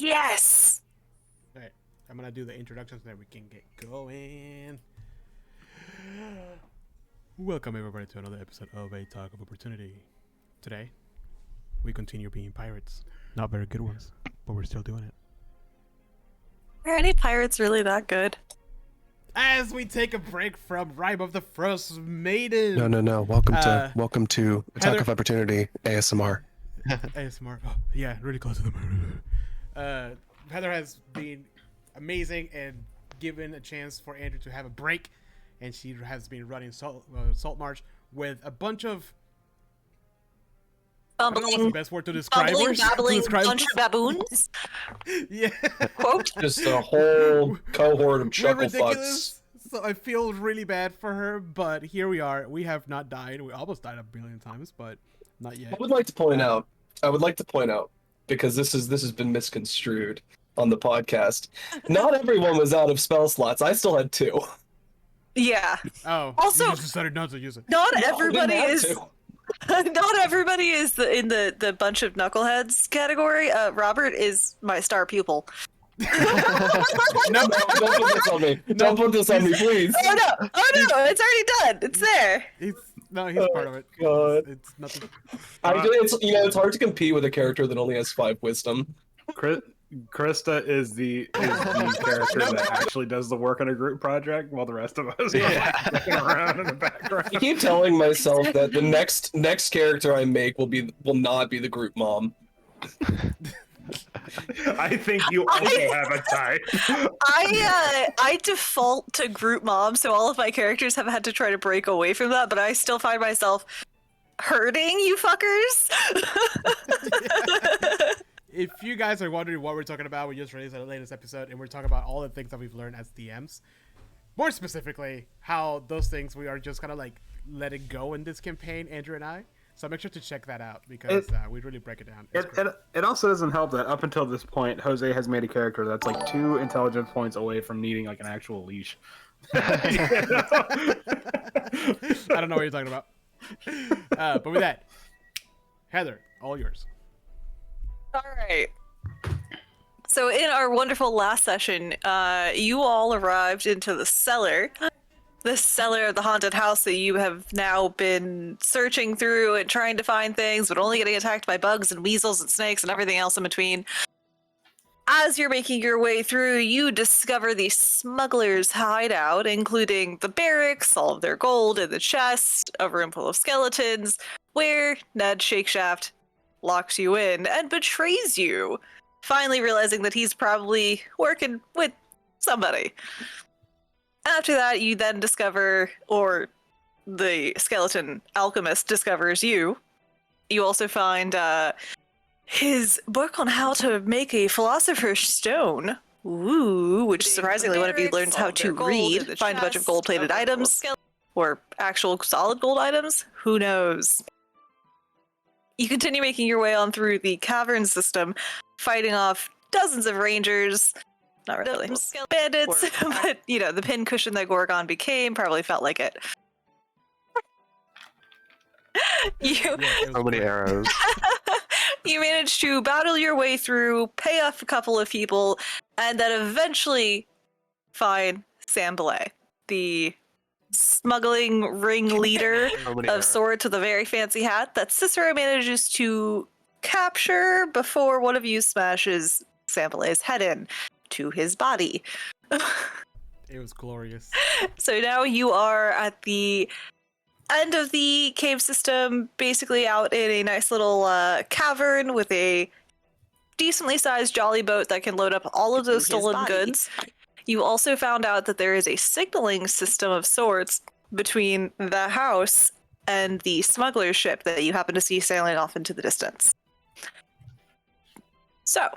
Yes! Alright, I'm gonna do the introduction so that we can get going. Welcome everybody to another episode of A Talk of Opportunity. Today, we continue being pirates. Not very good ones, but we're still doing it. Are any pirates really that good? As we take a break from Rime of the Frostmaiden. No. Welcome to A Talk of Opportunity ASMR. ASMR. Oh, yeah, really close to the Heather has been amazing and given a chance for Andrew to have a break, and she has been running Saltmarsh with a bunch of I don't know what's the best word to describe. Babbling bunch of baboons. Yeah. Quote. Just a whole cohort of We're chuckle fucks. ridiculous. So I feel really bad for her, but here we are. We have not died. We almost died a billion times, but not yet. I would like to point out, because this has been misconstrued on the podcast. Not everyone was out of spell slots. I still had 2. Yeah. Oh. Also, you just decided not to use it. Not No, I everybody didn't have is. to. Not everybody is in the bunch of knuckleheads category. Robert is my star pupil. No, Don't put this on me. Don't put this on me, please. Oh no! It's already done. It's there. he's part of it. God. It's nothing. It's hard to compete with a character that only has 5 wisdom. Krista is the character that actually does the work on a group project, while the rest of us are looking around in the background. I keep telling myself that the next character I make will not be the group mom. I think you also have a type. I default to group mom, so all of my characters have had to try to break away from that, but I still find myself hurting you fuckers. If you guys are wondering what we're talking about, we just released our latest episode, and we're talking about all the things that we've learned as DMs. More specifically, how those things we are just kind of like letting go in this campaign, Andrew and I. So make sure to check that out because we really break it down. It also doesn't help that up until this point, Jose has made a character that's like 2 intelligence points away from needing like an actual leash. I don't know what you're talking about. But with that, Heather, all yours. All right. So in our wonderful last session, you all arrived into the cellar of the haunted house that you have now been searching through and trying to find things, but only getting attacked by bugs and weasels and snakes and everything else in between. As you're making your way through, you discover the smugglers' hideout, including the barracks, all of their gold in the chest, a room full of skeletons, where Ned Shakeshaft locks you in and betrays you, finally realizing that he's probably working with somebody. After that, you then discover, or the skeleton alchemist discovers you. You also find his book on how to make a philosopher's stone. Ooh, which surprisingly one of you learns how to read. Find a bunch of gold-plated items, or actual solid gold items. Who knows? You continue making your way on through the cavern system, fighting off dozens of rangers. Not really. Bandits, but, the pincushion that Gorgon became probably felt like it. So many arrows. You managed to battle your way through, pay off a couple of people, and then eventually find Sam Belay, the smuggling ringleader of sorts with a very fancy hat that Cicero manages to capture before one of you smashes Sam Belay's head in to his body. It was glorious. So now you are at the end of the cave system, basically out in a nice little cavern with a decently sized jolly boat that can load up all of those stolen goods. You also found out that there is a signaling system of sorts between the house and the smuggler's ship that you happen to see sailing off into the distance. So,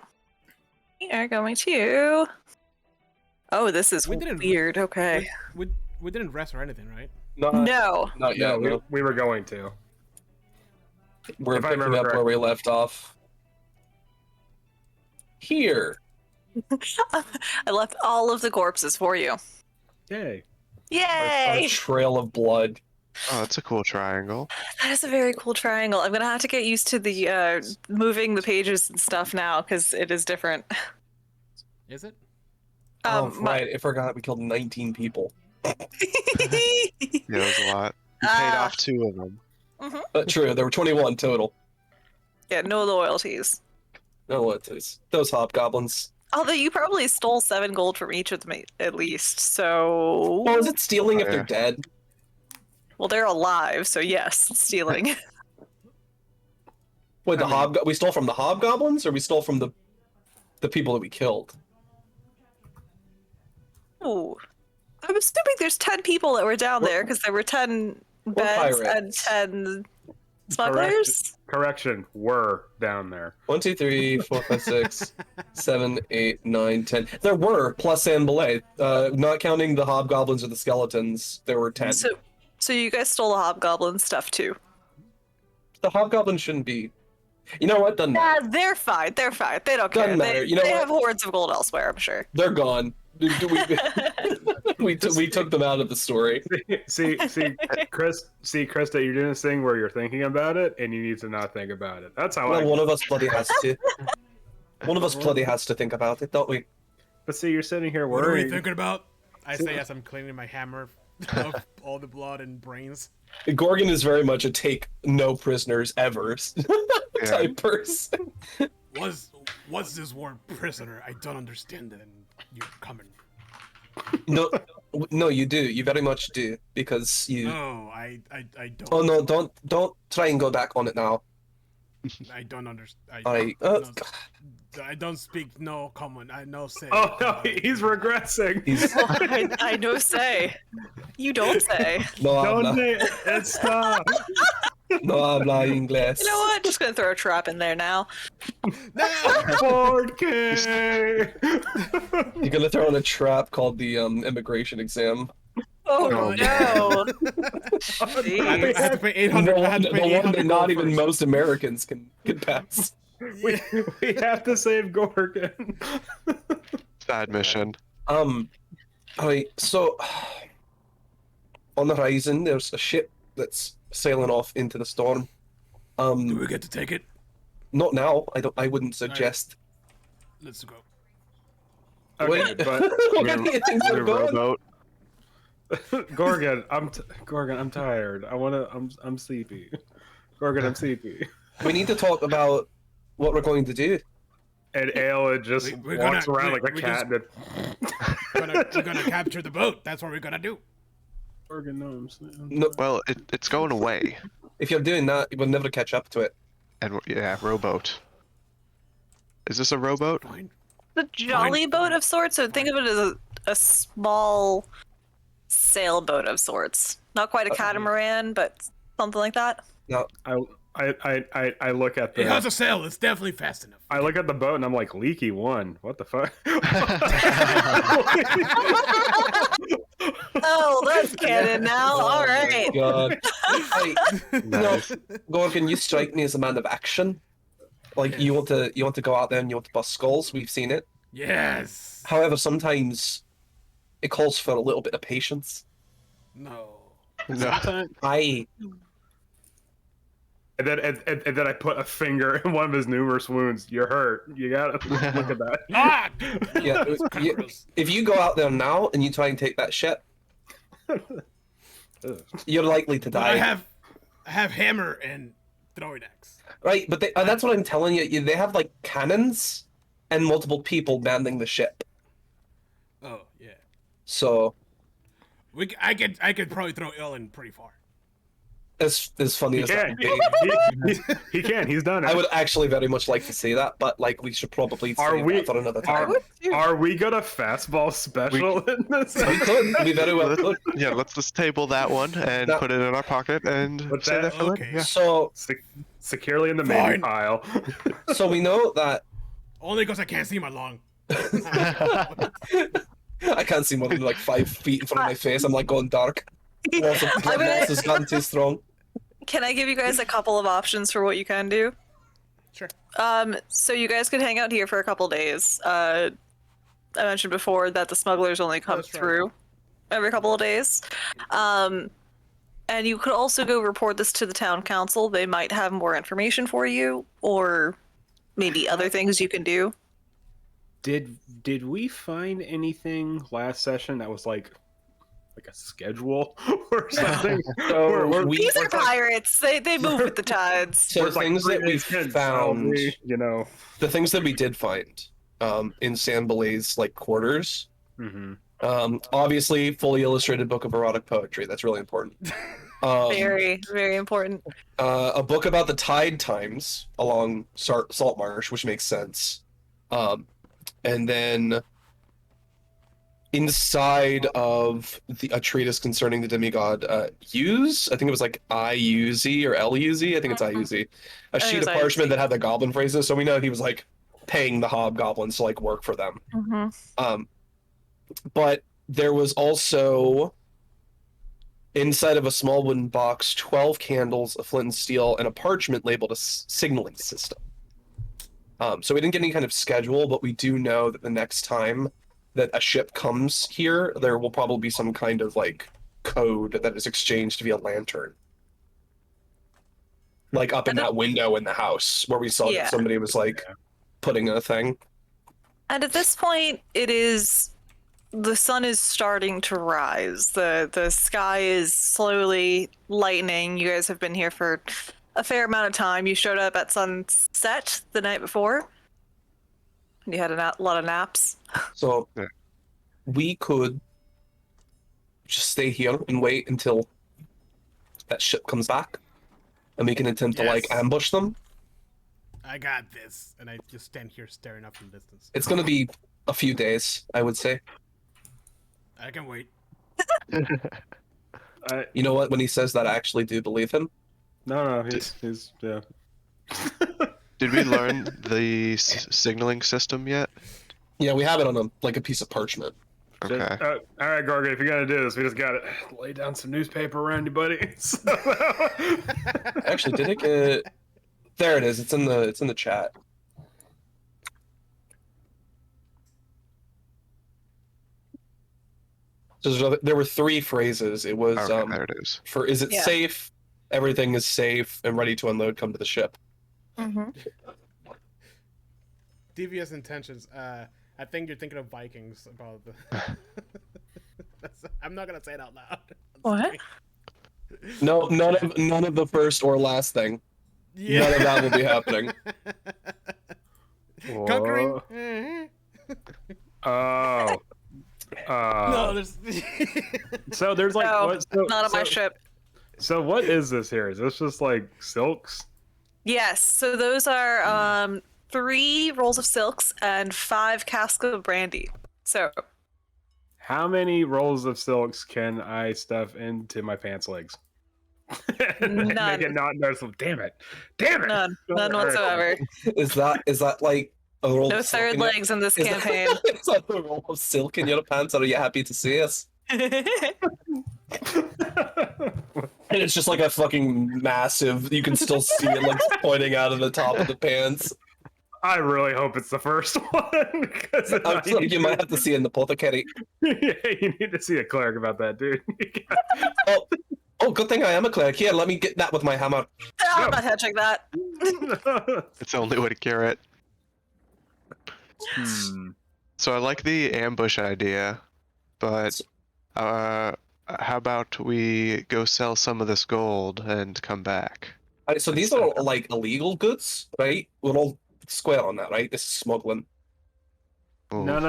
we are going to... Oh, this is weird. Okay. We didn't rest or anything, right? No. Not yet. No, we were going to. We're picking up where we left off. Here. I left all of the corpses for you. Yay. Yay! A trail of blood. Oh, that's a cool triangle. That is a very cool triangle. I'm gonna have to get used to the moving the pages and stuff now because it is different. Is it? Right. I forgot we killed 19 people. Yeah, that was a lot. You paid off 2 of them. True, there were 21 total. Yeah, no loyalties. No, what is those hobgoblins? Although you probably stole 7 gold from each of them at least, so... Well, is it stealing if Yeah. they're dead? Well, they're alive, so yes, stealing. Wait, we stole from the hobgoblins, or we stole from the people that we killed? Ooh. I'm assuming there's 10 people that were down there, because there were 10 beds and pirates. 10 smugglers. Correction, were down there. 1, 2, 3, 4, 5, 6, 7, 8, 9, 10. There were, plus San Belay. Not counting the hobgoblins or the skeletons, there were 10. So you guys stole the hobgoblin stuff too. The hobgoblins shouldn't be. You know what? Doesn't matter. They're fine. They're fine. They don't care. Doesn't matter. You know they what? have hordes of gold elsewhere, I'm sure. They're gone. We took them out of the story. See, Krista, you're doing this thing where you're thinking about it, and you need to not think about it. That's how Well, I. one of us bloody has to. One of us bloody has to think about it, don't we? But see, you're sitting here What are we worrying. thinking about? I say as I'm cleaning my hammer of all the blood and brains. Gorgon is very much a take no prisoners ever type person. What's this word prisoner? I don't understand it, and you're coming. No, you do. You very much do because you. No, I don't. Oh no! Don't try and go back on it now. I don't understand. I don't speak no common. I know say. Oh no, he's regressing. I know say. You don't say. No habla. Stop. No habla inglés. You know what? Just gonna throw a trap in there now. 4K. You're gonna throw in a trap called the immigration exam. Oh Oh, no! I Jeez. have to pay 800. The I have to pay one 800 that not gold even first. most Americans can pass. we have to save Gorgon. Bad mission. Alright, so on the horizon there's a ship that's sailing off into the storm. Do we get to take it? Not now. I wouldn't suggest. Let's go. Okay, Wait. but Where do you think The we're going? rowboat. Gorgon, I'm tired. I'm sleepy. Gorgon, I'm sleepy. We need to talk about what we're going to do. And Ayla just We're walks gonna- around we- like a we cat. just- We're gonna capture the boat. That's what we're gonna do. Gorgon, no, I'm sleeping. No, Well, it's going away. if you're doing that, we'll never catch up to it. And yeah, rowboat. Is this a rowboat? Fine. The jolly boat of sorts. So think of it as a small sailboat of sorts. Not quite a catamaran, but something like that. No, I look at It has the a sail. It's definitely fast enough. I look at the boat and I'm like, leaky one. What the fuck? Oh, that's canon now. All right. God. Hey, Nice. Gorgon, you strike me as a man of action. Like you want to go out there and you want to bust skulls. We've seen it. Yes. However, sometimes it calls for a little bit of patience. No. No. I And then I put a finger in one of his numerous wounds. You're hurt. You gotta look at that. Ah! yeah. It's kinda you- gross. if you go out there now and you try and take that ship, Ugh. you're likely to But I die. have hammer and throwing axe. Right, but that's what I'm telling you. They have like cannons and multiple people manning the ship. Oh yeah. So I could probably throw Ellen pretty far. as funny He as that can. would be, He can. He's done it. I would actually very much like to see that, but like we should probably Are save we- that for another time. Are we gonna fastball special in this? We could. We very well could. Yeah, let's just table that one and That- put it in our pocket and Put save that- that for okay. later. Yeah. So Securely in the main Fine. pile. so we know that Only because I can't see my long. I can't see more than like 5 feet in front of my face. I'm like going dark. Walls of I'm gonna- moss has gotten too strong. Can I give you guys a couple of options for what you can do? Sure. So you guys could hang out here for a couple days. I mentioned before that the smugglers only come That's right. through every couple of days. And you could also go report this to the town council. They might have more information for you, or maybe other things you can do. Did we find anything last session that was like a schedule or something? So These are pirates. They move with the tides. So Where's, like, things that we 3 days hence, found, you know. the things that we did find, in Sambalay's like quarters. Mm-hmm. Obviously, fully illustrated book of erotic poetry. That's really important. Very, very important. A book about the tide times along Saltmarsh, which makes sense. And then inside of a treatise concerning the demigod Use, I think it was like I-U-Z or L-U-Z, I think it's I-U-Z, a think sheet it of was parchment I-U-Z. that had the goblin phrases, so we know he was like paying the hobgoblins to like work for them. But there was also inside of a small wooden box 12 candles, a flint and steel, and a parchment labeled a signaling system. So we didn't get any kind of schedule, but we do know that the next time that a ship comes here, there will probably be some kind of like code that is exchanged via lantern. Like up in that window in the house where we saw that somebody was like putting a thing. And at this point, the sun is starting to rise. The sky is slowly lightening. You guys have been here for a fair amount of time. You showed up at sunset the night before. You had a lot of naps. So we could just stay here and wait until that ship comes back, and we can attempt to like ambush them. I got this, and I just stand here staring up in the distance. It's gonna be a few days, I would say. I can wait. You know what? When he says that, I actually do believe him. No, he's yeah. Did we learn the signaling system yet? Yeah, we have it on a piece of parchment. Okay. All right, Gorgon, if you're gonna do this, we just gotta lay down some newspaper around you, buddy. Actually, did it get? There it is. It's in the chat. So there were 3 phrases. It was Okay, there it is. for is it safe? Everything is safe and ready to unload. Come to the ship. Devious intentions. I think you're thinking of Vikings about the. I'm not gonna say it out loud. What? No, none of the first or last thing. Yeah. None of that will be happening. Conquering. Oh. No, there's. So there's like No, what? So, not on my ship. So what is this here? Is this just like silks? Yes, so those are 3 rolls of silks and 5 casks of brandy. So How many rolls of silks can I stuff into my pants legs? And None. make it not noticeable. Damn it! Damn it! none All right. whatsoever. Is that like a roll? No of silk third in your- legs in this is campaign. Is that a roll of silk in your pants? Are you happy to see us? And it's just like a fucking massive. You can still see it like pointing out of the top of the pants. I really hope it's the first one because You might have to see it in the apothecary. Yeah, you need to see a cleric about that, dude. Oh, good thing I am a cleric. Here, let me get that with my hammer. I'm not touching that. It's the only way to cure it. So I like the ambush idea, but how about we go sell some of this gold and come back? So these are all, like illegal goods, right? We're all square on that, right? This is smuggling. Ooh. No.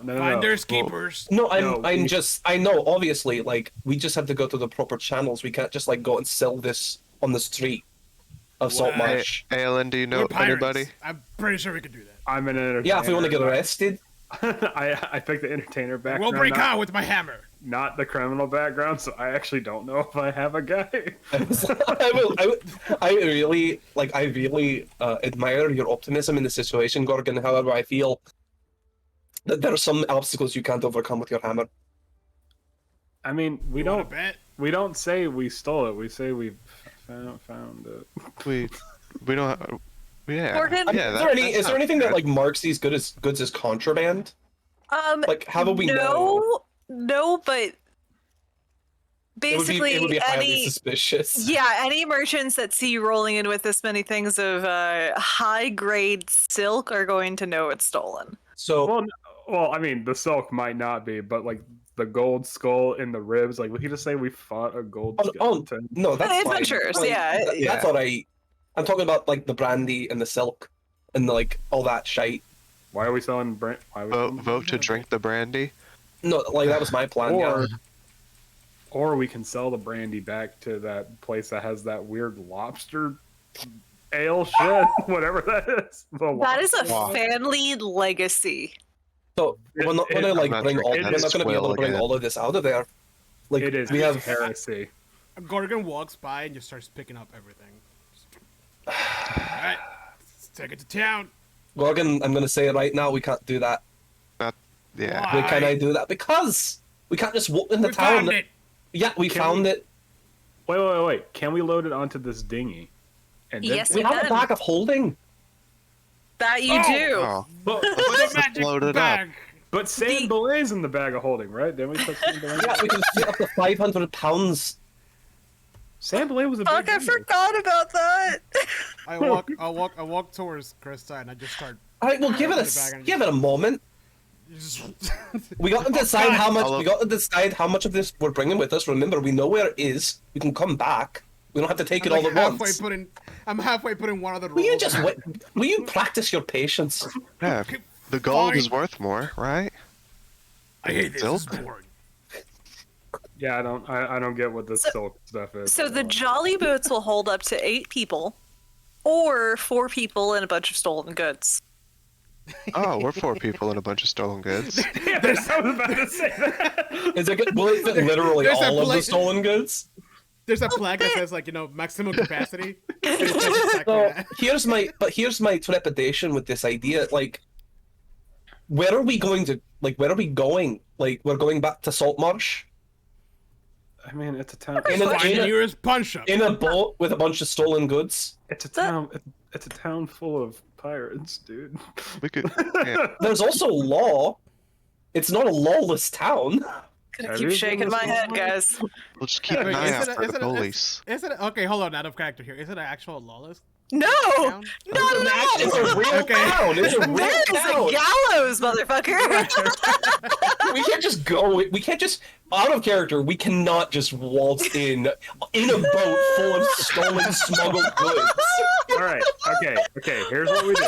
Finders keepers. No, I know, obviously, like, we just have to go through the proper channels. We can't just, like, go and sell this on the street of Saltmarsh. Hey, Alan, do you know We're pirates. anybody? I'm pretty sure we could do that. I'm an entertainer. Yeah, if we want to get arrested. I picked the entertainer background. We'll break out with my hammer. Not the criminal background, so I actually don't know if I have a guy. I really admire your optimism in the situation, Gorgon. However, I feel that there are some obstacles you can't overcome with your hammer. I mean, we You wanna don't. bet? We don't say we stole it. We say we found it. We don't. Yeah. Morgan? Yeah. Is there anything that like marks these goods as contraband? Like, how do we know? No, but basically it would be highly any suspicious. any merchants that see you rolling in with this many things of high grade silk are going to know it's stolen. So Well, I mean, the silk might not be, but like the gold skull in the ribs, like we could just say we fought a gold skeleton. no, that's fine. Adventures, Like, yeah. that's all right. I'm talking about like the brandy and the silk and like all that shite. Why are we selling brand? Vote to drink the brandy. No, like that was my plan. Yeah. Or we can sell the brandy back to that place that has that weird lobster ale shit, whatever that is. That is a Wow. family legacy. So we're not gonna like I'm not bring all. drinking We're that not gonna be able to swill bring again. all of this out of there. Like It is we have. heresy. Gorgon walks by and just starts picking up everything. Alright, let's take it to town. Gorgon, I'm gonna say it right now. We can't do that. Yeah. Why? Why can't I do that? Because we can't just walk in the We town. found it. Yeah, we Can found we- it. Wait. Can we load it onto this dinghy? And then Yes, We You have a can. bag of holding. That you Oh! do. Oh, But, The magic load it up. bag. but Sand Belay's in the bag of holding, right? Didn't we put Sand Belay? Yeah, we can fit up to 500 pounds. Sand Belay was a big Fuck, I deal. forgot about that. I walk towards Krista and I just start. All right, well, give Open it the bag and give it a moment. Just... We got to decide God. how much. I'll- We got to decide how much of this we're bringing with us. Remember, we know where it is. We can come back. We don't have to take it I'm, all like, at once. I'm halfway putting one of the rolls. Will you just wait? Will you practice your patience? yeah. Okay, The gold fine. is worth more, right? I hate this. This is Silk? boring. Yeah, I don't get what this silk stuff is. So the jolly boats will hold up to 8 people, or 4 people and a bunch of stolen goods. Oh, we're 4 people and a bunch of stolen goods. Yeah, I was about to say that. Is it? Will it fit literally There's a all of the place- stolen goods? There's a plaque that says like maximum capacity. And it says exactly So that. here's my trepidation with this idea. Like, where are we going to? Like, where are we going? Like, we're going back to Saltmarsh I mean, it's a town. in Find the a, nearest pawn shop. in a boat with a bunch of stolen goods. It's a town. It's a town full of pirates, dude. We could. Yeah. There's also law. It's not a lawless town. Gonna Have keep you shaking been my to head, Saltmarsh? guys. We'll just keep an Wait, eye is out it- for is the it- police. Is it okay? Hold on, out of character here. Is it an actual lawless? No! town? Not at all! It's a real Okay. town. It's a real There is town. a gallows, motherfucker! We can't just go. We can't just out of character. We cannot just waltz in a boat full of stolen, smuggled goods. All right. Okay. Here's what we do.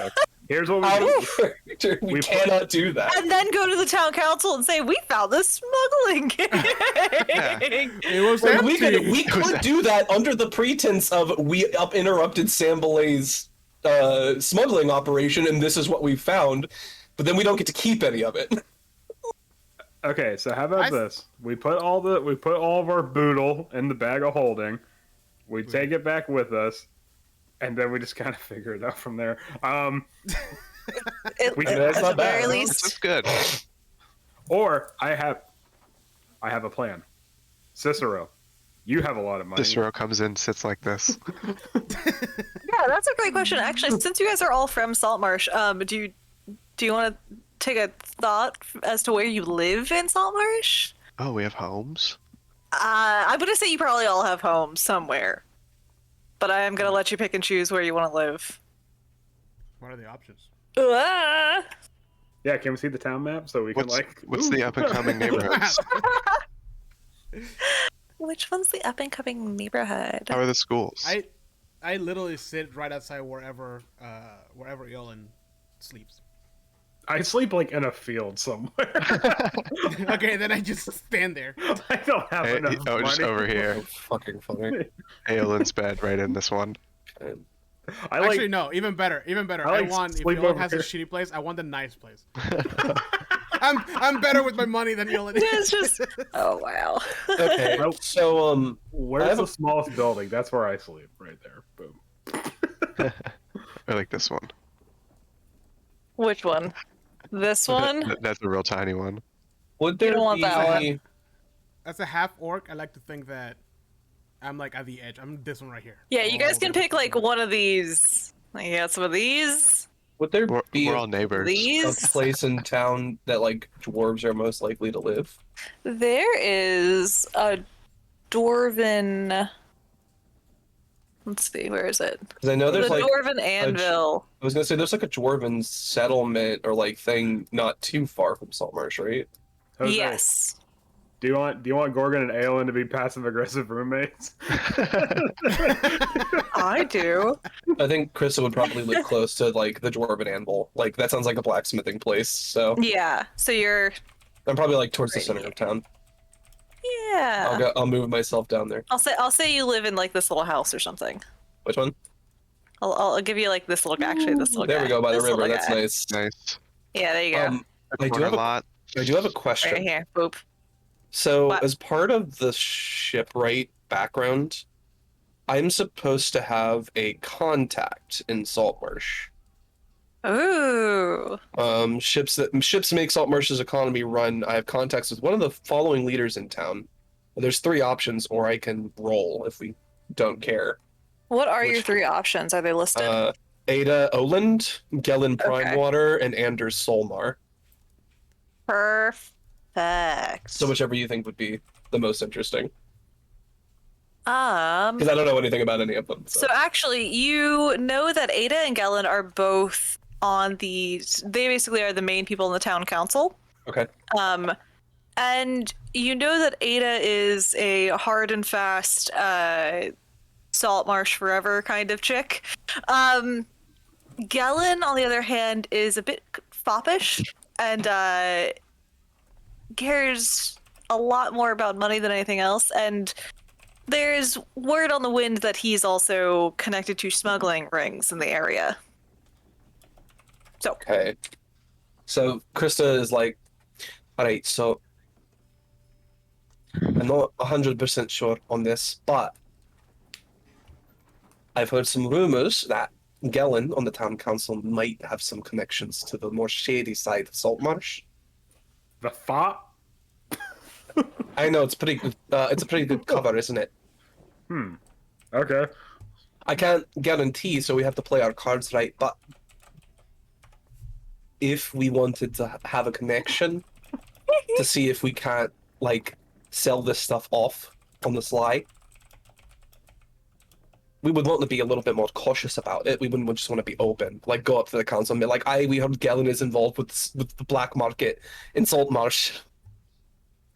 Here's what we Out do. of character, we cannot do that. And then go to the town council and say, we found this smuggling gang! It was Like, empty. we could do that under the pretense of we interrupted Sam Belay's smuggling operation, and this is what we found. But then we don't get to keep any of it. Okay, so how about I- this? We put all of our boodle in the bag of holding. We take it back with us, and then we just kind of figure it out from there. We- that's at not the bad. very That's least, That's good. Or I have a plan. Cicero, you have a lot of money. Cicero comes in, sits like this. yeah, that's a great question. Actually, since you guys are all from Saltmarsh, do you want to take a thought as to where you live in Saltmarsh? Oh, we have homes. I'm gonna say you probably all have homes somewhere, but I am gonna let you pick and choose where you want to live. What are the options? Ah! Yeah, can we see the town map so we can What's the up and coming neighborhoods? Which one's the up and coming neighborhood? How are the schools? I literally sit right outside wherever Eolin sleeps. I sleep like in a field somewhere. Okay, then I just stand there. I don't have Hey, enough oh, just money. over here. Fucking funny. Aelin's bed right in this one. I like. Actually, no. Even better. Even better. I I like want if sleep Eolin over has a here. shitty place, I want the nice place. I'm better with my money than Eolin. It's just oh wow. Okay, Nope. so I Where's have the a- smallest building? That's where I sleep. Right there. Boom. I like this one. Which one? This one? That's a real tiny one. would there don't want be? that one. As a half orc, I like to think that I'm like at the edge. I'm this one right here. Yeah, you guys Oh, can okay. pick like one of these. Like, you got some of these. Would there We're, be we're a all neighbors. These. place in town that like dwarves are most likely to live? There is a dwarven Let's see, where is it? Because I know there's The like Dwarven Anvil. I was gonna say there's like a dwarven settlement or like thing not too far from Saltmarsh, right? Jose, Yes. Do you want Gorgon and Aelin to be passive aggressive roommates? I do. I think Krista would probably live close to like the dwarven anvil. Like that sounds like a blacksmithing place. So Yeah. So you're. I'm probably like towards the Right center here. of town. Yeah. I'll move myself down there. I'll say you live in like this little house or something. Which one? I'll give you like this little actually this little There guy. we go by the This river. little That's guy. nice. Nice. Yeah, there you go. I do have lot. I do have a Right question. here. Boop. So, What? as part of the shipwright background, I'm supposed to have a contact in Saltmarsh. Ooh. Ships make Saltmarsh's economy run. I have contacts with one of the following leaders in town. There's 3 options, or I can roll if we don't care. What are your Which- 3 options? Are they listed? Ada Oland, Gellin Okay. Primewater, and Anders Solmar. Perfect. So whichever you think would be the most interesting, Um. because I don't know anything about any of them. So actually, you know that Ada and Gellin are both on the. They basically are the main people in the town council. Okay. And you know that Ada is a hard and fast, Saltmarsh forever kind of chick. Gellin, on the other hand, is a bit foppish and cares a lot more about money than anything else. And there's word on the wind that he's also connected to smuggling rings in the area. So, Okay. So Krista is like, all right, so I'm not 100% sure on this, but I've heard some rumors that Gellin on the town council might have some connections to the more shady side of Saltmarsh. The fop? I know it's pretty good. It's a pretty good cover, isn't it? Okay. I can't guarantee, so we have to play our cards right. But if we wanted to have a connection to see if we can't like sell this stuff off on the sly, we would want to be a little bit more cautious about it. We wouldn't just want to be open, like go up to the council and be like, we heard Gellin is involved with the black market in Saltmarsh."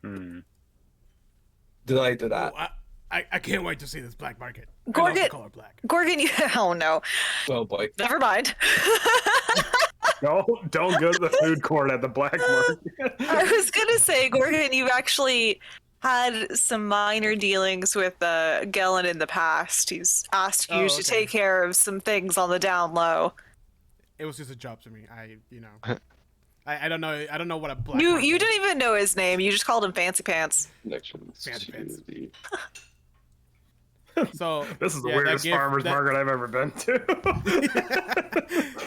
Did I do that? Oh, I can't wait to see this black market. I Gorgon- love the color black. Gorgon, oh no. Oh boy. Never mind. Don't go to the food court at the black market. I was gonna say, Gorgon, you've actually had some minor dealings with Gellin in the past. He's asked you to okay. take care of some things on the down low. It was just a job to me. I don't know. I don't know what a black. You market is. didn't even know his name. You just called him Fancy Pants. Connections Fancy to pants. the- So This is the yeah, weirdest farmer's that, market I've ever been to.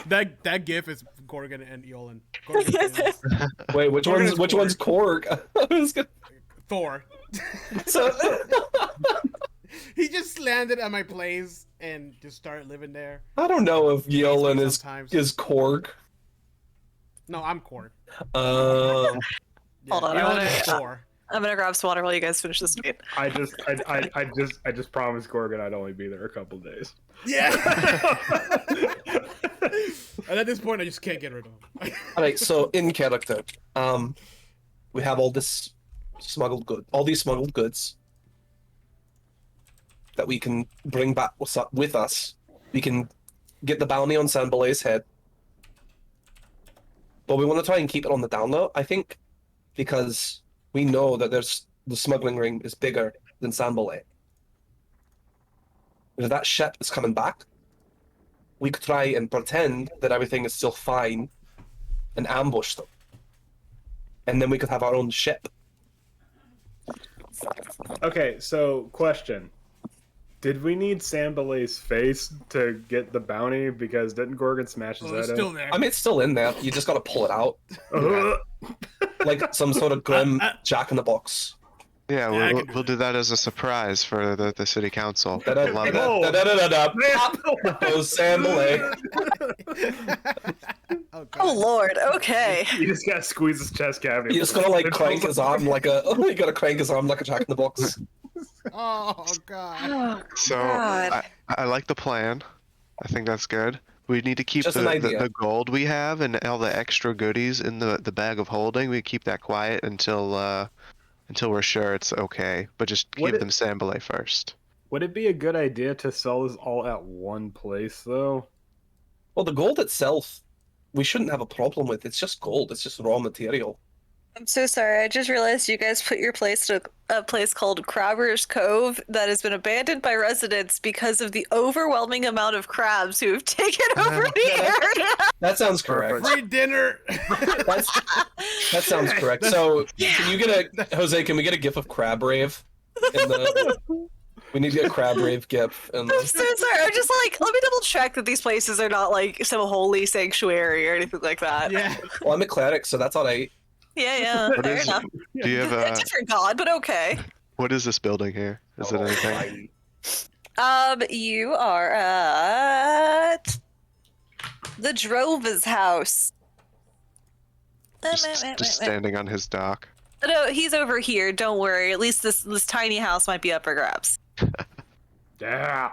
that gif is Gorgon and Eolin. Gorgon is Wait, which Gorgon one's is which one's Korg? I was gonna... Thor. So He just landed at my place and just started living there. I don't know if Yolin Sometimes. is Korg. No, I'm Korg. Um, Hold on, Eolin I'm is gonna- Thor. I'm gonna grab some water while you guys finish this meeting. I just promised Gorgon I'd only be there a couple days. Yeah. And at this point, I just can't get rid of him. all right, so in character, we have all these smuggled goods that we can bring back with us. We can get the bounty on Sambalay's head, but we want to try and keep it on the down low, I think, because we know that the smuggling ring is bigger than Sambalay. If that ship is coming back, we could try and pretend that everything is still fine and ambush them. And then we could have our own ship. Okay, so question. Did we need Sambalay's face to get the bounty? Because didn't Gorgon smash his Oh, it's head still in? there. I mean, it's still in there. You just gotta pull it out. Ugh. Like some sort of grim Jack in the Box. Yeah, Yeah, I we'll, can do we'll do that as a surprise for the city council. I love it. Oh. Pop goes Sambalay. Oh, God. Oh lord, okay. You just gotta squeeze his chest cavity. You just gotta like crank his arm like a. You gotta crank his arm like a Jack in the Box. Oh god. Oh, So God. I like the plan. I think that's good. We need to keep Just an idea. the gold we have and all the extra goodies in the bag of holding. We keep that quiet until we're sure it's okay. But just give them Sambalay first. Would it be a good idea to sell this all at one place, though? Well, the gold itself, we shouldn't have a problem with. It's just gold. It's just raw material. I'm so sorry. I just realized you guys put your place to a place called Crabber's Cove that has been abandoned by residents because of the overwhelming amount of crabs who have taken over the area. That sounds correct. Free dinner. That sounds correct. So, can you get a Jose? Can we get a gif of Crab Rave? We need to get a Crab Rave gif. I'm so sorry. I'm just like, let me double check that these places are not like some holy sanctuary or anything like that. Yeah. Well, I'm a cleric, so that's all right. Yeah. What Fair is- enough. Do you have A a different god, but okay. what is this building here? Is it anything? You are at the Drover's house. Just standing on his dock. No, he's over here. Don't worry. At least this tiny house might be up for grabs. Yeah.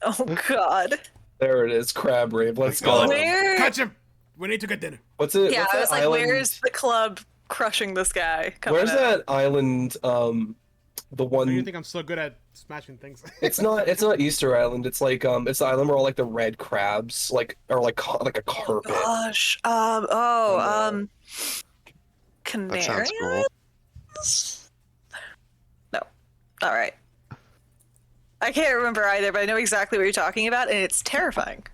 Oh God. There it is, Crab Rave. Let's Go. go. Where? Catch him. We need to get dinner. What's it? Yeah, what's I that was like, island? where's the club crushing this guy? Coming Where's up? that island? The Why do you one. think I'm so good at smashing things? It's not Easter Island. It's like it's the island where all like the red crabs like a carpet. Gosh. Canary That sounds cool. Islands? No. All right. I can't remember either, but I know exactly what you're talking about, and it's terrifying.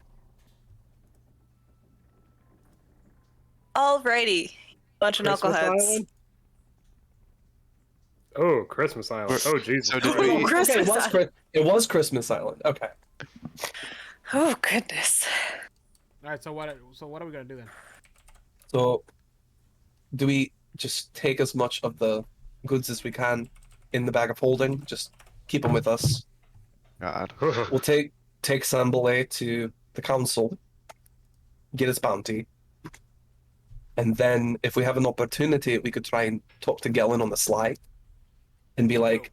Alrighty. Bunch of Christmas knuckleheads. Island? Oh, Christmas Island. Oh, Jesus. So did Oh, we? Christmas Okay, Island. it was Christmas Island. Okay. Oh goodness. All right. So what are we gonna do then? So, do we just take as much of the goods as we can in the bag of holding? Just keep them with us. God. We'll take Sambalay to the council, get his bounty, and then if we have an opportunity, we could try and talk to Gellin on the sly, and be like,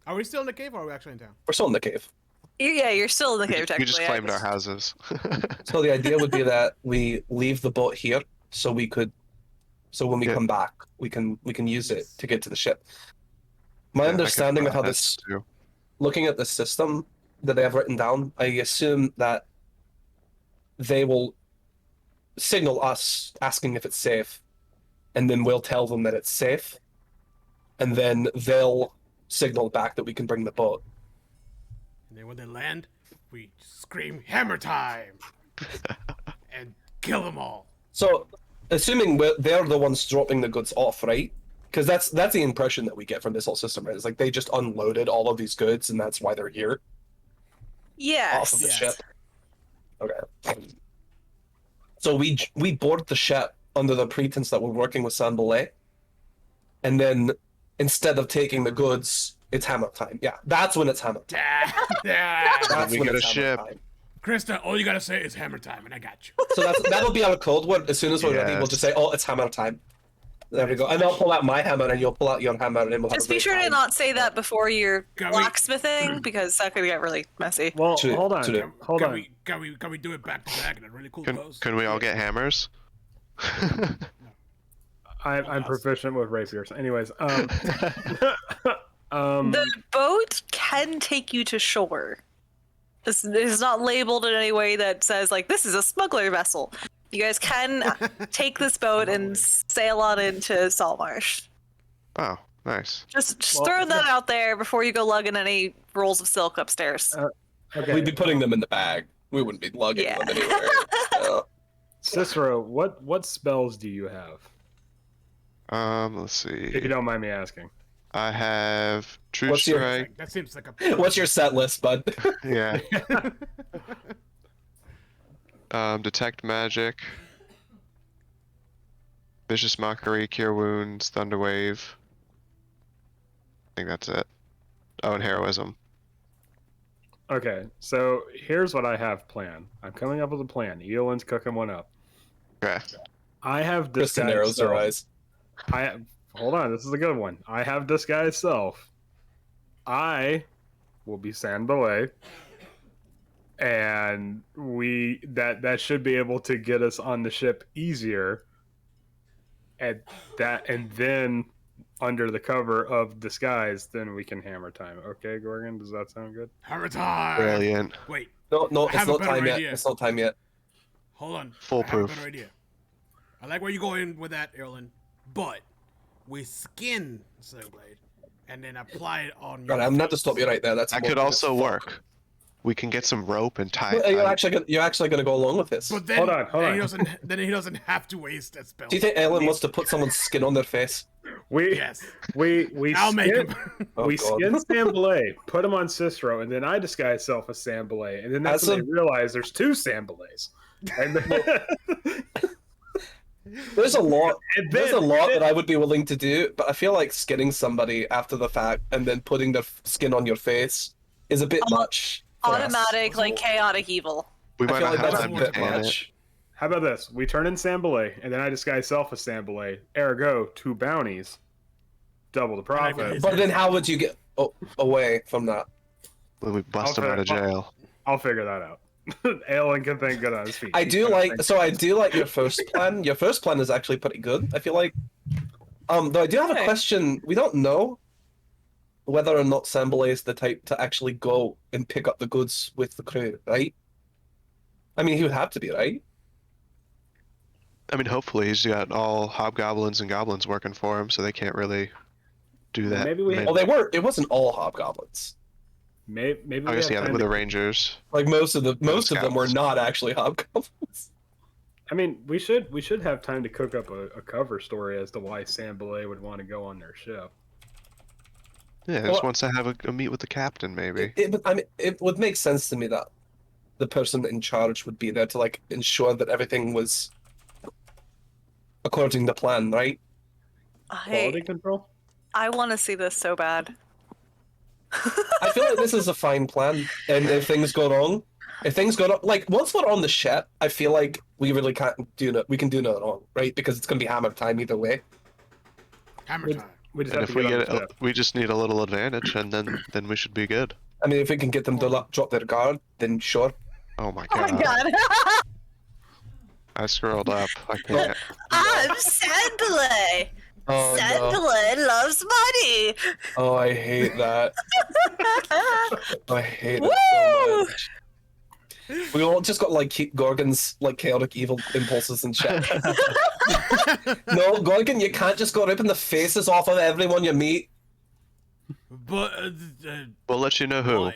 Are we still in the cave or are we actually in town? "We're still in the cave." Yeah, you're still in the cave We technically. just I claimed our just- houses. So the idea would be that we leave the boat here, so when we Yeah. come back, we can use it to get to the ship. My Yeah, I could understanding of how find this, that too. looking at the system that I have written down, I assume that they will signal us asking if it's safe, and then we'll tell them that it's safe, and then they'll signal back that we can bring the boat. And then when they land, we scream "Hammer time!" and kill them all. So, assuming they're the ones dropping the goods off, right? Because that's the impression that we get from this whole system, right? It's like they just unloaded all of these goods, and that's why they're here off of the Yes. ship. Okay. So we board the ship under the pretense that we're working with Sambalay, and then instead of taking the goods, it's hammer time. Yeah, that's when it's hammer time. That's We when get it's a hammer ship. time. Krista, all you gotta say is "Hammer time," and I got you. So that'll be our code word. As soon as we're ready, we'll just say, "Oh, it's hammer time." There we go. And I'll pull out my hammer, and you'll pull out your hammer, and then we'll have Just a be great sure to time. not say that before you're Can we- blacksmithing, because that could get really messy. Well, True, hold on. true. Hold on. Can we do it back to back in a really cool pose? Can we all get hammers? I'm proficient with rapiers. Anyways, The boat can take you to shore. This is not labeled in any way that says, like, this is a smuggler vessel. You guys can take this boat and sail on into Saltmarsh. Oh, nice. Just Well, throw that out there before you go lugging any rolls of silk upstairs. okay. We'd be putting them in the bag. We wouldn't be lugging Yeah. them anywhere. Yeah. Cicero, what spells do you have? Let's If you see. don't mind me asking. I have True What's your- Strike. That seems like a. What's your set list, bud? Yeah. Detect Magic. Vicious Mockery, Cure Wounds, Thunder Wave. I think that's it. Oh, and Heroism. Okay, so here's what I have planned. I'm coming up with a plan. Eolin's cooking one up. Okay. I have Kristen disguised narrows her self. eyes. hold on, this is a good one. I have disguise self. I will be Sandbalay, and that should be able to get us on the ship easier. And then under the cover of disguise, then we can hammer time. Okay, Gorgon, does that sound good? Hammer time. Brilliant. Wait, No, I it's have a not better time yet. idea. It's not time yet. hold on. Foolproof. I have a better idea. I like where you're going with that, Erlen, but we skin Sailblade and then apply it on your Right, I'm not to face. stop you right there. That's That more could than also fuck. work. We can get some rope and tie Well, it. You're actually gonna go along with this. But then, Hold on. He doesn't have to waste that spell. Do you think Ellen wants to put someone's skin on their face? Yes. We I'll make skin, him. Oh, we God. skin Sandbalay, put him on Cicero, and then I disguise self as Sandbalay, and then that's That's when they realize there's two Sandbalays. And then, There's a lot. and There's a then- lot that I would be willing to do, but I feel like skinning somebody after the fact and then putting their skin on your face is a bit much. for us. Automatic, like chaotic evil. We I might feel not like have that's a time to bit pan it. much. How about this? We turn in Sandbalay, and then I disguise self as Sandbalay. Ergo, 2 bounties, double the profit. But then how would you get away from that? When we bust him out of jail. I'll figure that out. Aelin can think good on his feet. I do like your first plan. Your first plan is actually pretty good. I feel like. Though I do have a Okay. question. We don't know whether or not Sambale is the type to actually go and pick up the goods with the crew, right? I mean, he would have to be, right? I mean, hopefully he's got all hobgoblins and goblins working for him, so they can't really do that. Maybe we- Well, they were. It wasn't all hobgoblins. Maybe I we guess have yeah, time with to- the rangers. Like most of them were scouts. not actually hobgoblins. I mean, we should have time to cook up a cover story as to why Sandbalay would want to go on their ship. Yeah, Well- just wants to have a meet with the captain, maybe. It would make sense to me that the person in charge would be there to like ensure that everything was according to plan, right? Quality control. I want to see this so bad. I feel like this is a fine plan, and if things go wrong, like once we're on the ship, I feel like we really can't do no. We can do no wrong, right? Because it's gonna be hammer time either way. Hammer time. We just And have if to we get on get the it, ship. we just need a little advantage, and then we should be good. I mean, if we can get them to drop their guard, then sure. Oh my Oh god! my god. I scrolled up. I can't. I'm Sandalay. Oh no! Sandalay loves money. Oh, I hate that. I hate it Woo! so much. We all just got like Gorgon's like chaotic evil impulses and shit. No, Gorgon, you can't just go ripping the faces off of everyone you meet. But We'll let you know who. why?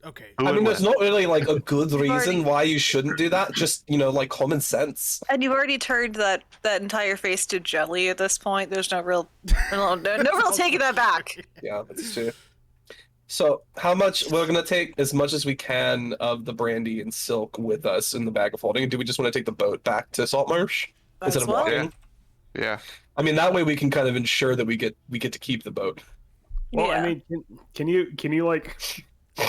Okay. Who I and mean, there's when. not really like a good reason already- why you shouldn't do that. Just like common sense. And you've already turned that entire face to jelly at this point. There's no real taking that back. Yeah, that's true. So, how much we're gonna take as much as we can of the brandy and silk with us in the bag of holding? Do we just want to take the boat back to Saltmarsh instead As of well. walking? Yeah. I mean, that way we can kind of ensure that we get to keep the boat. Well, Yeah. I mean, can you like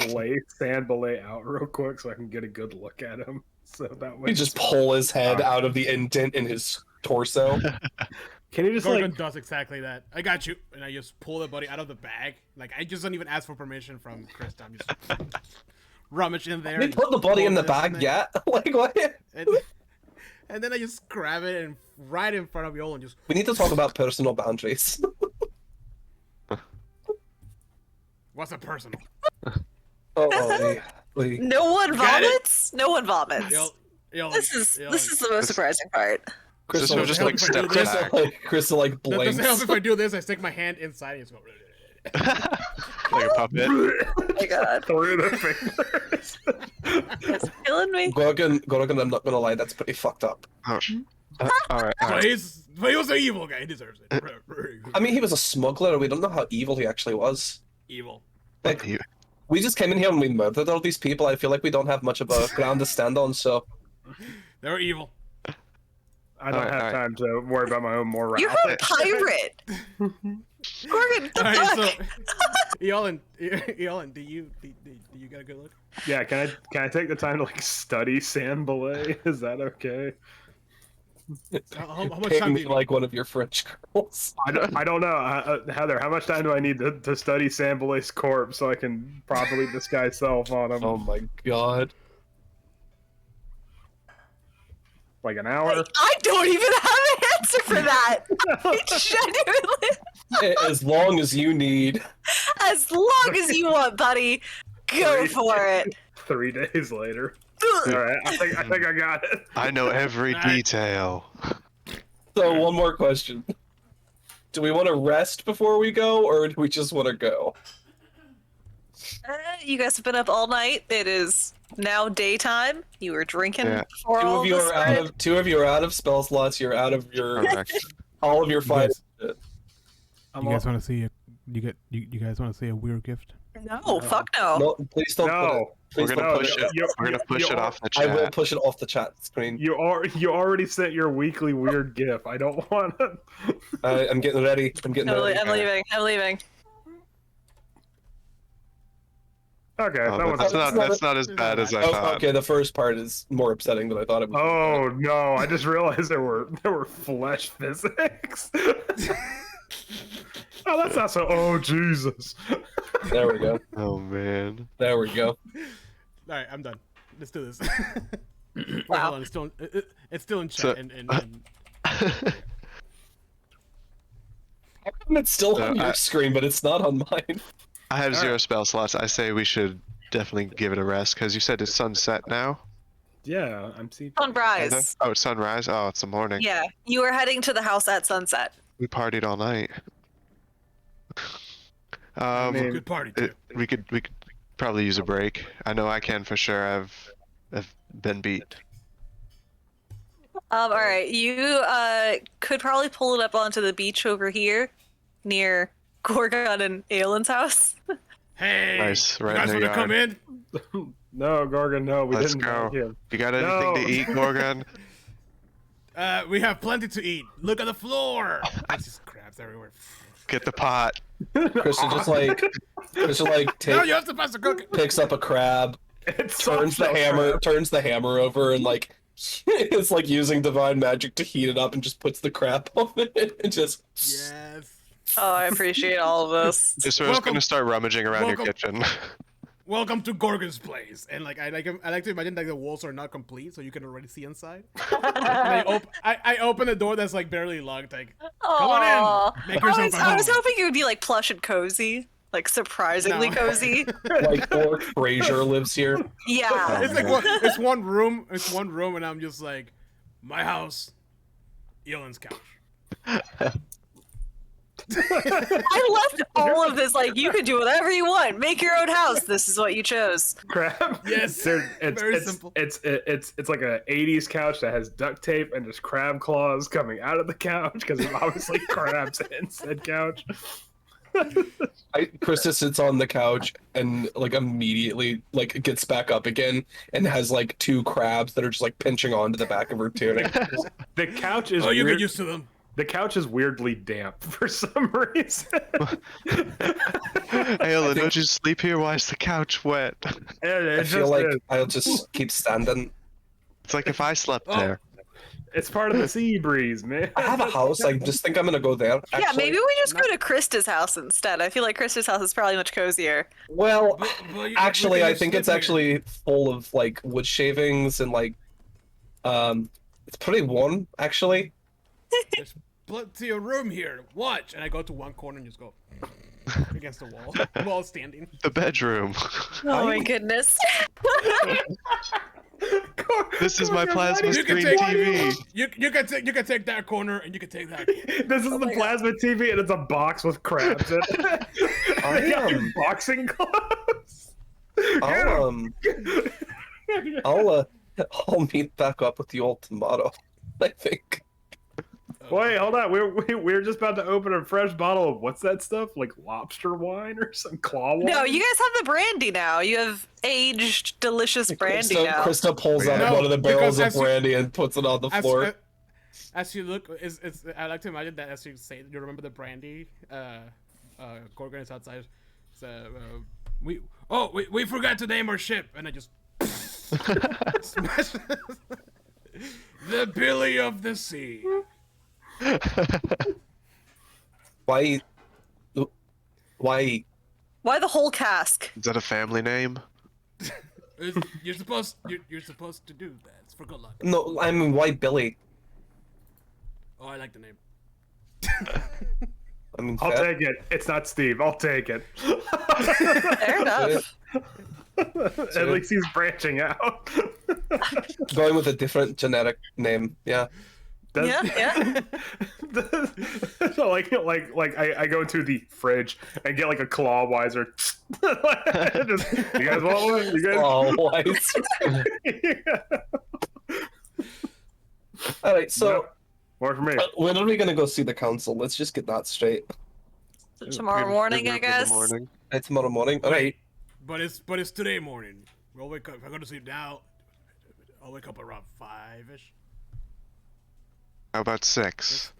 lay Sandbalay out real quick so I can get a good look at him? So that way, We just pull his head out of the indent in his torso. can you just Gorgon like does exactly that. I got you, and I just pull the buddy out of the bag. Like I just don't even ask for permission from Krista. I'm just rummage in there. We and put the just body pull in the this bag thing, yet? Like what? and then I just grab it and right in front of Yoel and just. We need to talk about personal boundaries. What's a personal? Wait. No one Got it. vomits. No one vomits. Yoel, This is the most surprising part. This was just help like if I do step this? back. Crystal like Does blinks. it help if I do this? I stick my hand inside and just go. Like a puppet. Oh my god. through the fingers? It's killing me. Gorgon, I'm not gonna lie, that's pretty fucked up. Oh. All right. But he was an evil guy. He deserves it. I mean, he was a smuggler. We don't know how evil he actually was. Evil. Like, He- we just came in here and we murdered all these people. I feel like we don't have much of a ground to stand on. So They were evil. I don't have Alright. time to worry about my own morale. You're a pirate. Gorgon, what the All right, fuck? so Eolin, do you got a good look? Yeah, can I take the time to like study Sandbalay? Is that okay? How much Pay time do me you need? like one of your French girls. I don't know, Heather. How much time do I need to study Sambolay's corpse so I can properly disguise self on him? Oh my god. Like an hour? I don't even have an answer for that. I genuinely, As long as you need. as long as you want, buddy, go for it. 3 days later. All right, I think I got it. I know every Alright. detail. So one more question. Do we want to rest before we go, or do we just want to go? You guys have been up all night. It is now daytime. You were drinking Yeah. before Two all of you this are out started. of spell slots. You're out of your Correct. all of your fighting. I'm You guys all- want to see you guys want to see a weird gift? No, fuck no. No, please don't. Put it, no, please We're don't gonna put push it. it. We're gonna push it off the I chat. will push it off the chat screen. you already sent your weekly weird gif. I don't want to. I'm getting ready. I'm getting ready. I'm leaving. I'm leaving. Okay, Oh, that but was. that's not as bad as I Oh, thought. okay, the first part is more upsetting than I thought it would. Oh no! I just realized there were flesh physics. Oh, that's not so. Oh Jesus! There we go. Oh man. There we go. All right, I'm done. Let's do this. Wait, Wow. hold on, it's still in chat. So- and How come it's still on your I- screen, but it's not on mine? I have All 0 right. spell slots. I say we should definitely give it a rest because you said it's sunset now. Yeah, I'm seeing. Sunrise. Oh, it's sunrise. Oh, it's the morning. Yeah, you were heading to the house at sunset. We partied all night. mean- good party. it- we could probably use a break. I know I can for sure. I've been beat. All right, you could probably pull it up onto the beach over here, near Gorgon and Aelin's house. Hey, Nice, you right guys in their want to come yard. in? No, Gorgon, no, we Let's didn't. go. like him. You got anything to No. eat, Gorgon? We have plenty to eat. Look at the floor. There's just crabs everywhere. Get the pot. Krista just like No, you have to pass the cooking. picks up a crab, It's turns the so hammer, crap. turns the hammer over, and like it's like using divine magic to heat it up, and just puts the crab on it, and just Yes. Oh, I appreciate all of this. Just so I was Welcome- gonna start rummaging around your welcome- kitchen. Welcome to Gorgon's place. And like I like to imagine like the walls are not complete, so you can already see inside. And I open a door that's like barely locked. Like, come on Aw. in. Make yourself at I was home. hoping it would be like plush and cozy, like surprisingly No. cozy. like Orc Fraser lives here. Yeah. It's like it's one room. It's one room, and I'm just like, my house, Elan's couch. I left all of this like you could do whatever you want. Make your own house. This is what you chose. Crab. Yes, It's very simple. It's like a '80s couch that has duct tape and just crab claws coming out of the couch because there's obviously crabs in said couch. Krista sits on the couch and like immediately like gets back up again and has like two crabs that are just like pinching onto the back of her tunic. The couch is Oh, you weird. get used to them. The couch is weirdly damp for some reason. Ayla, don't you sleep here? Why is the couch wet? And I it's feel just like is. I'll just keep standing. It's like if I slept Oh. there. It's part of the sea breeze, man. I have a house. I just think I'm gonna go there. Yeah, actually. maybe we just go to Krista's house instead. I feel like Krista's house is probably much cozier. Well, But you actually, can I just think it's sleep actually full of like wood shavings and like, it's pretty warm actually. There's plenty of room here. Watch, and I go to one corner and just go against the wall. Wall standing. The bedroom. Oh my goodness. This is my plasma You can screen take TV. you can take that corner and you can take that. This is the plasma TV, and it's a box with crabs in it. I They got am. boxing gloves. I'll meet back up with you all tomorrow. I think. Wait, hold on. We're just about to open a fresh bottle of what's that stuff? Like lobster wine or some claw wine? No, you guys have the brandy now. You have aged, delicious brandy now. Krista pulls out No, one of the barrels because of as you- brandy and puts it on the floor. As you look, I like to imagine that as you say, you remember the brandy. Gorgon is outside. So we forgot to name our ship, and I just smash. The Billy of the Sea. Why? Why? Why the whole cask? Is that a family name? You're supposed to do that. It's for good luck. No, I mean, why Billy? Oh, I like the name. I mean, I'll fair. take it. It's not Steve. I'll take it. Fair enough. At least he's branching out. Going with a different genetic name. Yeah. Yeah. So like I go into the fridge and get like a claw wiser. Just, you guys want one? You guys? Oh, wise. All right. So, No, more for me. when are we gonna go see the council? Let's just get that straight. Tomorrow morning, I In the guess. morning. Tomorrow morning. All right. But it's today morning. We'll wake up. If I go to sleep now, I'll wake up around 5-ish. How about 6?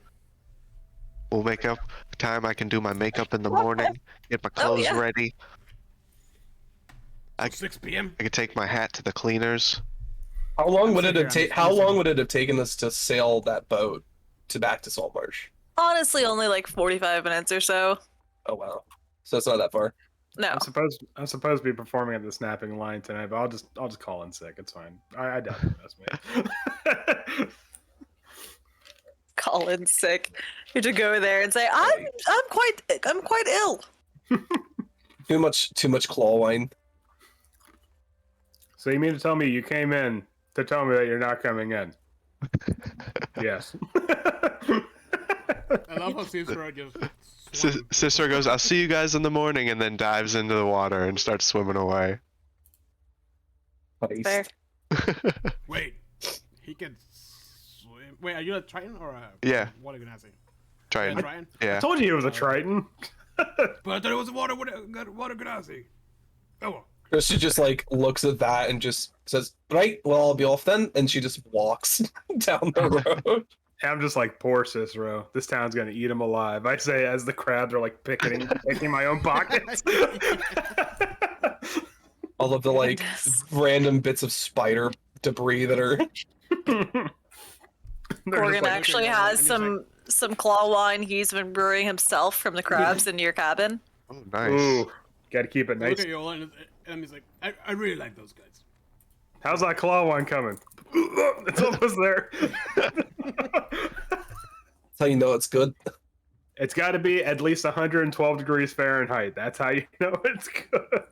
We'll make up time I can do my makeup in the morning, get my clothes yeah. ready. I, 6 p.m. I could take my hat to the cleaners. How long would sitting it here have on taken? this How easy. long would it have taken us to sail that boat back to Saltmarsh? Honestly, only like 45 minutes or so. Oh wow. So it's not that far. No. I'm supposed to be performing at the snapping line tonight, but I'll just call in sick. It's fine. I doubt it, trust me. Colin's sick. You have to go there and say, I'm quite ill. Too much claw wine. So you mean to tell me you came in to tell me that you're not coming in? Yes. I love how Cicero just. Sister goes, I'll see you guys in the morning, and then dives into the water and starts swimming away. Nice. Fair. Wait, he can swim. Wait, are you a Triton or a? Yeah. Water Ganassi? Try A and Triton? I yeah. told you it was a Triton. But I thought it was a water Ganassi. Oh well. She just like looks at that and just says, "Right, well, I'll be off then," and she just walks down the road. I'm just like, poor Cicero. This town's gonna eat him alive. I say as the crabs are like picking my own pockets. All of the like Goodness. random bits of spider debris that are. Gorgon like, actually looking has over, and some claw wine he's been brewing himself from the crabs in your cabin. Oh, nice. Ooh, gotta keep it Look nice. at Yola and he's like, I really like those guys. How's that claw one coming? It's almost there. That's how you know it's good. It's got to be at least 112 degrees Fahrenheit. That's how you know it's good.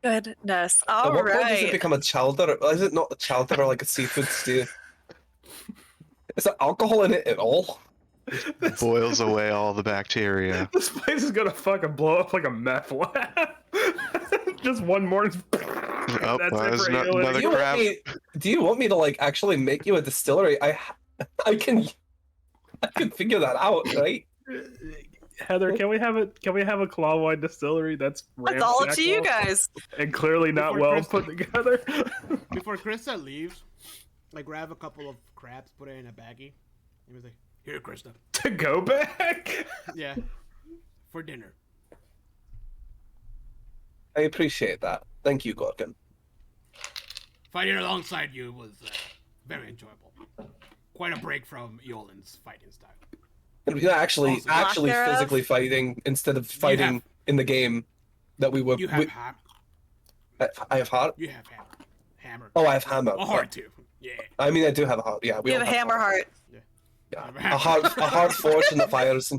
Goodness. At All what point does it right. become a chowder? Is it not a chowder or like a seafood stew? Is there alcohol in it at all? Boils away all the bacteria. This place is gonna fucking blow up like a meth lab. Just one morning. Oh, That's well, it there's for no- Italy. another Do you, crab. do you want me to like actually make you a distillery? I can figure that out, right? Heather, can we have a claw wine distillery that's That's all up to you ramshackle guys. and clearly not Before well Christmas. put together? Before Krista leaves, like grab a couple of crabs, put it in a baggie. He was like, "Here, Krista. To go back? Yeah, for dinner." I appreciate that. Thank you, Gorgon. Fighting alongside you was very enjoyable. Quite a break from Yolan's fighting style. Yeah, actually Also, lack thereof. physically fighting instead of fighting have- in the game that we were. You have I have heart. you have hammer. Oh, I have hammer. A heart too. Yeah. I mean, I do have a heart. Yeah, we You all have a hammer heart. Yeah, a heart forged in the fires.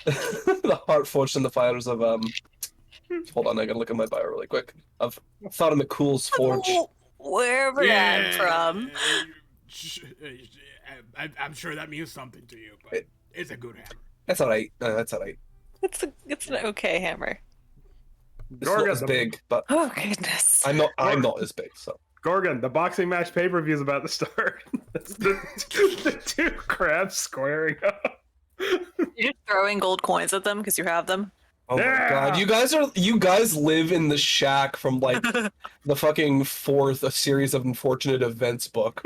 The heart forged in the fires of Hold on, I gotta look at my bio really quick. Of Father McCool's forge. Wherever I'm from. I'm sure that means something to you, but it's a good hammer. That's all right. That's all right. It's an okay hammer. It's not Gorgon, as big, but Oh goodness. I'm not as big. So Gorgon, the boxing match pay-per-view is about to start. That's the two crabs squaring up. You're just throwing gold coins at them because you have them. oh Yeah! my god, you guys live in the shack from like the fucking fourth a series of unfortunate events book.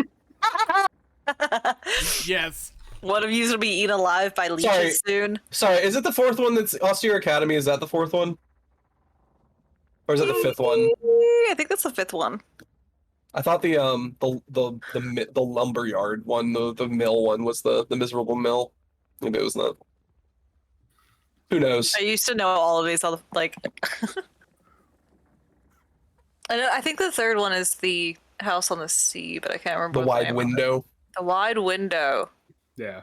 Yes. One of you's will be eaten alive by leeches Sorry. soon. Sorry, is it the fourth one that's Austere Academy? Is that the fourth one? Or is it the fifth one? I think that's the fifth one. I thought the lumberyard one, the mill one, was the miserable mill. Maybe it was not. Who knows? I used to know all of these. All the, like, I think the third one is the house on the sea, but I can't remember The what wide name of it. window. The wide window. Yeah.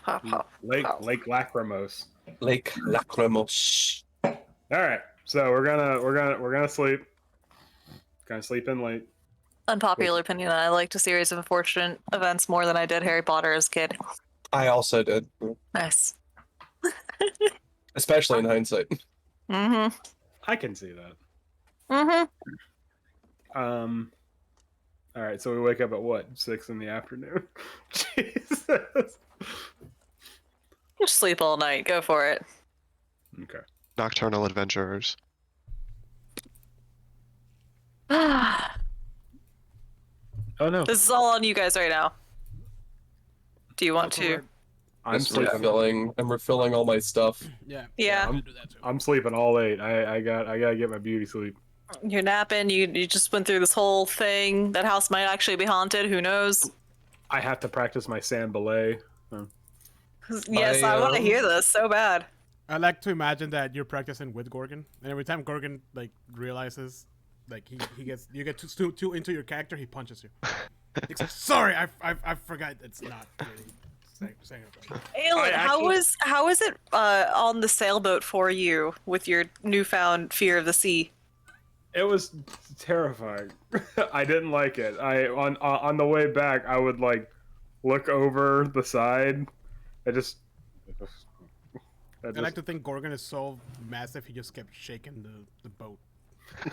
Pop, pop, Lake pop. Lachrymose. Lake Lachrymos. All right. So we're gonna sleep. Gonna sleep in late. Unpopular opinion. I liked a series of unfortunate events more than I did Harry Potter as a kid. I also did, Nice. especially in hindsight. Mm-hmm. I can see that. Mm-hmm. All right. So we wake up at what? 6 in the afternoon. Jesus. Just sleep all night. Go for it. Okay. Nocturnal adventurers. This Oh no. is all on you guys right now. Do you want to? I'm Just sleeping. refilling. I'm refilling all my stuff. Yeah. Yeah. I'm gonna do that too. I'm sleeping all late. I gotta get my beauty sleep. You're napping. You just went through this whole thing. That house might actually be haunted. Who knows? I have to practice my sand ballet. Yes, I want to um, hear this so bad. I like to imagine that you're practicing with Gorgon, and every time Gorgon like realizes, like he gets you get too into your character, he punches you. He's like, sorry, I forgot it's not really saying it. Aelin, how was it on the sailboat for you with your newfound fear of the sea? It was terrifying. I didn't like it. On the way back, I would like look over the side. I like to think Gorgon is so massive, he just kept shaking the boat.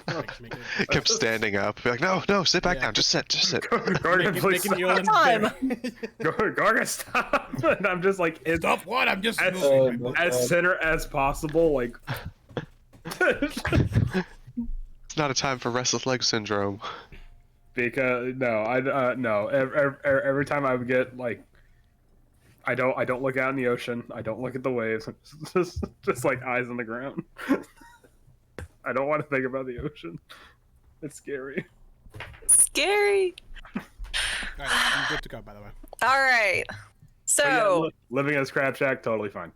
Like, making it- Kept standing up. Be like, no, sit back Yeah. down. Just sit. Gorgon, making, please making stop. Yolan very- Gorgon, stop! And I'm just like, Stop what? I'm just as, moving. my boat. as center as possible. Like, It's not a time for restless leg syndrome. because no. Every time I would get like, I don't look out in the ocean. I don't look at the waves. Just like eyes on the ground. I don't want to think about the ocean. It's scary. Scary. Alright, I'm good to go, by the way. All right. But So, yeah, living as Crab Shack, totally fine.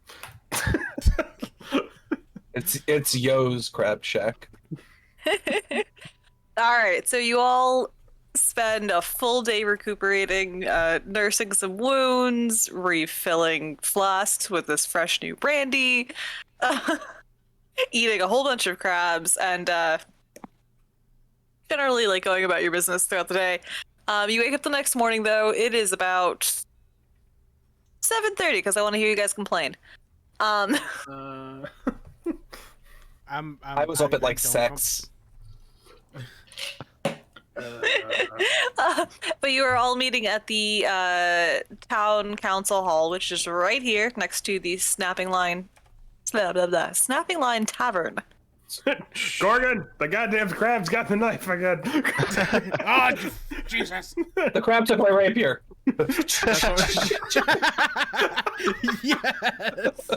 It's Yo's crab shack. all right. So you all spend a full day recuperating, nursing some wounds, refilling flasks with this fresh new brandy, eating a whole bunch of crabs, and generally like going about your business throughout the day. You wake up the next morning though. It is about 7:30 because I want to hear you guys complain. I was up at like don't 6. But you are all meeting at the town council hall, which is right here next to the Snapping Line Tavern. Gorgon, the goddamn crab's got the knife. I got. Oh, Jesus! The crab took my rapier. Yes.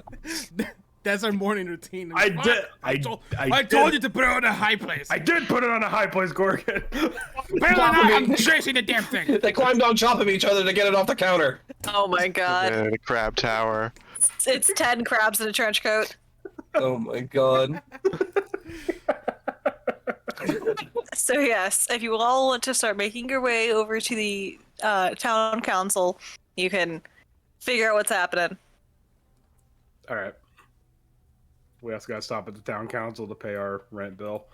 That's our morning routine. I did. I told did- you to put it on a high place. I did put it on a high place, Gorgon. Apparently not. I'm chasing the damn thing. They climbed on top of each other to get it off the counter. Oh my god. The crab tower. It's 10 crabs in a trench coat. Oh my god. So yes, if you all want to start making your way over to the town council, you can figure out what's happening. All right. We also got to stop at the town council to pay our rent bill.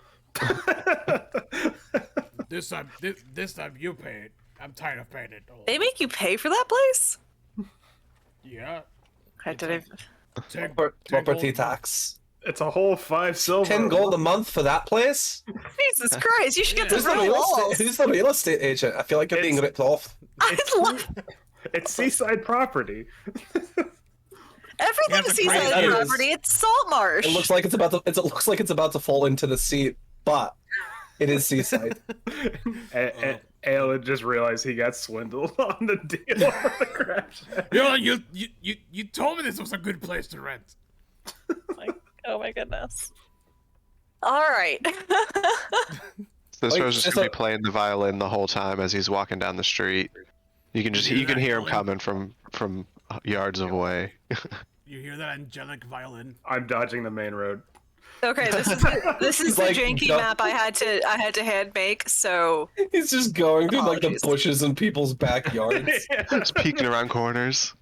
This time you pay it. I'm tired of paying it. Oh, They make you pay for that place? yeah. I didn't. Property tax. It's a whole 5 silver. 10 gold a month for that place? Jesus Christ, you should get Who's some the, real real walls. estate, who's the real estate agent? I feel like you're being It's- ripped off. I love It's seaside property. everything have is to create seaside it. property. It's Saltmarsh. It looks like it's about to. It looks like it's about to fall into the sea, but it is seaside. Aelin just realized he got swindled on the deal on the crab shack. You told me this was a good place to rent. Oh my goodness. All right. This Wait, bro's just it's gonna a- be playing the violin the whole time as he's walking down the street. You can hear that hear him yelling? coming from yards away. You hear that angelic violin? I'm dodging the main road. Okay, this is the Like, janky no- map I had to hand make. So He's just going through like the Apologies. bushes in people's backyards. Just peeking around corners.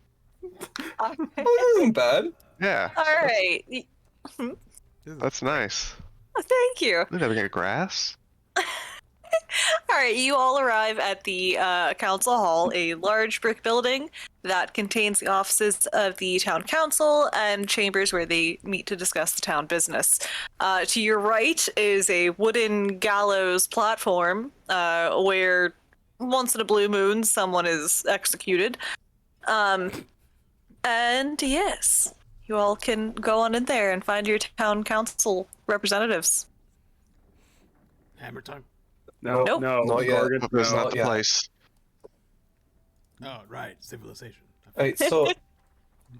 Oh, that isn't bad. Yeah, all right. that's nice. Thank you. Look at the grass. All right, you all arrive at the council hall, a large brick building that contains the offices of the town council and chambers where they meet to discuss the town business. To your right is a wooden gallows platform where once in a blue moon someone is executed. And yes, you all can go on in there and find your town council representatives. Hammer time. No, Nope. no, Not yet. Gorgon, That's no. not the yeah. place. Oh, right. Civilization. Right, so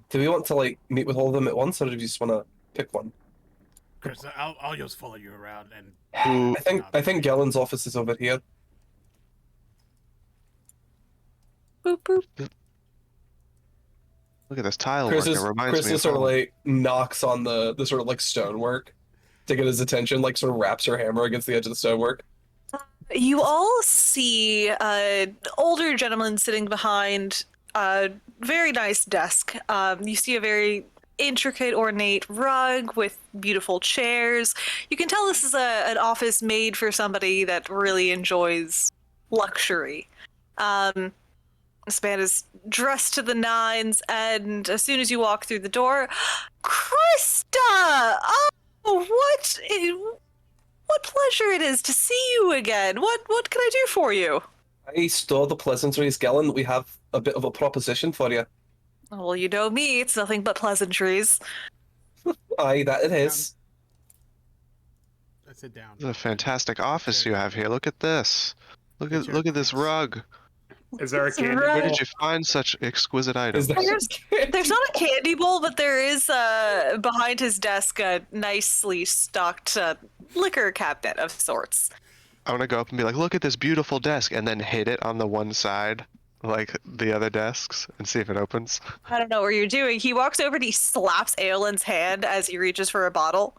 do we want to like meet with all of them at once, or do you just want to pick one? Chris, I'll just follow you around and. Who? I think Gellen's office is over here. Boop boop. Look at this tile Chris work. is It reminds Chris me just of sort of home. like knocks on the sort of like stonework to get his attention, like sort of raps her hammer against the edge of the stonework. You all see an older gentleman sitting behind a very nice desk. You see a very intricate, ornate rug with beautiful chairs. You can tell this is an office made for somebody that really enjoys luxury. This man is dressed to the nines, and as soon as you walk through the door, Krista! Oh, what pleasure it is to see you again. What can I do for you? I store the pleasantries, Gellen. We have a bit of a proposition for you. Well, you know me, it's nothing but pleasantries. Aye, that it is. I sit down. This is a fantastic office you have here. Look at this. Look at this rug. Is there a It's candy right. Where bowl? did you find such exquisite items? Is there... There's not a candy bowl, but there is behind his desk a nicely stocked liquor cabinet of sorts. I want to go up and be like, look at this beautiful desk, and then hit it on the one side, like the other desks, and see if it opens. I don't know what you're doing. He walks over and he slaps Aolin's hand as he reaches for a bottle.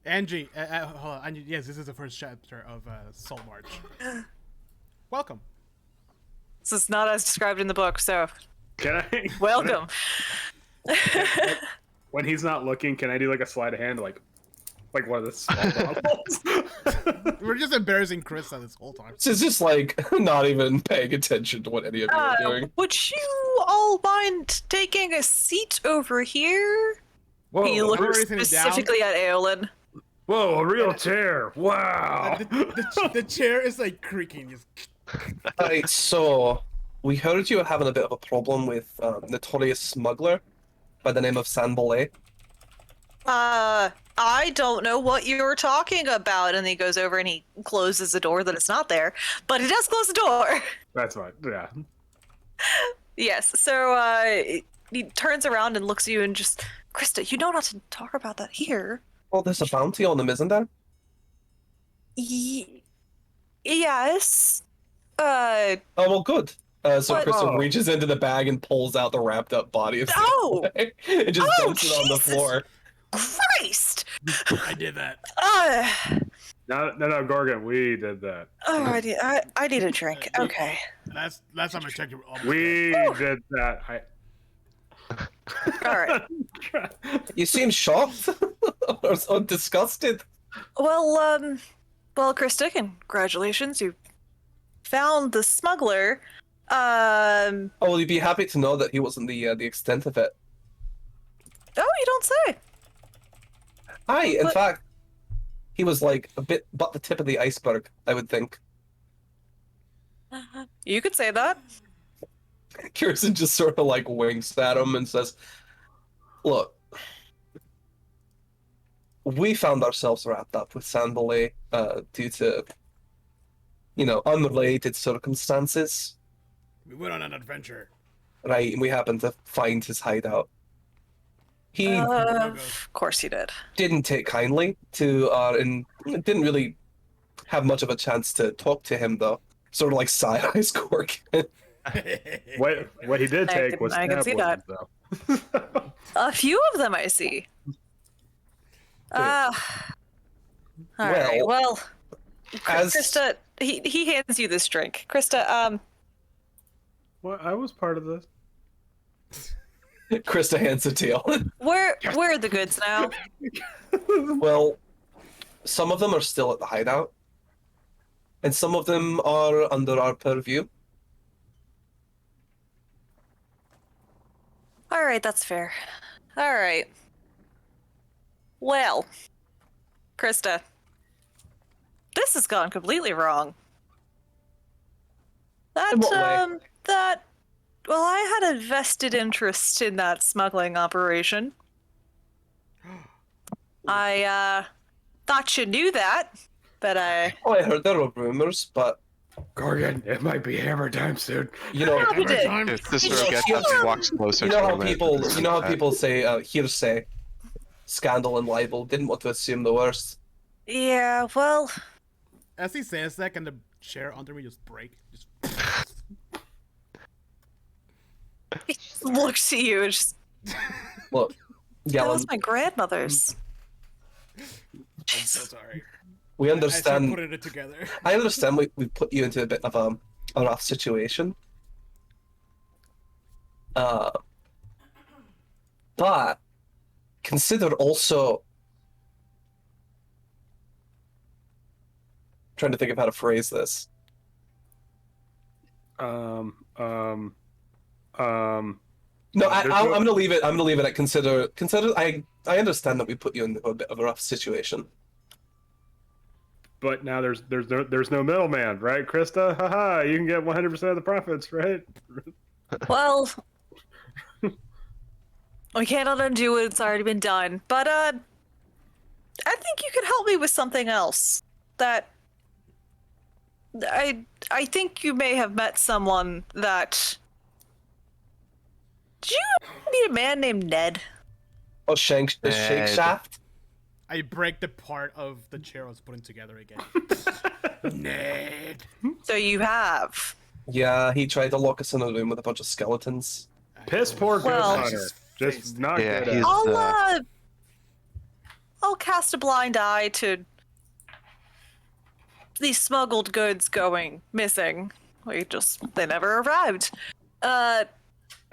Angie, hold on. Angie, yes, this is the first chapter of Saltmarsh. Welcome. This is not as described in the book, so Can I? welcome. When he's not looking, can I do like a sleight of hand, like one of the small bottles? We're just embarrassing Chris this whole time. This is just like not even paying attention to what any of you are doing. Would you all mind taking a seat over here? Whoa, He we're looks already sitting down. specifically at Aolin. whoa, a real chair! Wow. The chair is like creaking. Just... Alright, so we heard you were having a bit of a problem with notorious smuggler by the name of Sanbolé. I don't know what you're talking about. And he goes over and he closes the door that it's not there, but he does close the door. That's fine. Yeah. Yes. So he turns around and looks at you and just, Krista, you know not to talk about that here. Oh, there's a bounty on him, isn't there? Yes. Oh, well, good. So What? Krista Oh. reaches into the bag and pulls out the wrapped up body of Oh! Sanbolé. It just Oh, dumps it on the Jesus! floor. Christ. I did that. No, Gorgon, we did that. Oh, I need a drink. Okay. Last time I checked, you were almost We did that. All right. You seem shocked or disgusted. Well, Krista, congratulations. You found the smuggler. Oh, well, you'd be happy to know that he wasn't the extent of it. Oh, you don't say. Aye, in But- fact, he was like a bit but the tip of the iceberg, I would think. You could say that. Kirsten just sort of like winks at him and says, "Look, we found ourselves wrapped up with Sanbolé due to, unrelated circumstances, We went on an adventure. right? And we happened to find his hideout. He Of course you did. didn't take kindly to and didn't really have much of a chance to talk to him, though. Sort of like side-eyes Gorg. What he did take was I can see tabloids, though. A few of them I see. All right. Well, as Krista, he hands you this drink. Krista, Well, I was part of this. Krista hands it to you. where are the goods now? Well, some of them are still at the hideout, and some of them are under our purview. All right, that's fair. All right. Well, Krista, this has gone completely wrong. That In what way? well, I had a vested interest in that smuggling operation. I thought you knew that, but I Oh, I heard there were rumors, but Gorgon, it might be hammer time soon. you know, you did. If this You sort of just- gets us walks closer you know to how him, people say hearsay, scandal, and libel. Didn't want to assume the worst. Yeah, well, As he says that, can the chair under me just break? Just he looks at you and just, Look, that Galen, was my grandmother's. I'm so sorry. we I understand. started putting it together. I understand we put you into a bit of a rough situation. But consider also trying to think of how to phrase this. No, I'm gonna leave it. I'm gonna leave it at consider. I understand that we put you in a bit of a rough situation. But now there's no middleman, right, Krista? Haha, you can get 100% of the profits, right? Well, we cannot undo it. It's already been done. But I think you could help me with something else. That I think you may have met someone that. Did you meet a man named Ned? Oh, Shake Ned. Shaft. I break the part of the chair I was putting together again. Ned. So you have. Yeah, he tried to lock us in a room with a bunch of skeletons. Piss poor ghost Well- hunter. Just not Yeah, good at he's- it. I'll cast a blind eye to these smuggled goods going missing. They never arrived. I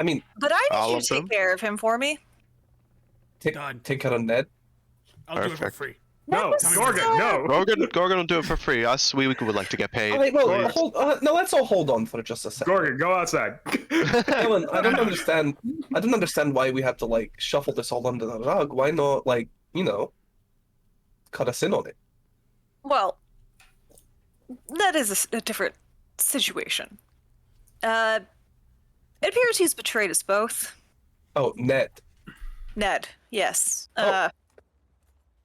mean, But I All need you of to take them? care of him for me. Done. take care of Ned. I'll do it for Perfect. free. No, That was Gorgon, so- no. Gorgon will do it for free. Us, we would like to get paid. All right, well, Please. no, let's all hold on for just a second. Gorgon, go outside. Ellen, I don't understand. I don't understand why we have to like shuffle this all under the rug. Why not, like, cut us in on it? Well, that is a different situation. It appears he's betrayed us both. Oh, Ned. Ned, yes. Oh.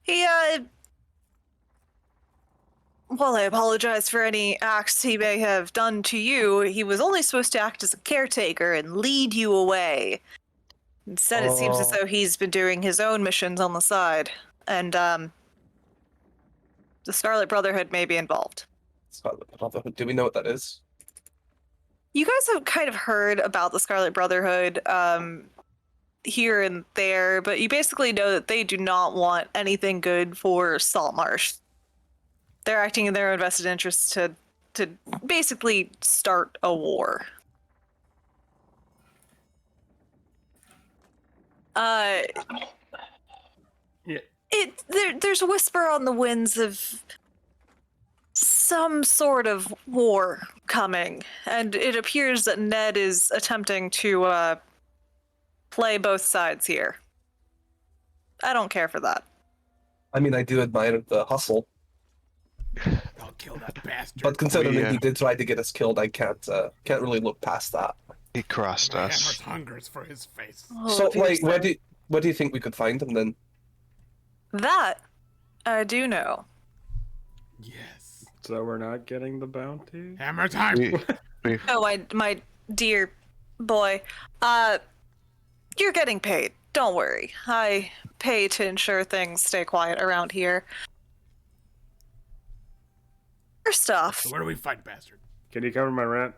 He, well, I apologize for any acts he may have done to you. He was only supposed to act as a caretaker and lead you away. Instead, it seems as Oh. though he's been doing his own missions on the side. And, the Scarlet Brotherhood may be involved. Scarlet Brotherhood. Do we know what that is? You guys have kind of heard about the Scarlet Brotherhood here and there, but you basically know that they do not want anything good for Saltmarsh. They're acting in their own vested interests to basically start a war. Yeah. There's a whisper on the winds of some sort of war coming, and it appears that Ned is attempting to play both sides here. I don't care for that. I mean, I do admire the hustle, I'll kill that bastard. but considering We, he did try to get us killed, I can't really look past that. He crossed Hammer's us. hungers for his face. Oh, So, if you're like, where saying- do you think we could find him then? that I do know. Yes. So we're not getting the bounty? Hammer time. We, Oh, my dear boy, you're getting paid. Don't worry. I pay to ensure things stay quiet around here. First off, So where do we find bastard? Can you cover my rent?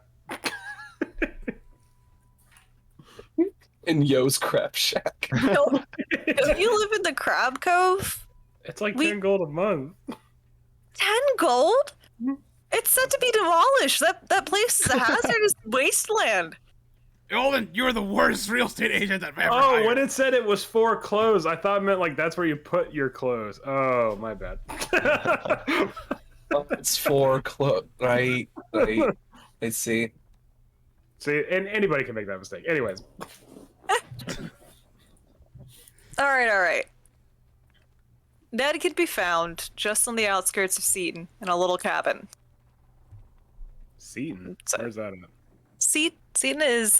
In Yo's crap shack. don't you live in the Crab Cove? It's like We- 10 gold a month. 10 gold? It's set to be demolished. That place is a hazardous wasteland. Olin, you're the worst real estate agent I've ever Oh, hired. when it said it was for clothes, I thought it meant like that's where you put your clothes. Oh, my bad. Oh, it's for clothes. Right. I see. See, and anybody can make that mistake. Anyways, All right. Ned can be found just on the outskirts of Seaton in a little cabin. Seaton, So- where's that at? Seaton is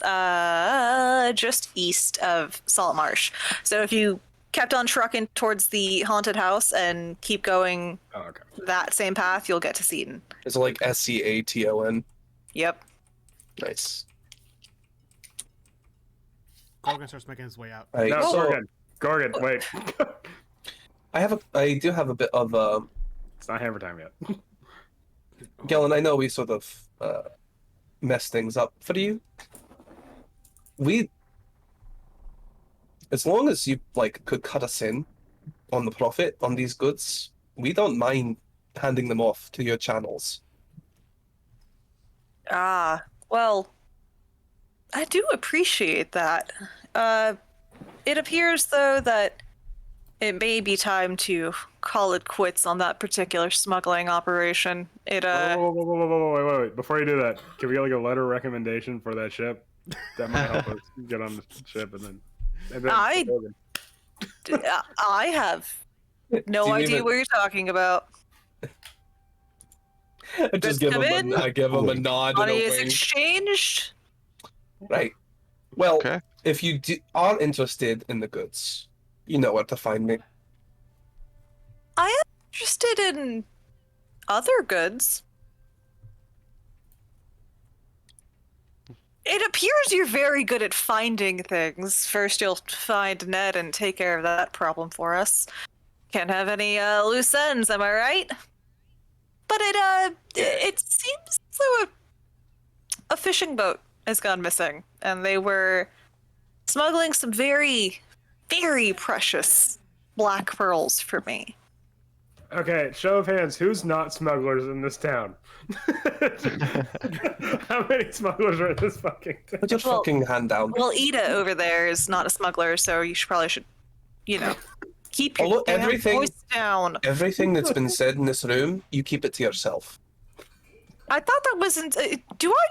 just east of Saltmarsh. So if you kept on trucking towards the haunted house and keep going Oh, okay. that same path, you'll get to Seaton. Is it like Seaton? Yep. Nice. Gorgon starts making his way out. Right. No, So Gorgon, wait. I do have a bit of It's not hammer time yet. Galen, I know we sort of messed things up for you. As long as you could cut us in on the profit on these goods, we don't mind handing them off to your channels. Ah, well, I do appreciate that. It appears, though, that it may be time to call it quits on that particular smuggling operation. Wait. Before you do that, can we get like a letter of recommendation for that ship? That might help us get on the ship and then I have no Do you idea even- what you're talking about. I just give come him in. I give him a nod and Money a is wink. exchanged. Right. Well, Okay. if you are interested in the goods, you know where to find me. I am interested in other goods. It appears you're very good at finding things. First, you'll find Ned and take care of that problem for us. Can't have any loose ends, am I right? But it seems as though a fishing boat has gone missing, and they were smuggling some very, very precious black pearls for me. Okay, show of hands, who's not smugglers in this town? How many smugglers are in this fucking town? Put your Well- fucking hand down. Well, Ida over there is not a smuggler, so you probably should, keep your Although damn everything- voice down. Everything that's been said in this room, you keep it to yourself. I thought that wasn't. Do I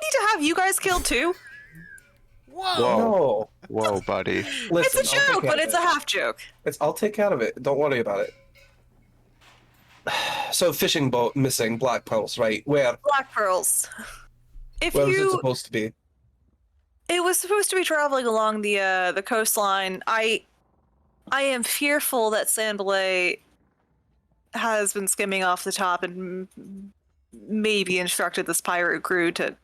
need to have you guys killed too? Whoa! Whoa. No. Whoa, buddy. Listen, It's a I'll take joke, care but of it's it. a half joke. I'll take care of it. Don't worry about it. So fishing boat missing black pearls, right? Where? Black pearls. If Where was it you, supposed to be? it was supposed to be traveling along the coastline. I am fearful that Sandbelay has been skimming off the top and maybe instructed this pirate crew to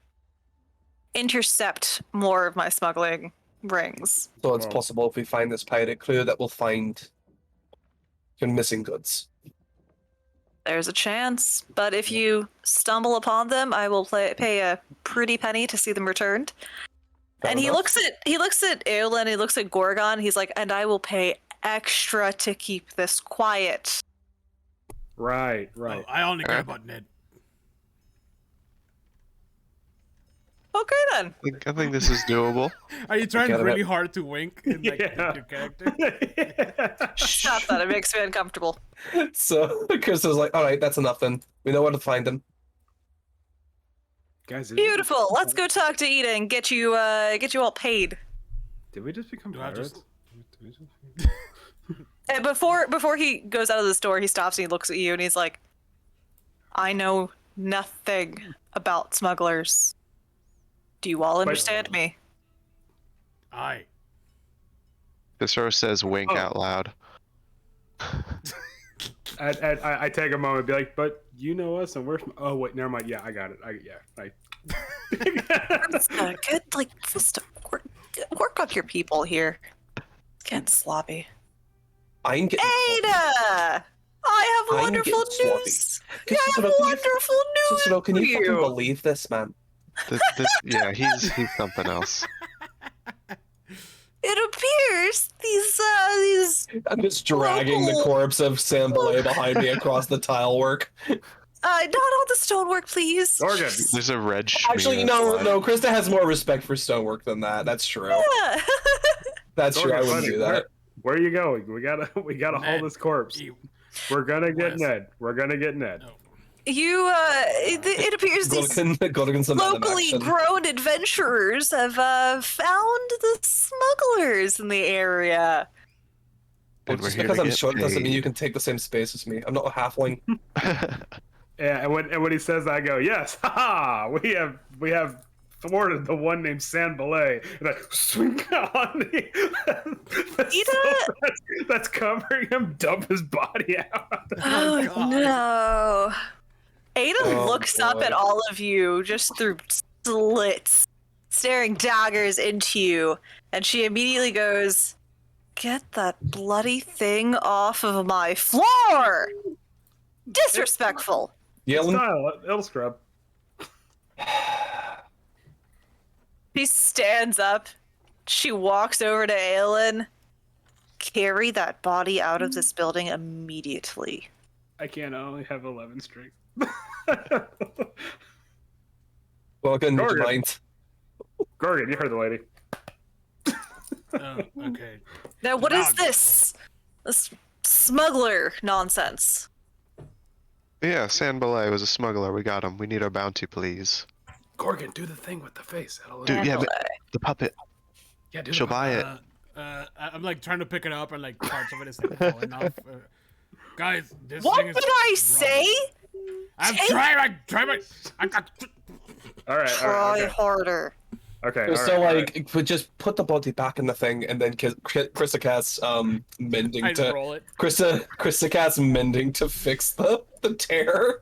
intercept more of my smuggling rings. So it's Well- possible if we find this pirate crew that we'll find your missing goods. There's a chance, but if you stumble upon them, I will pay a pretty penny to see them returned. Fair And he enough. looks at Eowyn, he looks at Gorgon. He's like, and I will pay extra to keep this quiet. Right. Oh, I only care about Ned. Okay then. I think this is doable. Are you trying Get it. really hard to wink in Yeah. your character? Stop that. It makes me uncomfortable. So Chris was like, all right, that's enough then. We know where to find them. Guys, did Beautiful. Let's go talk to Ida and get you all paid. Did we just become Do I pirates? just- Did we just- And before he goes out of the store, he stops and he looks at you and he's like, I know nothing about smugglers. Do you all understand me? Aye. Cicero says wink Oh. out loud. I take a moment and be like, but you know us and we're... Oh, wait, never mind. Yeah, I got it. It's good, just work up your people here. Getting sloppy. I'm getting Ada! I have I'm wonderful getting swampy. news. Can I have wonderful news Cicero, can for you fucking you. believe this, man? Yeah, he's something else. It appears these I'm just dragging the local- corpse of Sam Belay behind me across the tile work. not on the stonework, please. Gorgon. There's a red Actually, smear no, of blood. no. Krista has more respect for stonework than that. That's true. Yeah. That's true. I Gorgon, wouldn't buddy, do that. where are you going? We gotta haul Ned, this corpse. you- We're gonna get Wes. Ned. We're gonna get Ned. No. You it appears these Gorgon's a man in locally action. grown adventurers have found the smugglers in the area. Well, And we're just here because to I'm get short doesn't mean paid. you can take the same space as me. I'm not a halfling. Yeah, and when he says that, I go, yes, haha, we have thwarted the one named San Belay, and I swing on that's covering him, dump his body out. Oh, God. no. Ada Oh, looks up boy. at all of you just through slits, staring daggers into you, and she immediately goes, "Get that bloody thing off of my floor! Disrespectful!" Yelling. Style, it'll scrub. She stands up. She walks over to Aelin. Carry that body out of this building immediately. I can't. I only have 11 strength. Gorgon, would you Gorgon. mind? Gorgon, you heard the lady. Oh, okay. Now, what is Dog. this? This smuggler nonsense. Yeah, San Belay was a smuggler. We got him. We need our bounty, please. Gorgon, do the thing with the face. That'll Dude, yeah, Belay. the puppet. yeah, do She'll buy it. I'm like trying to pick it up and like parts of it is like falling off. Guys, this What thing is did I wrong. say? I'm Take- trying. I got. All right, Try okay. harder. Okay, all So right, like, but just put the body back in the thing, and then Krista casts mending I to roll it. Krista casts mending to fix the tear.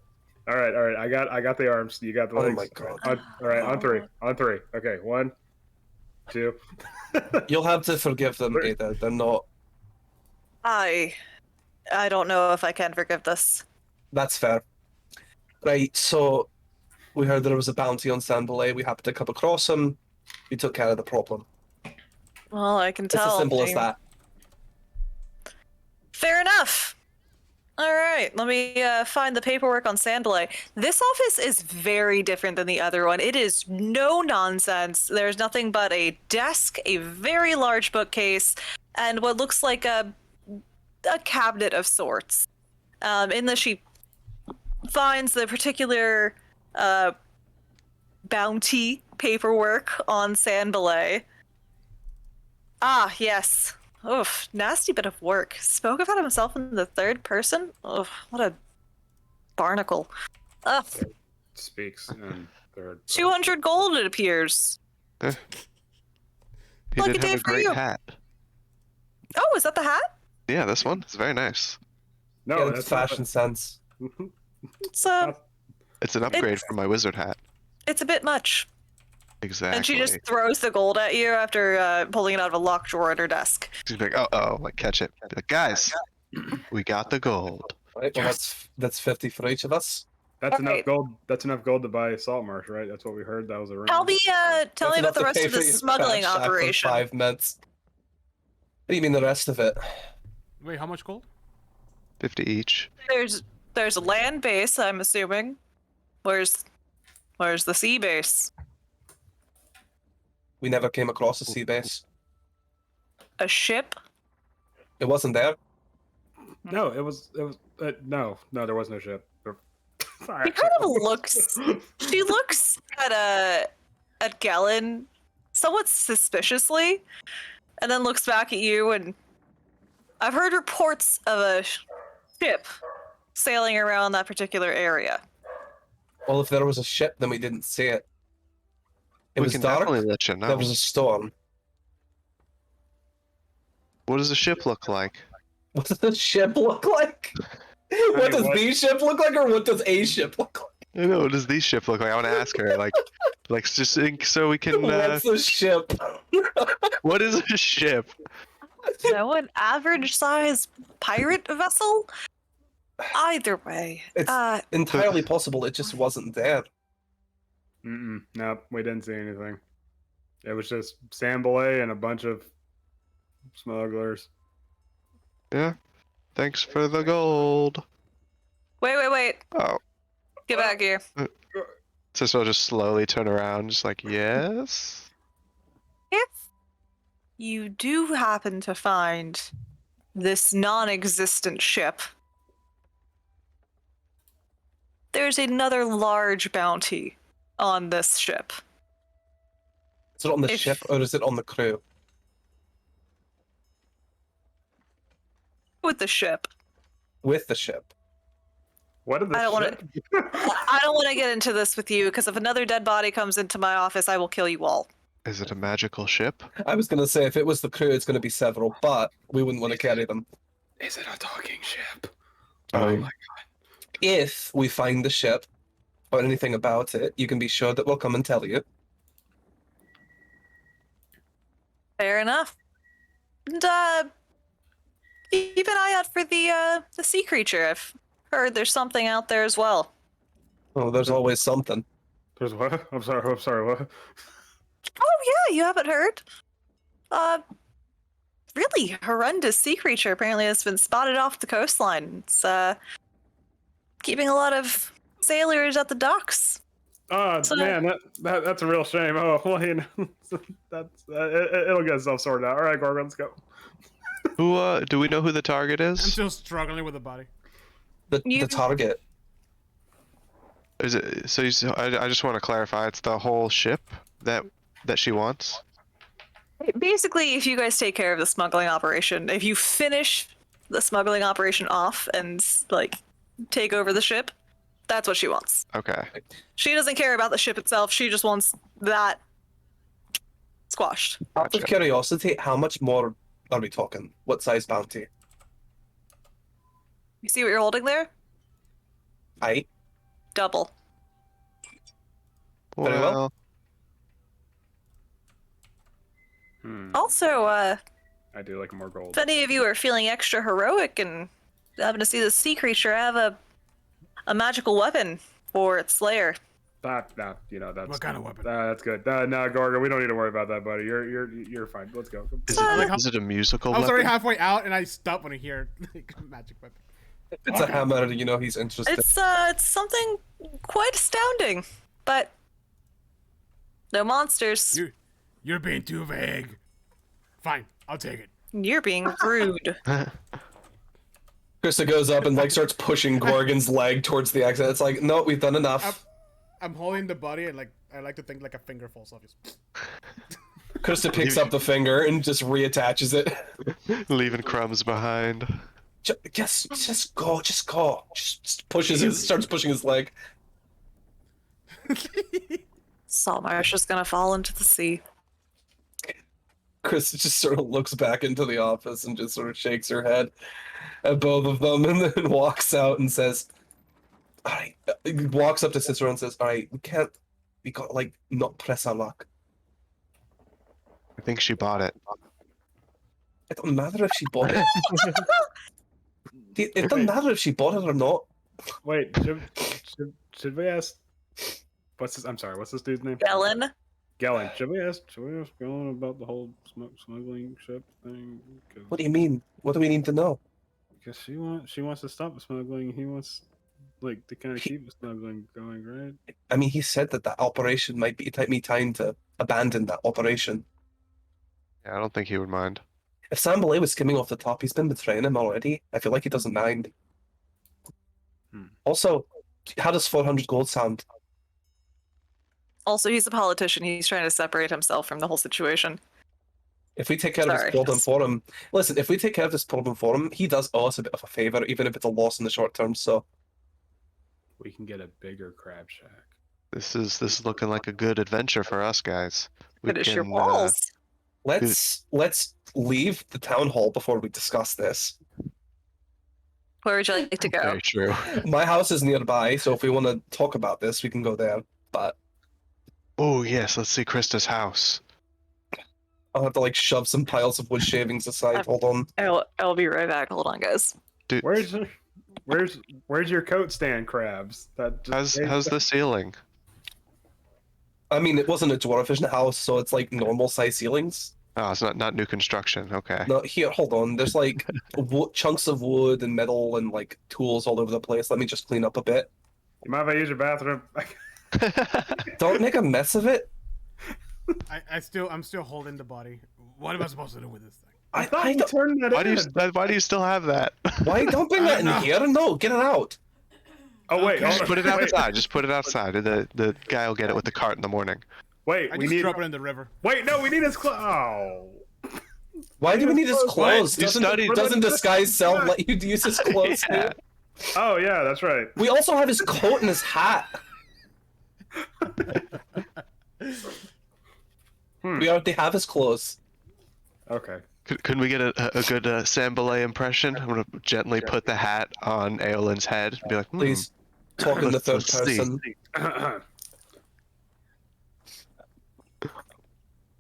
all right. I got the arms. You got the Oh legs. my God. All right, on three. Okay, 1, 2. You'll have to forgive them, Ada. They're not. I don't know if I can forgive this. That's fair. Right. So we heard there was a bounty on San Belay. We happened to come across him. We took care of the problem. Well, I can It's tell. as simple as that. Fair enough. All right, let me find the paperwork on Sandalay. This office is very different than the other one. It is no nonsense. There's nothing but a desk, a very large bookcase, and what looks like a cabinet of sorts. In this, she finds the particular bounty paperwork on Sandalay. Ah, yes. Oof, nasty bit of work. Spoke about himself in the third person? Oh, what a barnacle. Ugh, Speaks in third. 200 gold, it appears. He Lucky did day have a for great you. hat. Oh, is that the hat? Yeah, this one. It's very nice. No, Yeah, that's it's fashion sense. It's It's an upgrade from my wizard hat. it's a bit much. Exactly. And she just throws the gold at you after pulling it out of a locked drawer at her desk. She's like, oh, like catch it. Be like, guys, we got the gold. Right. Well, that's 50 for each of us. That's enough Alright. gold. That's enough gold to buy Saltmarsh, right? That's what we heard. That was a rumor. Tell me That's about enough the to rest pay of for the your smuggling crash app for operation. 5 minutes. What do you mean the rest of it? Wait, how much gold? 50 each. There's a land base, I'm assuming. Where's the sea base? We never came across a sea base. A ship? It wasn't there. No, it was. No, there was no ship. Sorry. She kind of looks. She looks at Gellin somewhat suspiciously, and then looks back at you. And I've heard reports of a ship sailing around that particular area. Well, if there was a ship, then we didn't see it. It We was can dark. definitely let you know. There was a storm. What does the ship look like? What does the ship look like? What mean, does what- the ship look like, or what does a ship look like? I know. What does these ship look like? I want to ask her. Like just so we can. What's a ship? What is a ship? No, an average size pirate vessel. Either way, It's entirely possible it just wasn't there. Nope, we didn't see anything. It was just Sam Belay and a bunch of smugglers. Yeah. Thanks for the gold. wait. Oh. Get back here. So she'll just slowly turn around, just like, yes? If you do happen to find this non-existent ship, there's another large bounty on this ship. Is it on the If- ship or is it on the crew? With the ship. With the ship. What did I don't wanna- ship? I don't want to get into this with you, because if another dead body comes into my office, I will kill you all. Is it a magical ship? I was going to say if it was the crew, it's going to be several, but we wouldn't want to carry them. Is it a talking ship? Oh my If we find the ship or anything about it, you can be sure that we'll come and tell you. Fair enough. And keep an eye out for the sea creature. I've heard there's something out there as well. Oh, there's always something. There's what? I'm sorry, what? Oh yeah, you haven't heard? Really horrendous sea creature apparently has been spotted off the coastline. It's keeping a lot of sailors at the docks. Oh So- man, that's a real shame. Oh, well, you know, it'll get itself sorted out. All right, Gorgon, let's go. Who, do we know who the target I'm is? still struggling with the body. The You- target. Is it, so I just want to clarify, it's the whole ship that she wants? Basically, if you guys take care of the smuggling operation, if you finish the smuggling operation off and like take over the ship, that's what she wants. Okay. She doesn't care about the ship itself. She just wants that squashed. Out of Gotcha. curiosity, how much more are we talking? What size bounty? You see what you're holding there? Aye. Double. Very well. Also, I do like more gold. if any of you are feeling extra heroic and happen to see the sea creature have a magical weapon for its lair, That's What kind of weapon? That's good. No, Gorgon, we don't need to worry about that, buddy. You're fine. Let's go. Is like how- it a musical I was already weapon? halfway out and I stopped when I hear like, magic weapon. If it's a hammer, you know he's interested. it's something quite astounding. But no monsters. You're being too vague. Fine, I'll take it. You're being rude. Krista goes up and like starts pushing Gorgon's leg towards the exit. It's like, no, we've done enough. I'm holding the body and like I like to think like a finger falls off. Just Krista picks up the finger and just reattaches it. Leaving crumbs behind. Just go. Just pushes it, starts pushing his leg. Saltmarsh is gonna fall into the sea. Krista just sort of looks back into the office and just sort of shakes her head at both of them and then walks out and says, all right, walks up to Cicero and says, all right, we got like not press our luck. I think she bought it. It doesn't matter if she bought it. It doesn't matter if she bought it or not. Wait, should we ask? What's this dude's name? Ellen, Gellin. Should we ask Gellin about the whole smuggling ship thing? What do you mean? What do we need to know? Because she wants to stop the smuggling. He wants like to kind of keep the smuggling going, right? I mean, he said that operation might take me time to abandon that operation. Yeah, I don't think he would mind. If Sam Belay was skimming off the top, he's been betraying him already. I feel like he doesn't mind. Also, how does 400 gold sound? also he's a politician. He's trying to separate himself from the whole situation. If we take care of Sorry. this problem for him, listen, if we take care of this problem for him, he does owe us a bit of a favor, even if it's a loss in the short term, so. We can get a bigger crab shack. This is looking like a good adventure for us guys. We Finish your can, walls. Let's leave the town hall before we discuss this. Where would you like to go? Very true. My house is nearby, so if we want to talk about this, we can go there. But Oh yes, let's see Krista's house. I'll have to like shove some piles of wood shavings aside. Hold on. I'll be right back. Hold on, guys. Dude, Where's Where's your coat stand, Crabs? That just How's the ceiling? I mean, it wasn't a dwarfish house, so it's like normal size ceilings. Oh, it's not new construction. Okay. No, here, hold on. There's like chunks of wood and metal and like tools all over the place. Let me just clean up a bit. You mind if I use your bathroom? Don't make a mess of it. I'm still holding the body. What am I supposed to do with this thing? I thought you turned that in. Why do you still have that? Why don't bring that in here? No, get it out. Oh wait, Just put it wait. outside. Just put it outside. The guy will get it with the cart in the morning. Wait, I we just need. drop it in the river. Wait, no, we need his clothes. Oh. Why do we need his clothes? You studied- Doesn't Disguise Self let you use his clothes? Yeah. Oh yeah, that's right. We also have his coat and his hat. We already have his clothes. Okay. Couldn't we get a good Sam Belay impression? I'm gonna gently put the hat on Aolin's head and be like, Please talk in the third Let's see. person.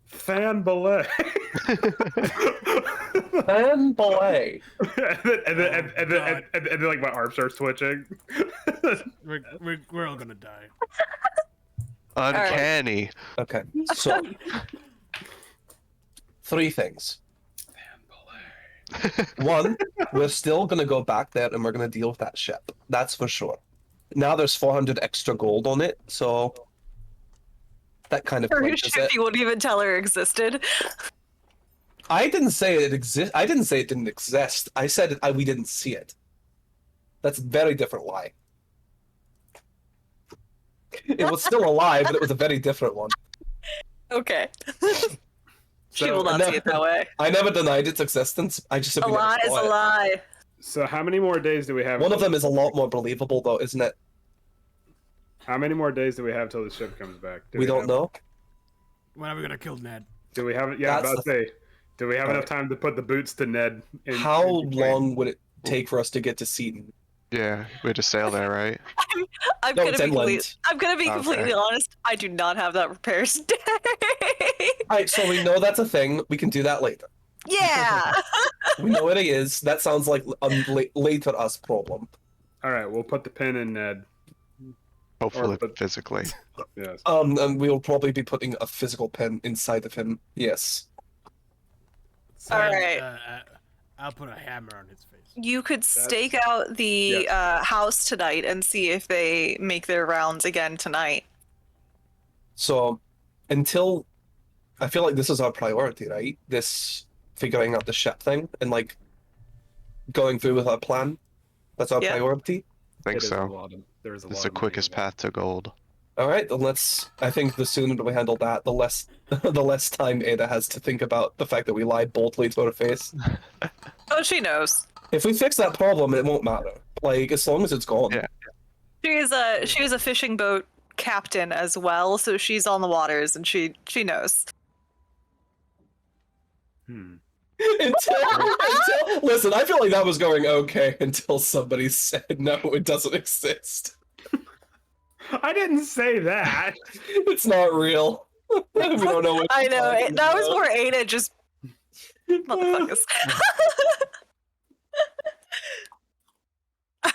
Fan belay. Fan boy. and then like my arm starts twitching. We're all gonna die. Uncanny. Okay, so 3 things. One, we're still gonna go back there and we're gonna deal with that ship. That's for sure. Now there's 400 extra gold on it, so that kind of Her clinches ship it. you wouldn't even tell her existed. I didn't say it exist. I didn't say it didn't exist. I said we didn't see it. That's a very different lie. It was still a lie, but it was a very different one. Okay. She So, will not see it that way. I never denied its existence. I just A simply never lie is saw a it. lie. So how many more days do we have? One of them is a lot more believable, though, isn't it? How many more days do we have till the ship comes back? We don't know. When are we gonna kill Ned? Do we have? Yeah, I was That's about to say. Do we have enough time to put the boots to Ned? How long would it take for us to get to Seaton? Yeah, we had to sail there, right? I'm No, gonna it's be inland. completely honest. I do not have that prepared today. Alright, so we know that's a thing. We can do that later. Yeah. We know what it is. That sounds like a later us problem. All right, we'll put the pin in Ned. Hopefully, but- physically. Yes. And we'll probably be putting a physical pen inside of him. Yes. So, All right. I'll put a hammer on his face. You could stake out the house tonight and see if they make their rounds again tonight. So, until I feel like this is our priority, right? This figuring out the ship thing and like going through with our plan. That's our Yeah. priority. I think It is a so. lot of- there's a It's lot the of money quickest in path to gold. All right, then let's. I think the sooner that we handle that, the less, the less time Ada has to think about the fact that we lied boldly to her face. Oh, she knows. If we fix that problem, it won't matter. Like as long as it's gone. Yeah. She is a fishing boat captain as well, so she's on the waters and she knows. Until, listen, I feel like that was going okay until somebody said no, it doesn't exist. I didn't say that. It's not real. We don't know what I you're know talking that was about. more Ada just motherfuckers. All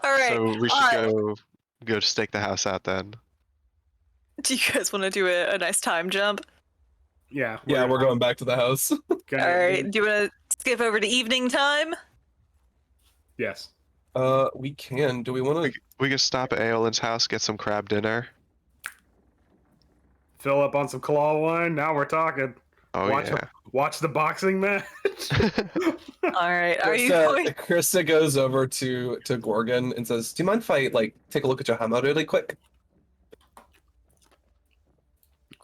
right. So we should go stake the house out then. Do you guys want to do a nice time jump? Yeah. Yeah, we're going back to the house. gonna- All right. Do you want to skip over to evening time? Yes. We can. Do we want to? We could stop at Aolin's house, get some crab dinner. Fill up on some claw wine. Now we're talking. Oh yeah. Watch the boxing match. All right. Are you going? Krista goes over to Gorgon and says, "Do you mind if I like take a look at your hammer really quick?"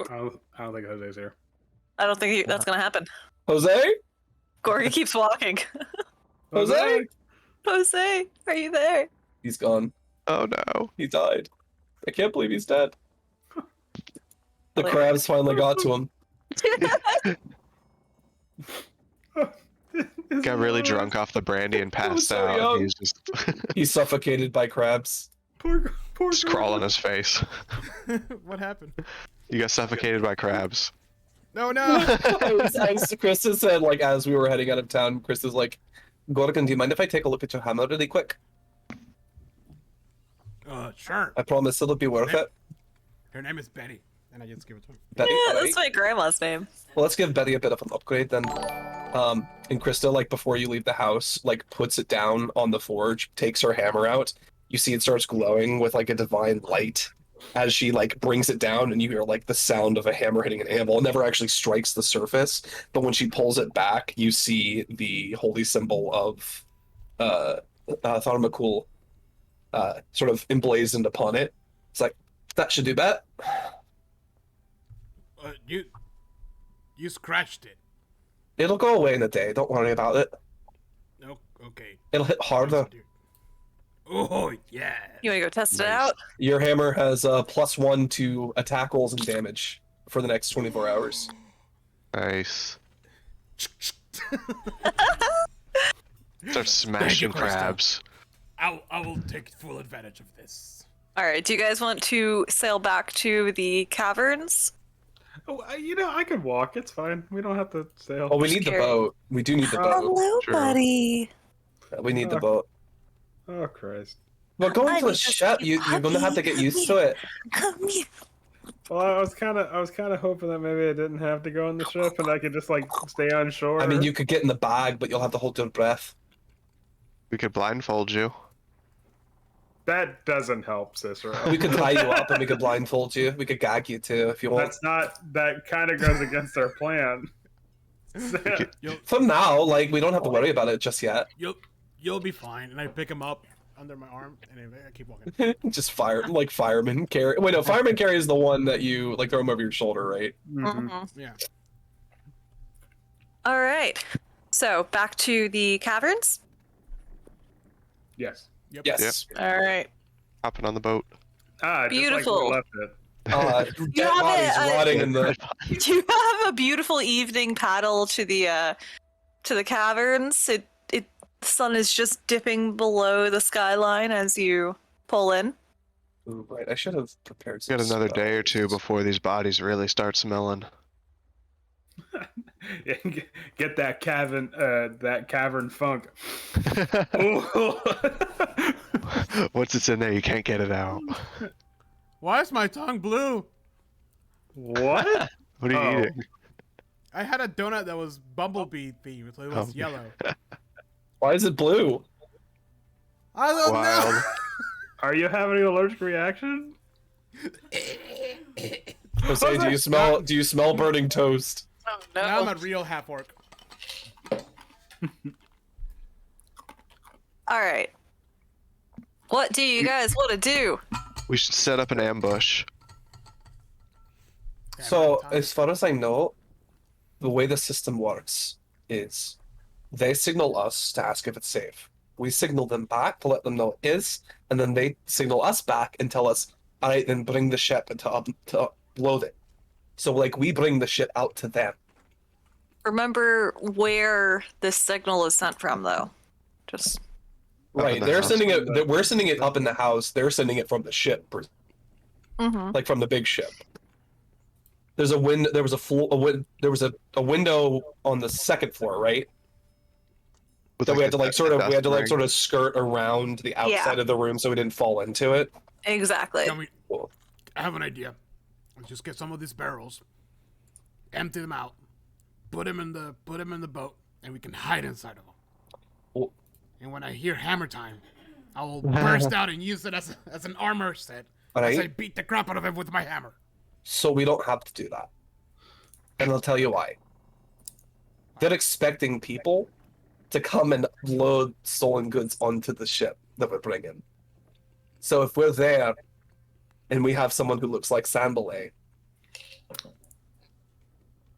I don't think Jose's here. I don't think that's gonna happen. Jose, Gorgie keeps walking. Jose, Jose, are you there? he's gone. Oh no. He died. I can't believe he's dead. The crabs finally got to him. Got really drunk off the brandy and passed so out. young. He's just He's suffocated by crabs. Poor just crawl on his face. What happened? You got suffocated by crabs. No, no. Krista said, like, as we were heading out of town, Krista's like, "Gorgon, do you mind if I take a look at your hammer really quick?" Sure. I promise it'll be worth it. Her name is Betty, and I just give it to her. Betty, Yeah, alright. that's my grandma's name. Well, let's give Betty a bit of an upgrade then. And Krista, like before you leave the house, like puts it down on the forge, takes her hammer out. You see it starts glowing with like a divine light as she like brings it down, and you hear like the sound of a hammer hitting an anvil. It never actually strikes the surface, but when she pulls it back, you see the holy symbol of Tharmakul sort of emblazoned upon it. It's like that should do that. You scratched it. It'll go away in a day. Don't worry about it. No, okay. It'll hit harder. Oh yeah. You want to go test it Nice. out? Your hammer has a +1 to attack rolls and damage for the next 24 hours. Nice. Start Thank smashing you, Krista. crabs. I will take full advantage of this. All right. Do you guys want to sail back to the caverns? Oh, I could walk. It's fine. We don't have to sail. Oh, we need the Scared. boat. We do need the boat. Hello, True. buddy. We need the boat. Oh, Christ. But going I to the need to ship, see you're gonna have to get used to it. Come here. Well, I was kind of hoping that maybe I didn't have to go on the ship and I could just like stay on shore. I mean, you could get in the bag, but you'll have to hold your breath. We could blindfold you. That doesn't help, Cicero. We could tie you up and we could blindfold you. We could gag you too if you want. That kind of goes against our plan. For now, like we don't have to worry about it just yet. You'll be fine. And I pick him up under my arm, and I keep walking. Just fireman carry. Wait, no, fireman carry is the one that you like throw him over your shoulder, right? Mhm. Yeah. All right. So back to the caverns. Yes. Yep. Yes. All right. Hopping on the boat. Just Beautiful. Like we left it. Dead have bodies it, rotting in the. You have a beautiful evening paddle to the caverns. The sun is just dipping below the skyline as you pull in. Ooh, right, I should have prepared. We got some another day or two spells. before these bodies really start smelling. Get that cavern funk. Ooh. Once it's in there, you can't get it out. Why is my tongue blue? What? What are you Oh. eating? I had a donut that was bumblebee themed, so it was Oh. yellow. Why is it blue? I don't Wild. know. Are you having an allergic reaction? Jose, do you smell burning toast? Oh Now I'm a real half orc. All right. What do you guys want to do? We should set up an ambush. So, as far as I know, the way the system works is they signal us to ask if it's safe. We signal them back to let them know it is, and then they signal us back and tell us, all right, then bring the ship and to upload it. So, like, we bring the ship out to them. Remember where this signal is sent from, though. Just Up in Right, the they're house. sending it. We're sending it up in the house. They're sending it from the ship, like from the big ship. There's a wind. There was a window on the second floor, right? With That we had to a dust ring. skirt around the outside of the room so we didn't fall into it. exactly. I have an idea. Let's just get some of these barrels, empty them out, put them in the boat, and we can hide inside of them. Well- And when I hear hammer time, I will burst out and use it as an armor set as I Right? beat the crap out of him with my hammer. So we don't have to do that. And I'll tell you why. They're expecting people to come and load stolen goods onto the ship that we're bringing. So if we're there and we have someone who looks like Sambalay,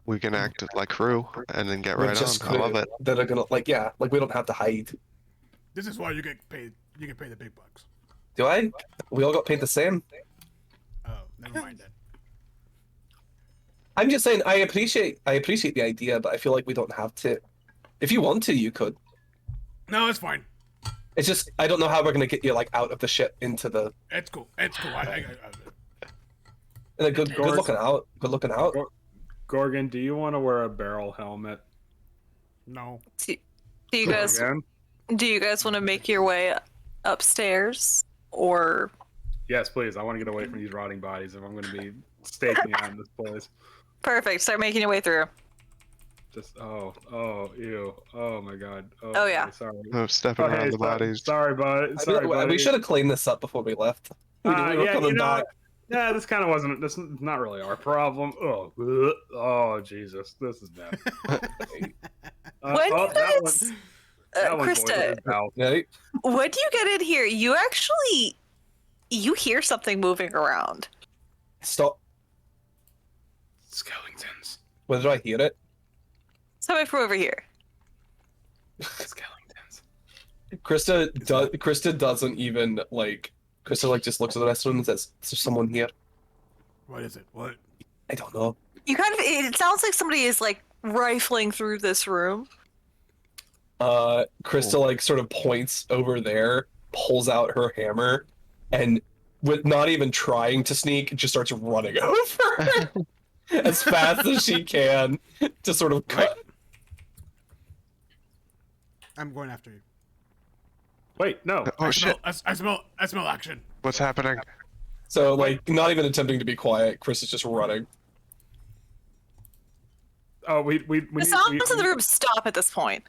We can act like crew and then get we're right just on. I love it. that are gonna we don't have to hide. This is why you get paid. You get paid the big bucks. Do I? We all got paid the same. Oh, never mind then. I'm just saying I appreciate the idea, but I feel like we don't have to. If you want to, you could. No, it's fine. It's just I don't know how we're gonna get you like out of the ship into the It's cool. It's cool. in a good looking out. Good looking out. Gorgon, do you want to wear a barrel helmet? no. Do you guys Again? do you guys want to make your way upstairs, or Yes, please. I want to get away from these rotting bodies if I'm going to be staking out in this place. Perfect. Start making your way through. Just ew, oh my god. Oh, yeah. Sorry. I'm stepping around the bodies. Sorry, bud. Sorry, buddy. We should have cleaned this up before we left. We were Yeah, coming back. Yeah, this kind of wasn't. This is not really our problem. Oh, Jesus, this is bad. When you guys, that one Krista, Right? when you get in here, you hear something moving around. Stop. Skeletons. Where did I hear it? Something from over here. Skeletons. Krista doesn't even like. Krista like just looks at the rest of them and says, "Is there someone here?" What is it? What? I don't know. You kind of. It sounds like somebody is like rifling through this room. Krista like sort of points over there, pulls out her hammer, and with not even trying to sneak, just starts running over as fast as she can to sort of cut. I'm going after you. Wait, no. Oh shit! I smell action. What's happening? So like not even attempting to be quiet, Chris is just running. Oh, we The sounds in the room stop at this point.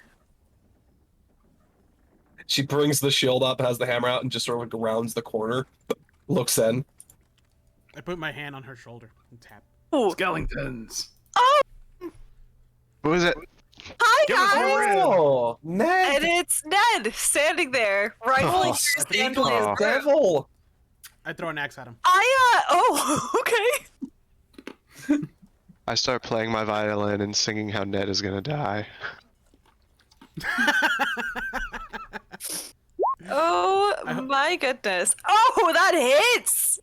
She brings the shield up, has the hammer out, and just sort of like rounds the corner, looks in. I put my hand on her shoulder and tap. Ooh. Skeletons. Who is it? Hi Give us a guys! ring. Oh, Ned! And it's Ned standing there, rifling Oh, through Speaking Stanley's of room. devil! I throw an axe at him. Okay. I start playing my violin and singing how Ned is gonna die. Oh my goodness. Oh, that hits!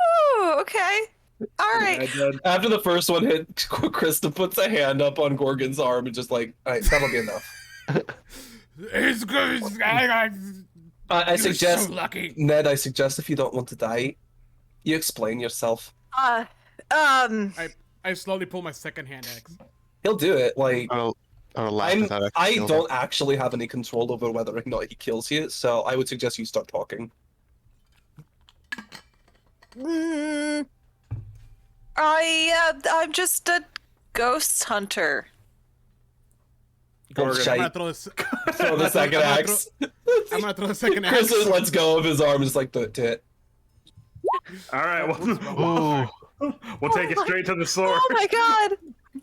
Oh, okay. Alright. After the first one hit, Krista puts a hand up on Gorgon's arm and just like, alright, that'll be enough. It's good. I suggest, so lucky. Ned, I suggest if you don't want to die, you explain yourself. I slowly pull my second hand axe. He'll do it, like, I'll laugh without actually I killing don't actually have any control over whether or not he kills you, so I would suggest you start talking. I'm just a ghost hunter. Go Gorgon, shite. I'm gonna Throw the second axe. I'm gonna throw the second axe. Chris just lets go of his arm and just like, do it. All right, Ooh. we'll take it my- straight to the sword. Oh my god!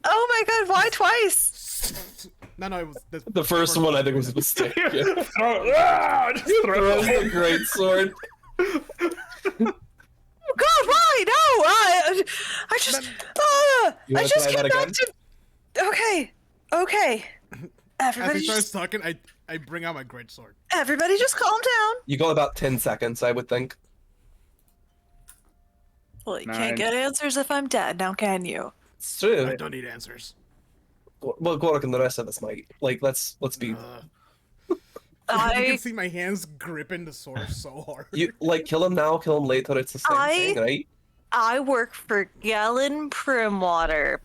Oh my god, why twice? No, it was The first one I think was a mistake. Yeah. Just throw Throws the great sword. Oh god, why? No! I just... You I wanna just try came that back again? to... Okay. As he Everybody starts just... talking, I bring out my great sword. Everybody just calm down. You got about 10 seconds, I would think. Well, you 9. can't get answers if I'm dead, now can you? It's true. I don't need answers. Well, Gork and the rest of us might. Like, let's be. You can I... see my hands gripping the sword so hard. You like kill him now, kill him later. It's the same thing, right? I work for Galen Primwater.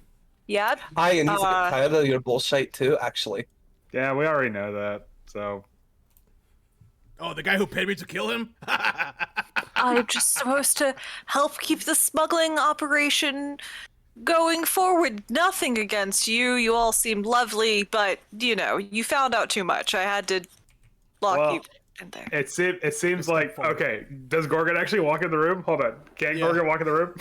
Yep. I and he's a bit tired of your bullshit too, actually. Yeah, we already know that. So Oh, the guy who paid me to kill him? I'm just supposed to help keep the smuggling operation going forward. Nothing against you. You all seemed lovely, but, you know, you found out too much. I had to lock you in there. it seems like okay. Does Gorgon actually walk in the room? Hold on. Can Gorgon walk in the room?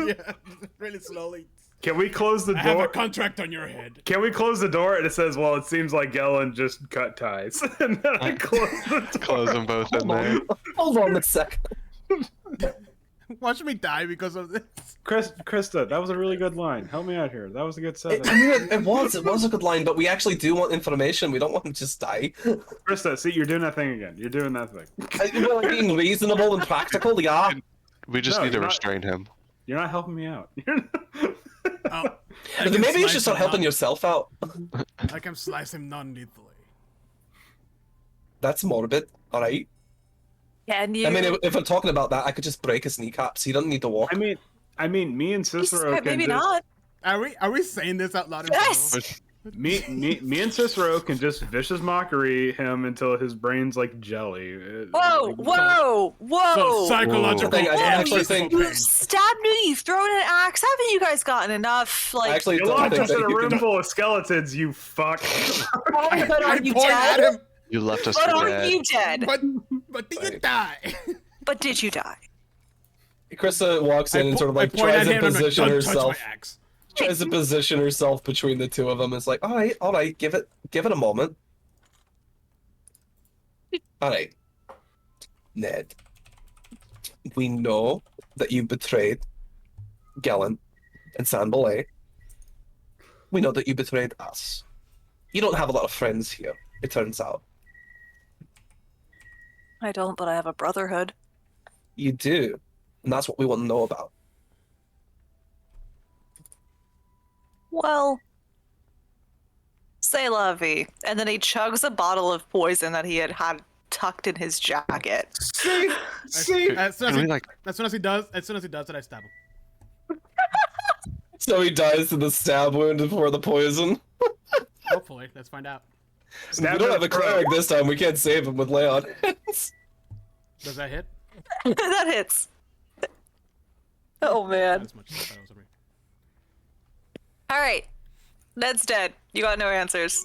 Yeah, really slowly. Can we close the I have a door? contract on your head. Can we close the door? And it says, "Well, it seems like Gellin just cut ties." And then I close the door. Close them both in there. Hold on a second. Watch me die because of this. Krista, that was a really good line. Help me out here. That was a good setup. I mean, it was a good line, but we actually do want information. We don't want him to just die. Krista, see, you're doing that thing again. You're doing that thing. We're like being reasonable and practical. Yeah. We just No, need to you're not- restrain him. You're not helping me out. Oh, But then maybe you should start helping yourself out. I can slice him non-lethally. That's morbid. All right. Can you? I mean, if we're talking about that, I could just break his kneecaps. He doesn't need to walk. I mean, me and Cicero can maybe just, not. Are we saying this out loud? in Yes. general? Me and Cicero can just vicious mockery him until his brain's like jelly. Whoa, whoa, whoa! So psychological I and actually physical think- You pain. stabbed me, you've thrown an axe. Haven't you guys gotten enough? I Like, actually You don't locked think us in that a you room can. full of skeletons, you fuck. oh, but I are you point at dead? him, You left us But for are dead. you dead? but did you Right. die? But did you die? Krista walks in and sort of I like point tries at to him and I'm like, position don't herself. touch my axe. Tries to position herself between the two of them. It's like, all right, give it a moment. All right, Ned. We know that you betrayed Gellin and Sanbalay. We know that you betrayed us. You don't have a lot of friends here, it turns out. I don't, but I have a brotherhood. You do, and that's what we want to know about. Well, say la vie. And then he chugs a bottle of poison that he had tucked in his jacket. See, As soon Can we, as he does it, I stab him. so he dies to the stab wound before the poison. Hopefully, let's find out. We don't have a cleric this time. We can't save him with lay on hands. Does that hit? That hits. Oh man. As much as I thought it was. All right. Ned's dead. You got no answers.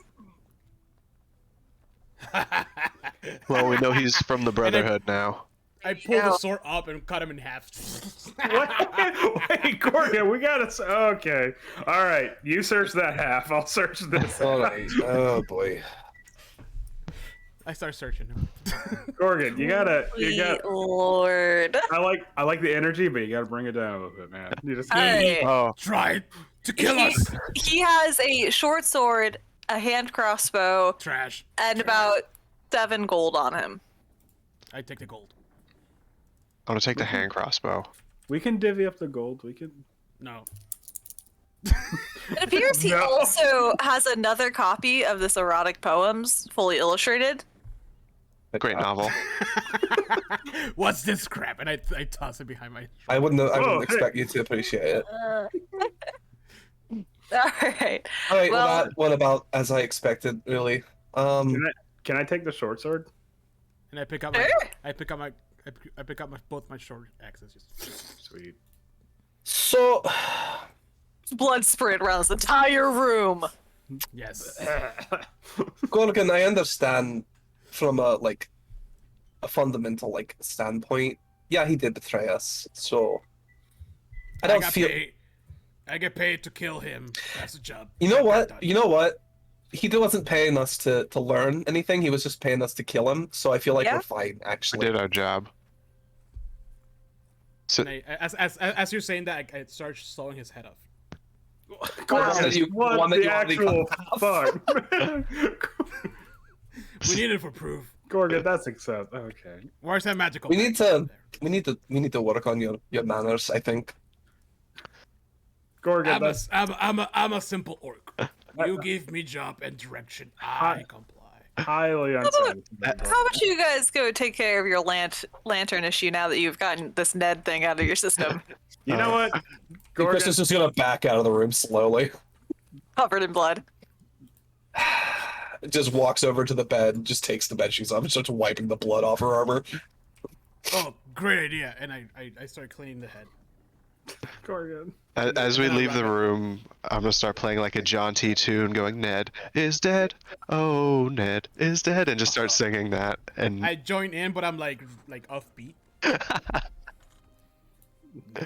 Well, we know he's from the Brotherhood now. I pull the sword up and cut him in half. Wait, Gorgon, we gotta. Okay, all right. You search that half. I'll search this. All right. Oh boy. I start searching him. Gorgon, you gotta. Sweet Lord. I like the energy, but you gotta bring it down a little bit, man. You just. All right. Oh, Tried to kill us. He has a short sword, a hand crossbow, Trash. and about 7 gold on him. I take the gold. I'm gonna take the hand crossbow. We can divvy up the gold. We can. No. It appears he No. also has another copy of this erotic poems, fully illustrated. Great novel. What's this crap? And I toss it behind my. I wouldn't Whoa, expect you to appreciate it. All right. All right, well, Well- that went about as I expected, really. Can I take the short sword? And I pick up my. Sure. I pick up both my short axes. Just... Sweet. So, Blood sprayed around this entire room. Yes. Gorgon, I understand from a fundamental standpoint. Yeah, he did betray us. So, I don't feel. I get paid to kill him. That's a job. You know Get what? that done. You know what? He wasn't paying us to learn anything. He was just paying us to kill him. So I feel like Yeah. we're fine, We actually. did our job. So, And as you're saying that, I start slowing his head off. So you- What one that the you already actual cut fuck? We need it for proof. Gorgon, that's accept. Okay. Where's that magical? We bag? need to. We need to work on your manners. I think. Gorgon, that's I'm a simple orc. You give me job and direction. I comply. highly unsatisfying. How about you guys go take care of your lantern issue now that you've gotten this Ned thing out of your system? You know what? Gorgon, Chris is just gonna back out of the room slowly. Covered in blood. Just walks over to the bed, just takes the bed sheets off, and starts wiping the blood off her armor. Oh, great idea. And I start cleaning the head. Gorgon. as we leave the room, I'm gonna start playing like a John T tune, going, "Ned is dead. Oh, Ned is dead," and just start singing that. And I join in, but I'm like offbeat.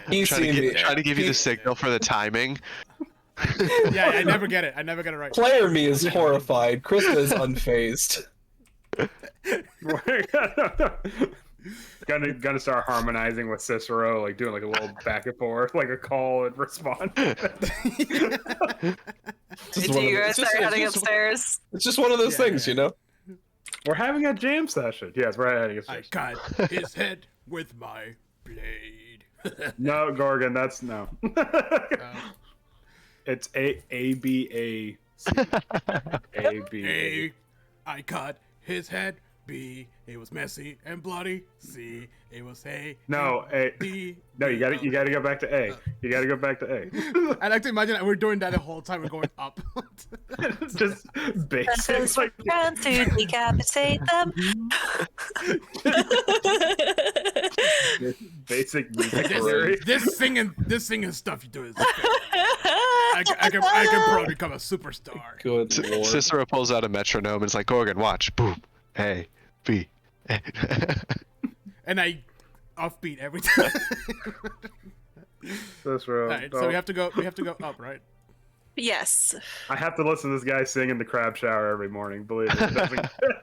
He's trying to, seen me. try to give you the signal for the timing. Yeah, I never get it. I never get it right. Player me is horrified. Krista is unfazed. Gonna start harmonizing with Cicero, like doing like a little back and forth, like a call and response. Do you guys start heading upstairs? It's just one of those Yeah, things, yeah. you know. We're having a jam session. Yes, we're heading I upstairs. cut his head with my blade. No, Gorgon, that's no. It's A B A C A B A. I cut his head B, it was messy and bloody. C, it was hay. No, and A. B. No, you got to You got to go back to A. You got to go back to A. I like to imagine that we're doing that the whole time. We're going up. Just basic. Like, Trying to decapitate them. basic music theory. this singing stuff you do is. I can probably become a superstar. Good lord. Cicero pulls out a metronome and is like, Gorgon, watch. Boom. A, B. And I offbeat every time. That's right. All right, so we have to go up, right? Yes. I have to listen to this guy sing in the crab shower every morning. Believe me. It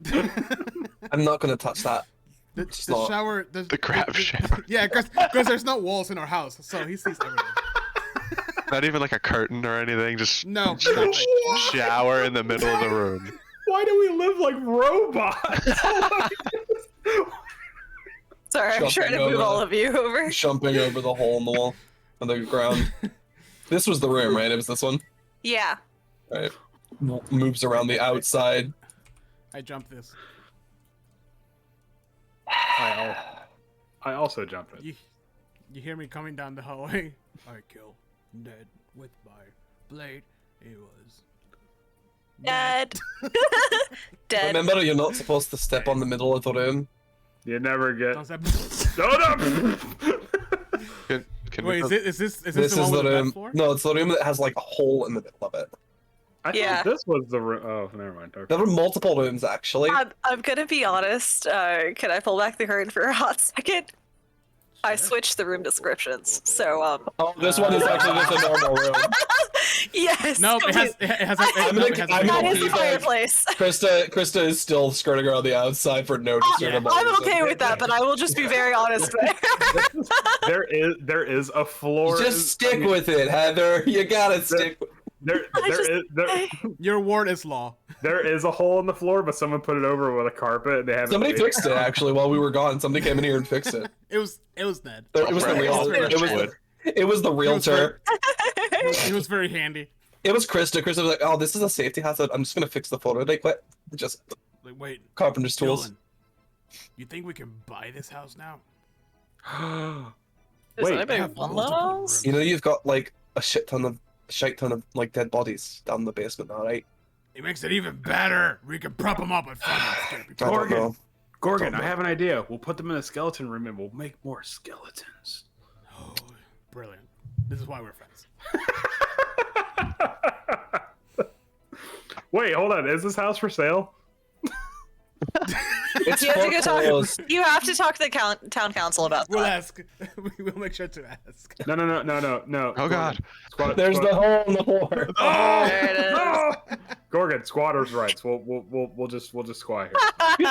doesn't- I'm not gonna touch that. The not- shower. The crab shower. Yeah, because there's no walls in our house, so he sees everything. Not even like a curtain or anything, just No, nothing. shower in the middle of the room. Why do we live like robots? Sorry, I'm trying to Jumping move over. all of you over. Jumping over the hole in the wall on the ground. This was the room, right? It was this one. Yeah. Right. Moves around the outside. I jumped this. I also jumped it. You hear me coming down the hallway? I kill dead with my blade. It was Dead. Dead. Remember, you're not supposed to step on the middle of the room. You never get. Don't say- No. Can Wait, we is this This the is one the with the room. bed floor? No, it's the room that has like a hole in the middle of it. I Yeah. thought this was the room. Oh, never mind. Okay. There were multiple rooms actually. I'm gonna be honest. Can I pull back the curtain for a hot second? I switched the room descriptions, so Oh, this one is actually just a normal room. yes. No, it has a I'm no, gonna- it has a I'm That gonna is the keep it. fireplace. Krista is still skirting around the outside for no discernible I'm reason. okay with that, but I will just be very honest there. There is a floor. Just stick with it, Heather. You gotta stick with Your word is law. there is a hole in the floor, but someone put it over with a carpet. And they haven't. Somebody fixed it actually while we were gone. Somebody came in here and fixed it. It was Ned. It was the Right. realtor. It was the realtor. He was very handy. It was Krista. Krista was like, "Oh, this is a safety hazard. I'm just gonna fix the photo really quick." Just Like, wait, carpenter's tools. Dylan, you think we can buy this house now? Does Wait, anybody have want multiple those? You know, you've got like a shit ton of like dead bodies down the basement now, right? It makes it even better. We can prop them up and find them. I don't Gorgon. know. Gorgon, I have an idea. We'll put them in a skeleton room and we'll make more skeletons. Oh, brilliant. This is why we're friends. Wait, hold on. Is this house for sale? It's You have to go foreclosed. talk. You have to talk to the town council about We'll that. ask. We will make sure to ask. No. Oh god. There's the hole in the floor. There it is. No! Gorgon, squatters' rights. We'll just squat here.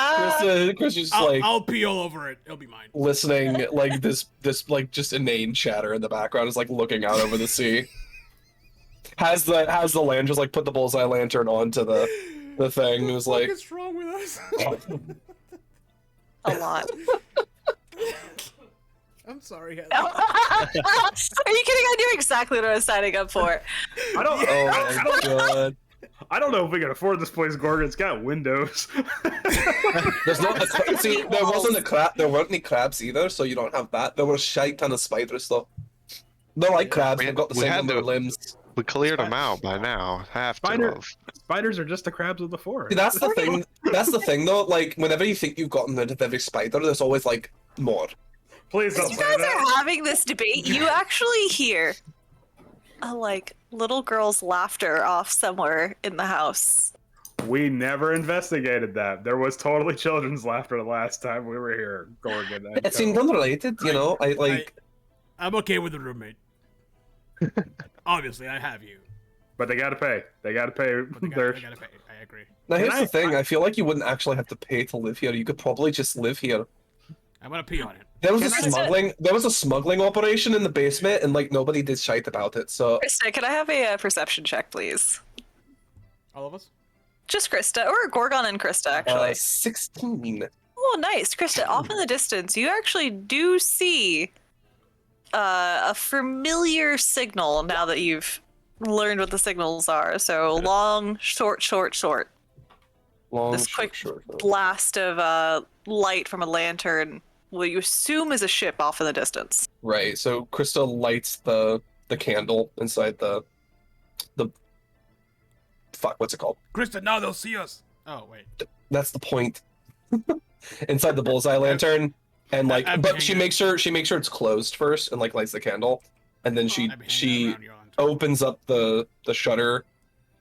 Krista's just like I'll pee all over it. It'll be mine. listening, like this like just inane chatter in the background is like looking out over the sea. Has the land just like put the bullseye lantern onto the thing. It was like, What's wrong with us? A lot. I'm sorry, Heather. Are you kidding? I knew exactly what I was signing up for. I don't. oh my god. I don't know if we can afford this place, Gorgon. It's got windows. There's not a, see, there wasn't a crab. There weren't any crabs either, so you don't have that. There were a shite ton of spiders though. They're like crabs. They've got the We same had number to- of limbs. We cleared them out by now. Have to Spider- have. Spiders are just the crabs of the forest. See, that's the thing. That's the thing though. Like whenever you think you've gotten rid of every spider, there's always like more. Please don't You say guys that. are having this debate. You actually hear a like little girl's laughter off somewhere in the house. We never investigated that. There was totally children's laughter the last time we were here, Gorgon. It seemed unrelated, you know. I like. I'm okay with the roommate. Obviously, I have you. But they gotta pay. They gotta pay. But they their... gotta pay. I agree. Now here's Can the thing. I feel like you wouldn't actually have to pay to live here. You could probably just live here. I'm gonna pee on it. There was a Can I say- smuggling. There was a smuggling operation in the basement, and like nobody did shite about it. So Krista, can I have a perception check, please? All of us? Just Krista, or Gorgon and Krista, actually. 16. Oh, nice, Krista. Off in the distance, you actually do see a familiar signal. Now that you've learned what the signals are, so long, short, short, short. Long, this short, quick short, short. blast of light from a lantern, what you assume is a ship off in the distance. Right. So Krista lights the candle inside the fuck. What's it called? Krista, now they'll see us. Oh wait. That's the point. Inside the bullseye lantern, and like, I've been but she hanging- makes sure it's closed first, and like lights the candle, and then I've been hanging she around you on- opens up the shutter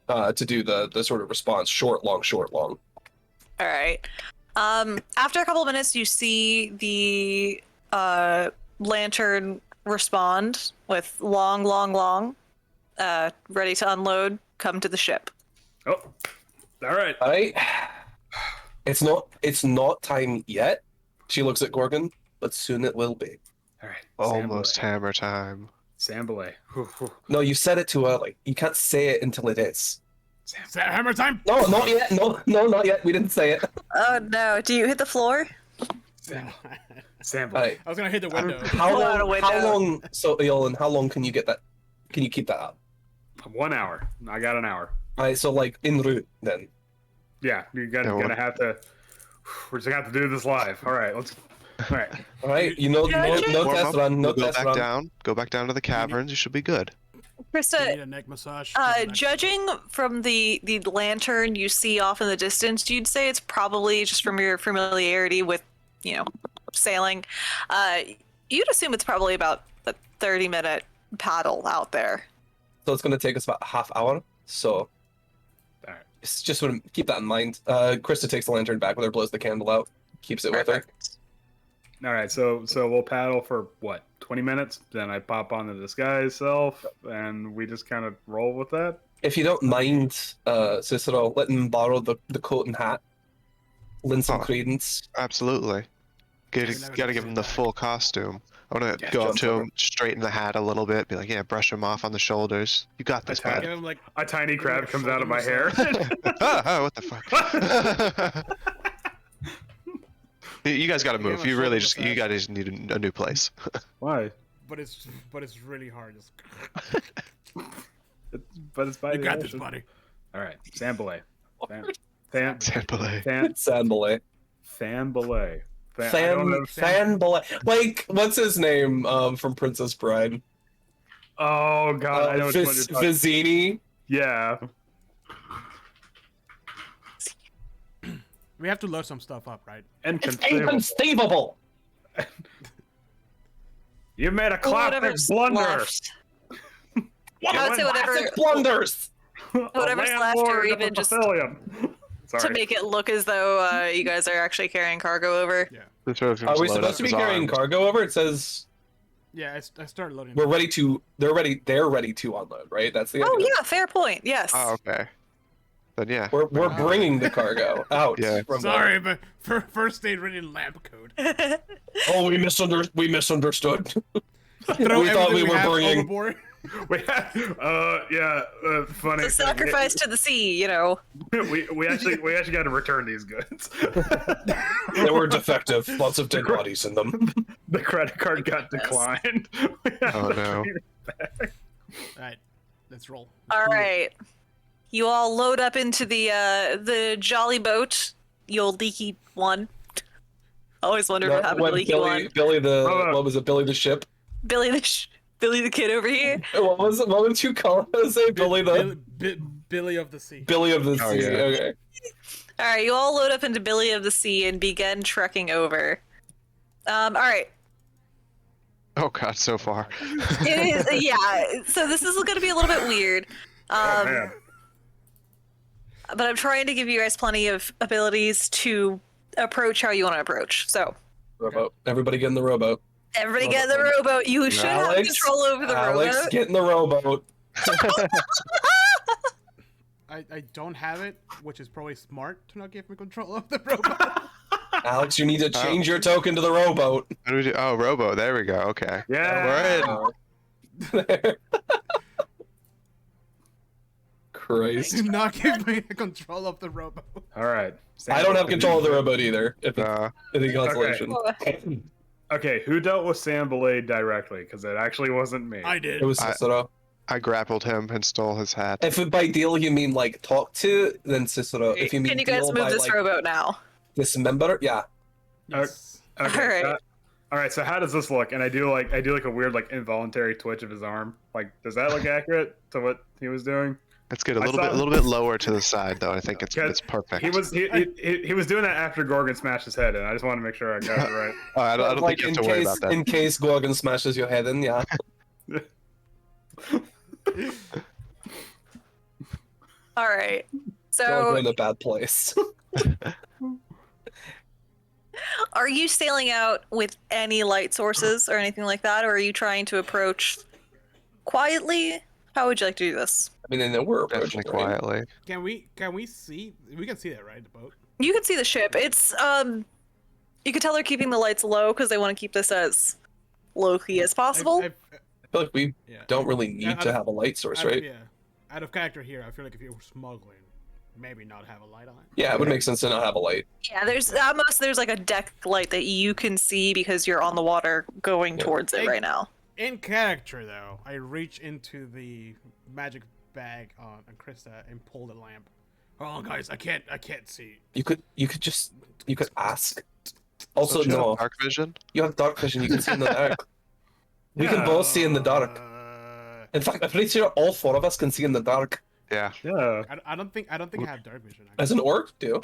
to do the sort of response, short, long, short, long. All right. After a couple of minutes, you see the lantern respond with long, long, long, ready to unload. Come to the ship. Oh, all right. Alright. It's not time yet. She looks at Gorgon, but soon it will be. All right. Almost hammer time. Sambalay. No, you said it too early. You can't say it until it is. Is that hammer time? No, not yet. No, not yet. We didn't say it. Oh no! Do you hit the floor? Sambalay. Alright. I was gonna hit the window. How Pull out a long? window. How long? So, Eolin, how long can you get that? Can you keep that up? 1 hour. I got an hour. Alright, so like en route then. Yeah, you Yeah, gotta have to. We're just gonna have to do this live. All right, let's. All right. Alright, you know, no Warm test up, run, no we'll go test back run. down. Go back down to the caverns. You should be good. You Krista, need a neck massage. Give me a neck- judging from the lantern you see off in the distance, you'd say it's probably just from your familiarity with, sailing. You'd assume it's probably about a 30-minute paddle out there. So it's gonna take us about a half hour. So All right. it's just want to keep that in mind. Krista takes the lantern back with her, blows the candle out, keeps it with her. All right. So we'll paddle for what? 20 minutes. Then I pop on the disguise self, and we just kind of roll with that. If you don't mind, Cicero, let him borrow the coat and hat. Lend some Oh. credence. Absolutely. I never Gotta give say him the that. full costume. I want to Yeah, go up jump to over. him, straighten the hat a little bit, be like, yeah, brush him off on the shoulders. You got this, Attack. Give bud. him like A tiny crab a comes out of my shoulder hair. What the fuck? You guys gotta Give him move. a You really shoulder you massage. guys need a new place. Why? but it's really hard. Just, But it's by you the got this, ocean. buddy. All right. Sambalay. Sambalay. Sandbalay. Sambalay. I don't know. Sandbalay. Like, what's his name from Princess Bride? Oh god, I know which one you're talking. Vizzini. Yeah. We have to load some stuff up, right? It's Inconceivable. inconceivable. You made a classic Whatever's blunder. left. I would say whatever, Classic blunders. Whatever's A left, or landlord of even a just pavilion. to Sorry. make it look as though you guys are actually carrying cargo over. Yeah. Are we supposed to be carrying cargo over? It says Yeah, I started loading. we're ready to. They're ready to unload. Right. That's the Oh idea. yeah, fair point. Yes. Oh, okay. Then yeah. We're Wow. bringing the cargo out. Yeah. From Sorry, but first aid reading lamp code. Oh, we misunderstood. Throw We thought everything we were have bringing- overboard. Funny. The thing. sacrifice to the sea, We actually got to return these goods. They were defective. Lots of dead bodies in them. The credit card got declined. Oh no. All right, let's roll. All right. You all load up into the jolly boat, the old leaky one. Always wondered what happened to What, leaky one. Billy the Oh, what was it? Billy the ship. Billy the kid over here. What was it? What would you call it? Say Billy the Billy of the Sea. Billy of the Oh, sea. yeah. Okay. All right, you all load up into Billy of the Sea and begin trekking over. All right. Oh god, so far. It is, yeah. So this is going to be a little bit weird. Oh, man. But I'm trying to give you guys plenty of abilities to approach how you want to approach. So Rowboat. Everybody get in the rowboat. everybody get in the rowboat. You should have Alex, control over the Alex, rowboat. get in the rowboat. I don't have it, which is probably smart to not give me control of the robot. Alex, you need to change your token to the rowboat. What do we do? Oh, Robo. There we go. Okay. Yeah. We're in. Christ. Do not give me control of the robot. All right. I don't have control of the rowboat either. If it's any consolation. Okay, who dealt with Sam Belay directly? Because it actually wasn't me. I did. It was I- Cicero. I grappled him and stole his hat. If by deal you mean like talk to, then Cicero. If you mean Can you guys deal move by this like rowboat now? dismember, yeah. Yes. Okay. All right. All right. So how does this look? And I do like a weird like involuntary twitch of his arm. Like, does that look accurate to what he was doing? Let's get a I little saw- bit lower to the side though. I think it's Yeah, perfect. He was doing that after Gorgon smashed his head in. I just want to make sure I got it right. Oh, I don't Like think you have in to worry case about that. in case Gorgon smashes your head in, yeah. All right. Gorgon So, in a bad place. are you sailing out with any light sources or anything like that, or are you trying to approach quietly? How would you like to do this? I mean, I know we're approaching, Definitely right? quietly. Can we see? We can see that, right? The boat. You can see the ship. It's you can tell they're keeping the lights low because they want to keep this as low key as possible. I've- I feel like we yeah. don't really need to have a light source, Out of- right? Yeah. Out of character here, I feel like if you were smuggling, maybe not have a light on. Yeah, it would make sense to not have a light. Yeah, there's at most there's like a deck light that you can see because you're on the water going Yeah. towards it right now. In character, though, I reach into the magic bag on Krista and pull the lamp. Oh, guys, I can't see. You could ask. Also, Don't you have no, dark vision. you have dark vision. You can see in the dark. We can both see in the dark. In fact, I'm pretty sure all four of us can see in the dark. Yeah. Yeah. I don't think I have dark vision. As an orc, do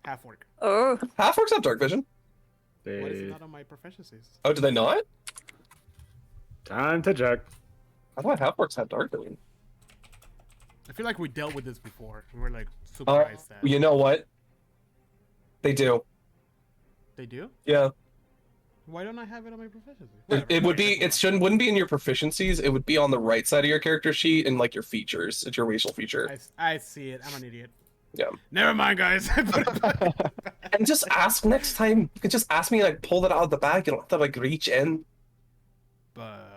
Half orc. Oh, half orcs have dark vision? What is They- it not on my proficiencies? Oh, do they not? Time to check. I thought half orcs had dark vision. I feel like we dealt with this before. And we're like surprised that You know what? They do. they do. Yeah. Why don't I have it on my proficiency? It would be. Wouldn't be in your proficiencies. It would be on the right side of your character sheet in like your features. It's your racial feature. I see it. I'm an idiot. Yeah. Never mind, guys. And just ask next time. You could just ask me like pull it out of the bag. You don't have to like reach in. But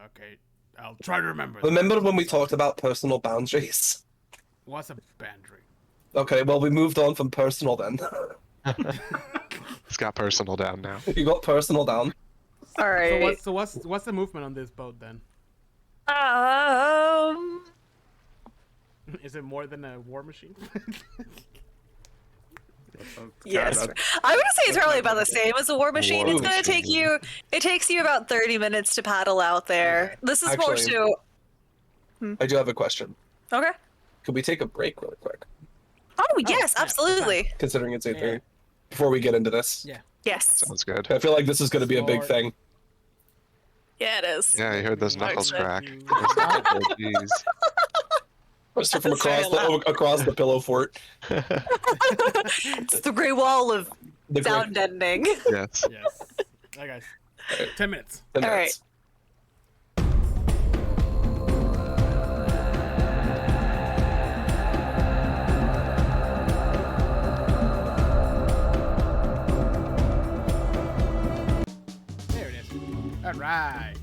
okay, I'll try to remember. Remember when we talked about personal boundaries? What's a boundary? Okay, well we moved on from personal then. It's got personal down now. You got personal down. all right. So what's the movement on this boat then? Is it more than a war machine? Yes, God, I would say it's probably about the same as a war machine. War It's gonna take machine. you. It takes you about 30 minutes to paddle out there. This is more Actually- so. I do have a question. Okay. Could we take a break really quick, Oh yes, yeah, absolutely. considering it's 8:30, Yeah. before we get into this? Yeah. Yes. Sounds good. I feel like this is going to be a big Or- thing. Yeah, it is. Yeah, you heard those Like knuckles that crack. you- Oh, jeez. Just from Sorry, across the pillow fort. It's the gray wall of The great- sound ending. Yes. Yes. Hi guys. 10 minutes. 10 All right. minutes. There it is. All right.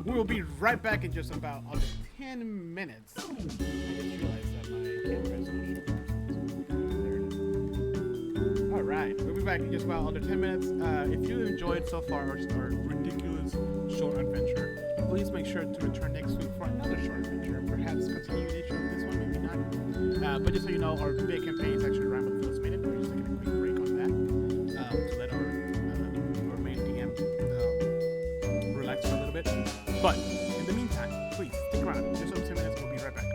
We will be right back in just about under 10 minutes. I just realized that my camera is on short. All right, we'll be back in just about under 10 minutes. If you enjoyed so far our ridiculous short adventure, please make sure to return next week for another short adventure. Perhaps continuation of this one, maybe not. But just so you know, our big campaign is actually Rime with Frostmaiden. We're just taking a quick break on that to let our main DM relax for a little bit. But in the meantime, please stick around. Just over 10 minutes. We'll be right back.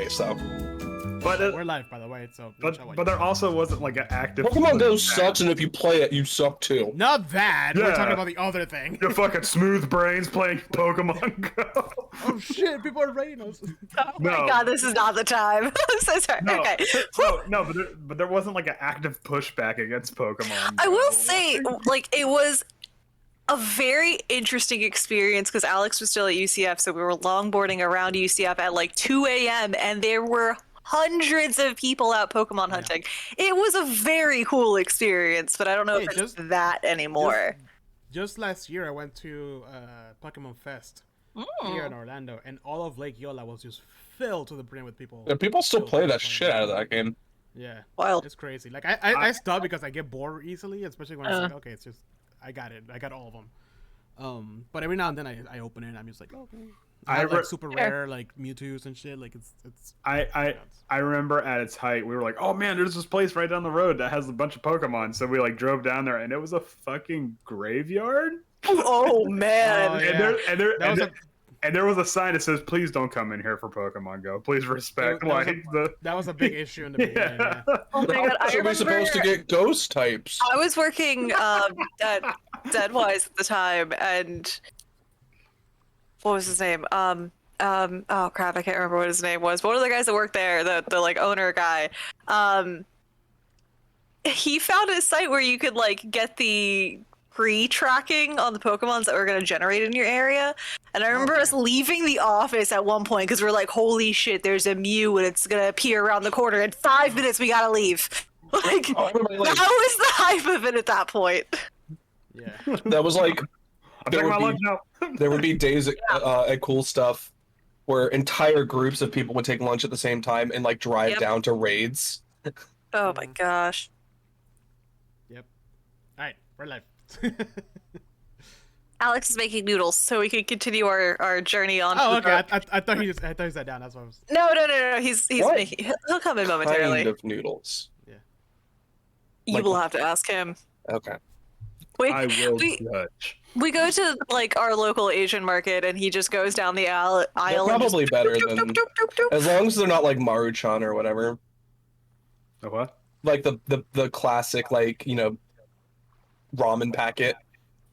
So, But We're live, by the way, so. but there also wasn't like an active. Pokemon Go sucks, and if you play it, you suck too. Not that. We're Yeah. talking about the other thing. Your fucking smooth brains playing Pokemon Go. Oh shit! People are raiding us. Oh my No. god, this is not the time. I'm so sorry. No, Okay. no, but there wasn't like an active pushback against Pokemon. I Go. will say, like, it was a very interesting experience because Alex was still at UCF, so we were longboarding around UCF at like 2 a.m. and there were hundreds of people out Pokemon hunting. It was a very cool experience, but I don't know Hey, if it's just- that anymore. Just last year, I went to Pokemon Fest here in Orlando, and all of Lake Yola was just filled to the brim with people. And people still play that Pokemon. shit out of that game. Yeah, Wild. it's crazy. Like I stopped because I get bored easily, especially when it's like, okay, it's just I got it, I got all of them. But every now and then I open it, and I'm just like, okay. I have, like super rare like Mewtwo's and shit. Like it's. I remember at its height, we were like, oh man, there's this place right down the road that has a bunch of Pokemon. So we like drove down there, and it was a fucking graveyard. Oh man. Oh, And yeah. there, and there, That and was there, And there was a sign that says, "Please don't come in here for Pokemon Go. Please respect That was a big issue in the beginning. Yeah. Yeah. Oh my god, I How are we supposed to remember get ghost types? I was working at Deadwise at the time, and what was his name? Oh crap, I can't remember what his name was. But one of the guys that worked there, the like owner guy, he found a site where you could like get the pre-tracking on the Pokemons that were going to generate in your area. And I remember us leaving the office at one point because we're like, holy shit, there's a Mew and it's going to appear around the corner. In 5 minutes, we got to leave. Like, Oh, everybody, like, that was the hype of it at that point. Yeah. that was like I'm There taking my would lunch now. there would be days at Cool Stuff where entire groups of people would take lunch at the same time and like drive Yep. down to raids. Oh my gosh. Yep. All right, we're live. Alex is making noodles so we can continue our journey on. Oh, to okay. the- I thought he sat down. That's what I was. No. He's What? making. He'll come in momentarily. Kind of noodles. You like- will have to ask him. Okay. We, I will we, judge. we go to like our local Asian market, and he just goes down the aisle. They're and probably just, better doop, than doop, doop, doop, doop. as long as they're not like Maruchan or whatever. The what? Like the classic like, ramen packet.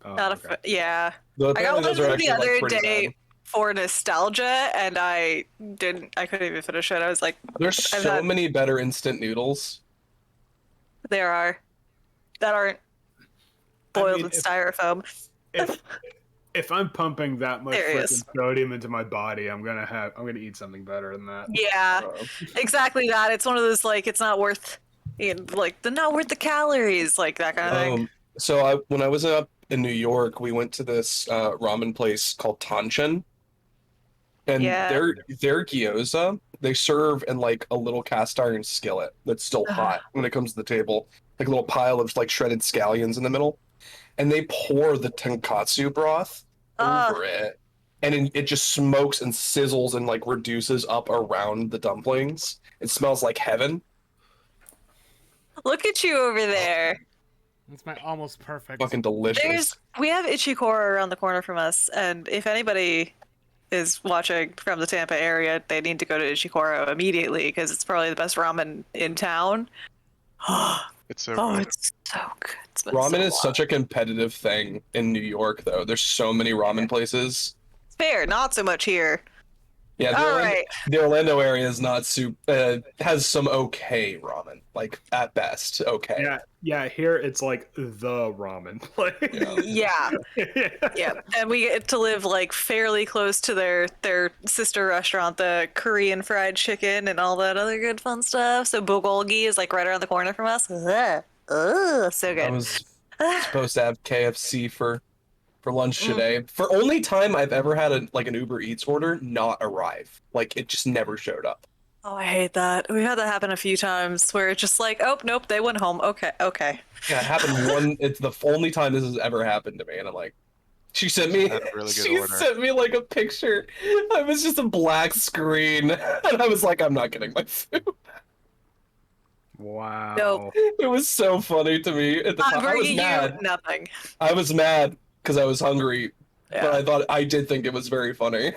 Oh, Not a okay. yeah. Though I got apparently one those are the actually, other like, pretty day bad. for nostalgia, and I couldn't even finish it. I was like, There's I've so had- many better instant noodles. there are that aren't boiled mean, in styrofoam. If I'm pumping that much There he freaking is. sodium into my body, I'm gonna eat something better than that. Yeah, Uh, exactly that. It's one of those like it's not worth, not worth the calories, like that kind of thing. So when I was up in New York, we went to this ramen place called Tanshin, and Yeah. their gyoza they serve in like a little cast iron skillet that's still hot when it comes to the table, like a little pile of like shredded scallions in the middle, and they pour the tonkatsu broth over it, and it just smokes and sizzles and like reduces up around the dumplings. It smells like heaven. Look at you over there. It's my almost perfect. Fucking delicious. We have Ichikoro around the corner from us, and if anybody is watching from the Tampa area, they need to go to Ichikoro immediately because it's probably the best ramen in town. It's so Oh, good. it's so good. It's been Ramen so is long. such a competitive thing in New York, though. There's so many ramen places. Fair, not so much here. Yeah, All right. the Orlando area is not has some okay ramen, like at best okay. Yeah. Here it's like the ramen place. Yeah, yeah, and we get to live like fairly close to their sister restaurant, the Korean fried chicken and all that other good fun stuff. So Bulgogi is like right around the corner from us. Ugh. Ugh, so I good. was supposed to have KFC for lunch today. For only time I've ever had an Uber Eats order not arrive. Like it just never showed up. Oh, I hate that. We've had that happen a few times where it's just like, oh nope, they went home. Okay. Yeah, it happened one. It's the only time this has ever happened to me, and I'm like, she sent me. Had a really good She order. sent me like a picture. It was just a black screen, and I was like, I'm not getting my food. Wow. Nope. It was so funny to me at the I'm time. I was bringing mad. you nothing. I was mad because I was hungry, but Yeah. I did think it was very funny.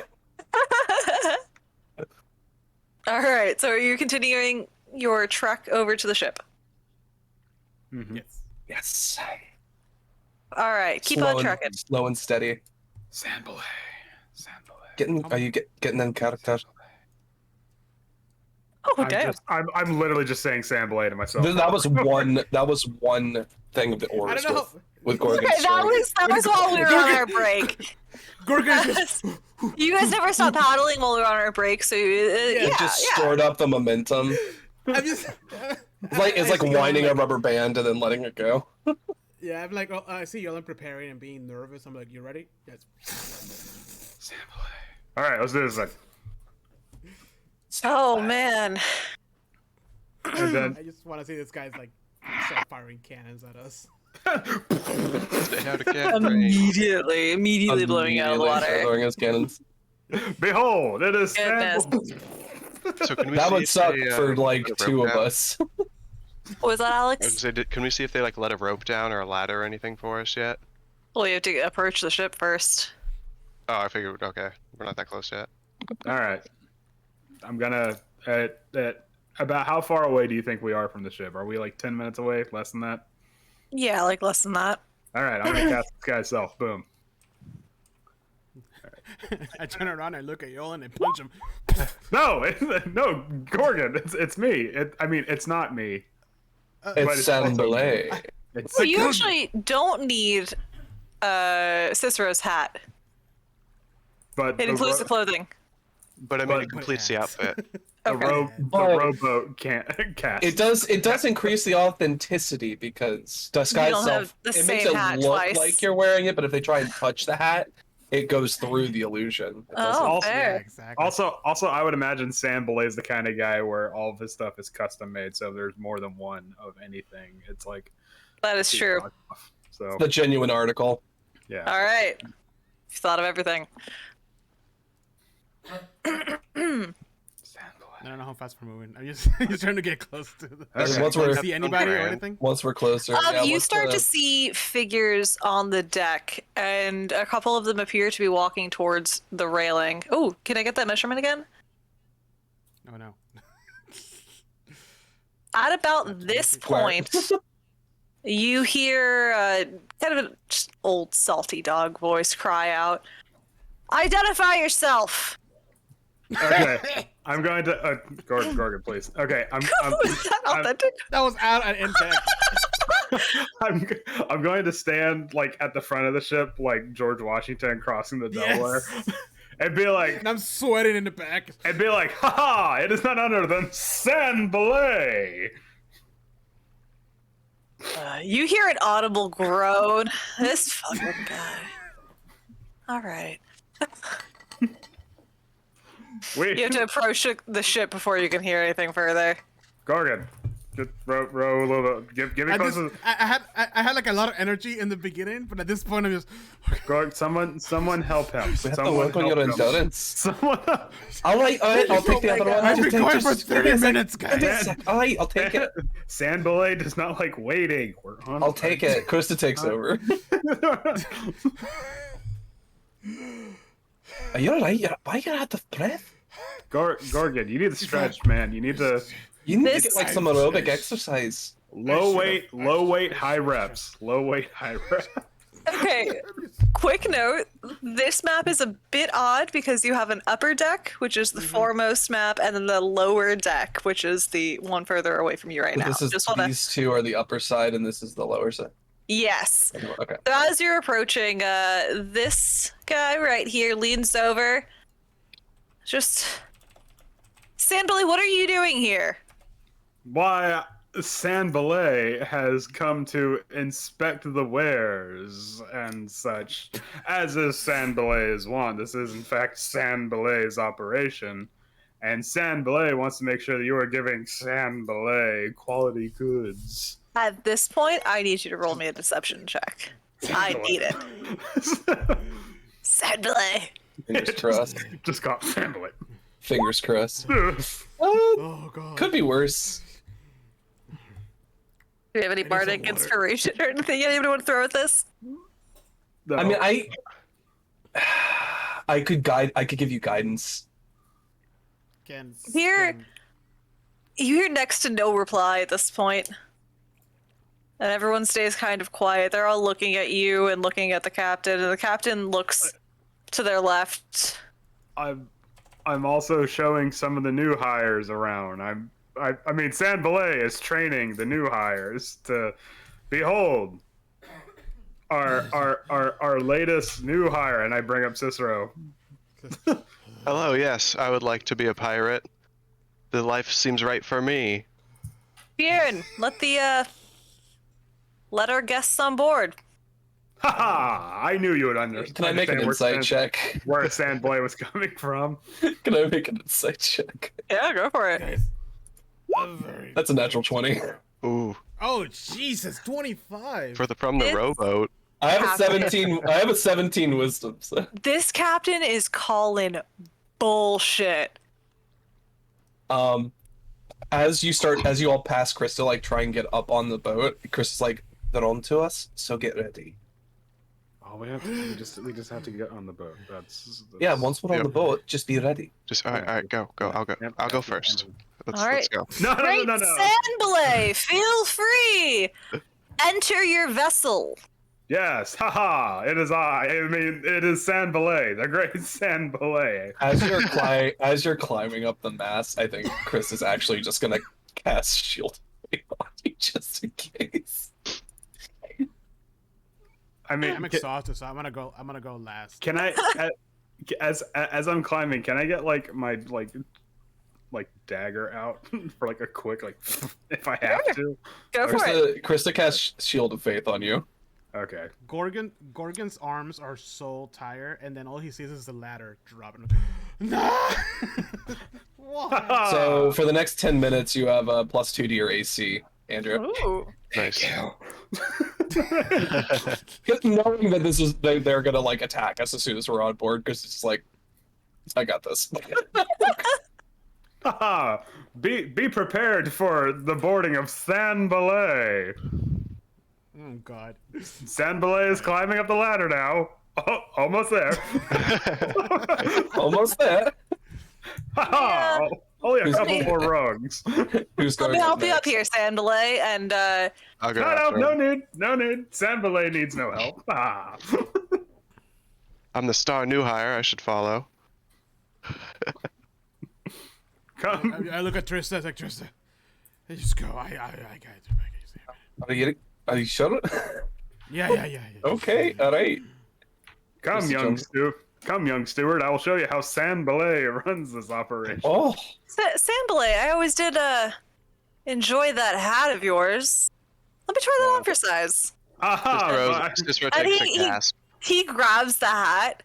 All right. So are you continuing your trek over to the ship? Mhm. Yes. Yes. All right. Keep Slow on and- trucking. Slow and steady. Sandbelay. Sandbelay. Are you getting in character? Oh damn. I'm literally just saying Sandbelay to myself. That was one thing of the I orders don't know. with Gorgon's Okay, that story. was while we were on our break. Gorgon's just. You guys never stopped paddling while we were on our break, so It just stored up the momentum. I'm just. It's like winding a rubber band and then letting it go. Yeah, I'm like, I see Yellen preparing and being nervous. I'm like, you ready? Yes. Sandbelay. All right, let's do this then. Oh man. And then I just want to see this guy's like start firing cannons at us. Stay out of camp. Immediately blowing out of the water. Throwing his cannons. behold, it is Goodness. Sandbelay. So can we That see would if suck they, for like let a two rope of down? us. What was that, I was Alex? gonna say, can we see if they like let a rope down or a ladder or anything for us yet? Well, you have to approach the ship first. Oh, I figured. Okay, we're not that close yet. All right. I'm gonna. About how far away do you think we are from the ship? Are we like 10 minutes away? Less than that? Yeah, like less than that. All right. I'm gonna cast this guy's self. Boom. I turn around, I look at Yolan, and punch him. No, no, Gorgon. It's me. I mean, it's not me. It's it's also- Sanbalay. It's So you actually don't need Cicero's hat. but It includes the clothing. But I mean, But- it completes the outfit. the Okay. rowboat can't cast. It does increase the authenticity because disguise don't self have the it same makes it hat look twice. like you're wearing it, but if they try and touch the hat, it goes through the illusion. It doesn't- Oh, Also- Yeah, fair. exactly. Also, I would imagine Sam Belay's the kind of guy where all of his stuff is custom made, so if there's more than one of anything, it's like That is true. So the genuine article. yeah. All right. You've thought of everything. I don't know how fast we're moving. I'm just, just trying to get close to the. Okay. Once Do you we're see anybody or Grand. anything? once we're closer, yeah, You what's start the- to see figures on the deck, and a couple of them appear to be walking towards the railing. Oh, can I get that measurement again? Oh no. At about this Where? point, you hear kind of an old salty dog voice cry out, "Identify yourself!" Okay, I'm going to Gorgon, please. Okay, Is that authentic? That was out at intact. I'm going to stand like at the front of the ship, like George Washington crossing the Delaware, Yes. and be like, And I'm sweating in the back. haha! It is none other than San Belay. You hear an audible groan. This fucking guy. All right. You have to approach the ship before you can hear anything further. Gorgon, just row a little bit. Give me closer. I had like a lot of energy in the beginning, but at this point I'm just. Gorgon, someone help him. We have to Someone work on help your him. endurance. Someone. All right, I'll take the other one. I've been Just take- going for just give me 30 a sec. minutes, Give me a guys. sec. All right, I'll take it. San Belay does not like waiting. We're on. I'll take it. Krista takes over. Are you alright? Why are you out of breath? Gorgon, you need to stretch, man. You need to You need This- to get like some aerobic exercise. low weight, high reps. Low weight, high reps. Okay, quick note. This map is a bit odd because you have an upper deck, which is the foremost map, and then the lower deck, which is the one further away from you right now. This is Just wanna... these two are the upper side, and this is the lower side. Yes. Okay. So as you're approaching, this guy right here leans over. Just... Sandbilly, what are you doing here? Why, San Belay has come to inspect the wares and such. As is San Belay's wont, this is in fact San Belay's operation. And San Belay wants to make sure that you are giving San Belay quality goods. At this point, I need you to roll me a deception check. I need it. Sandbilly. Fingers crossed. Just got San Belay. Fingers crossed. Oh god. Uh, Could be worse. Do you have any some bardic water. inspiration or anything anyone want to throw at this? No. I mean, I could give you guidance. Here- You hear next to no reply at this point. And everyone stays kind of quiet. They're all looking at you and looking at the captain, and the captain looks to their left. I'm also showing some of the new hires around. I mean, San Belay is training the new hires to behold our latest new hire, and I bring up Cicero. Hello, yes, I would like to be a pirate. The life seems right for me. Bjorn, let our guests on board. Haha! I knew you would understand. Can I make an insight check? Where San Belay was coming from? Can I make an insight check? Yeah, go for it. Guys, I'm very- That's a natural 20. Ooh, Oh Jesus, 25. from the It's- rowboat. I have a Captain. 17. I have a 17 wisdom. So. This captain is calling bullshit. As you all pass Krista, like try and get up on the boat, Krista's like, they're on to us, so get ready. Oh, we just have to get on the boat. That's Yeah, once we're on Yep. the boat, just be ready. Just all right, go. I'll go. Yep, I'll go yep, first. Let's All right. go. No, no, Great no, no, no. Sandblay, feel free. Enter your vessel. Yes, haha! It is it is Sand Belay, the great Sand Belay. As you're climbing up the mast, I think Chris is actually just gonna cast shield on you just in case. I mean, I'm exhausted, so I'm gonna go last. can I, as I'm climbing, can I get like my dagger out for like a quick if I have to? Go for it. Krista casts Shield of Faith on you. Okay. Gorgon's arms are so tired, and then all he sees is the ladder dropping. No! What? So for the next 10 minutes, you have a +2 to your AC, Andrew. Ooh. Nice. Knowing that they're gonna like attack us as soon as we're on board, because it's just like, I got this. Haha! Be prepared for the boarding of Sand Belay. Oh God. Sand Belay is climbing up the ladder now. Oh, almost there. Almost there. Haha! Yeah. Only a Who's- couple more rungs. Who's Let going me help you up next? here, Sandblay, and I'll go. No, after no him. need. Sand Belay needs no help. Ah. I'm the star new hire. I should follow. Come. I look at Trista. It's like Trista. Just go. I got it. Are you sure? Yeah. Okay, alright. Come, Mr. young Jones. Stu. Come, young steward. I will show you how Sand Belay runs this operation. Oh, Sandblay, I always did enjoy that hat of yours. Let me try that on for size. Aha! Just And takes a he- gasp. He grabs the hat,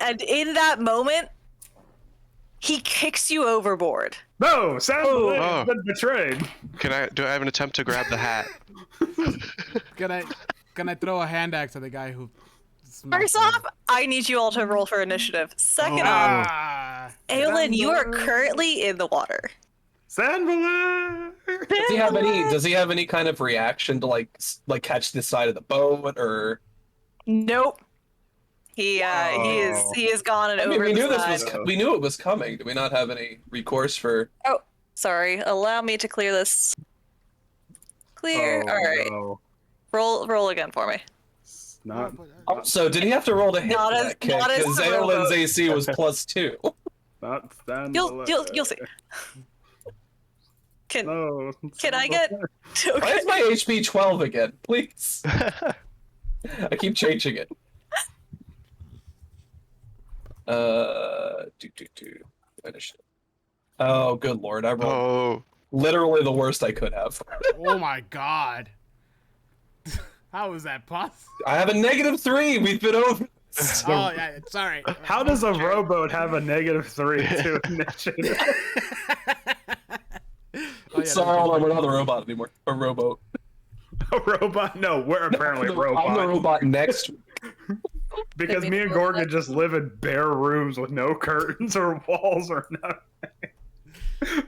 and in that moment, he kicks you overboard. No, Sand Belay Oh. has been betrayed. Do I have an attempt to grab the hat? Can I throw a hand axe at the guy who? smacked First me? off, I need you all to roll for initiative. Second off, Ah. Aelin, you are currently in the water. Sand Belay. does he have any kind of reaction to like catch this side of the boat or? Nope. He is gone and I mean, over we the knew this side. was we knew it was coming. Do we not have any recourse for? Oh, sorry. Allow me to clear this. Clear. Oh, All right. no. Roll again for me. It's not. So did he have to roll to hit Not as- that kick? not as Because the Aelin's rowboat. AC was +2. Not Sand You'll Belay. you'll see. Can No. can I get? Why Okay. is my HP 12 again? Please. I keep changing it. Initiative. Oh, good lord! I rolled Oh, literally the worst I could have. Oh my God. How is that possible? I have a -3. We've been over. this. Oh yeah. Sorry. How does a rowboat have a -3 to initiative? Oh, yeah, Sorry, hold on, we're not the robot anymore. A rowboat. A robot? No, we're apparently I'm the robot. robot next. Because Maybe me and the robot. Gorgon just live in bare rooms with no curtains or walls or nothing.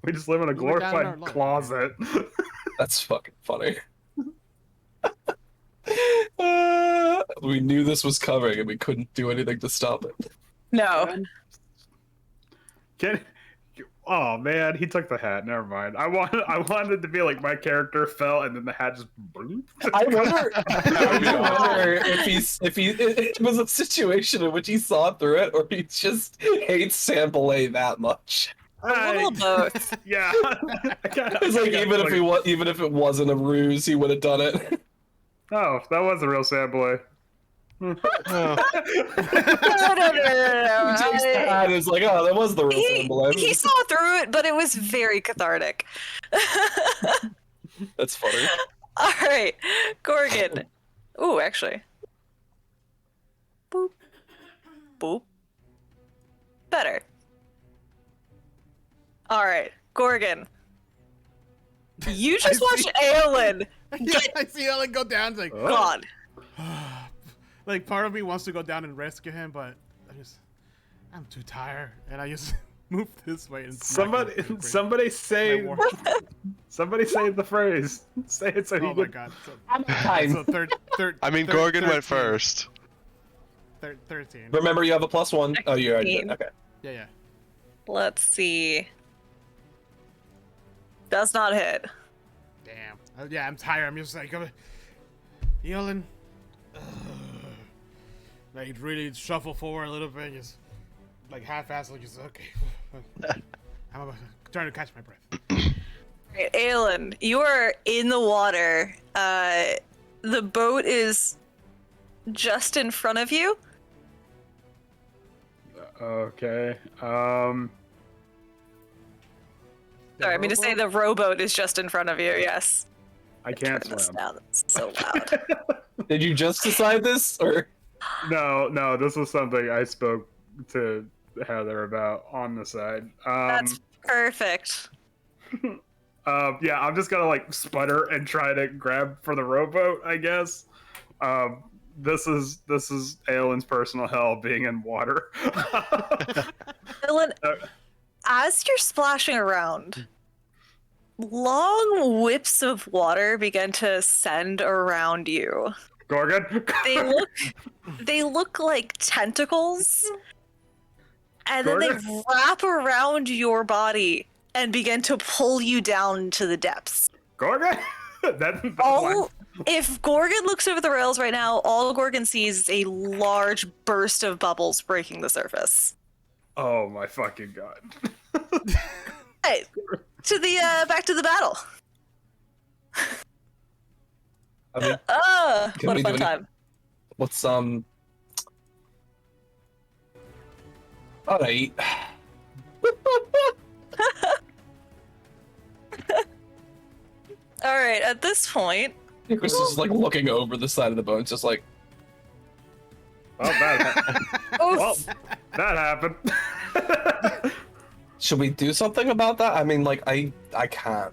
We just live in a We were down in our glorified luck. closet. That's fucking funny. We knew this was coming and we couldn't do anything to stop it. No. Oh man, he took the hat. Never mind. I wanted it to be like my character fell and then the hat just. I wonder if it was a situation in which he saw through it or he just hates Sam Belay that much. A little both. Yeah. It's like even if it wasn't a ruse, he would have done it. Oh, that was the real Sam Boy. oh. No. Takes the hat and is like, oh, that was the real Sam Belay. He saw through it, but it was very cathartic. That's funny. All right, Gorgon. Ooh, actually. Boop. Boop. Better. All right, Gorgon. You just watched Aelin Yeah, I see Ellen go down. It's like, Oh. gone. like part of me wants to go down and rescue him, but I'm too tired, and I just move this way and smack him with the Somebody say my war- Somebody say the phrase. Say it so he Oh my can. god. So, Time. so I mean, thir- Gorgon went 13. first. 13. Remember, you have a +1. Oh, you already did. 16. Okay. Yeah. Let's see. Does not hit. Damn. Yeah, I'm tired. I'm just like, yelling. Like, really shuffle forward a little bit. Just, like, half-assed. Like, just, okay. I'm trying to catch my breath. Right, Aelin, you are in the water. The boat is just in front of you. Okay. Sorry, I mean to say the rowboat is just in front of you. Yes. I can't Turn this swim. down. It's so loud. Did you just decide this, or? No, this was something I spoke to Heather about on the side. That's perfect. Yeah, I'm just gonna like sputter and try to grab for the rowboat, I guess. This is Aelin's personal hell being in water. Aelin, as you're splashing around, long whips of water begin to ascend around you. Gorgon. They look like tentacles, and then they Gorgon? wrap around your body and begin to pull you down to the depths. Gorgon. That's If Gorgon looks over the rails right now, all Gorgon sees is a large burst of bubbles breaking the surface. Oh my fucking god. Hey, to the back to the battle. I mean, Can What a we do fun any- time. what's All right. All right, at this point, Chris is like looking over the side of the boat, it's just like, Well, oh, that happened. should we do something about that? I mean, like, I can't.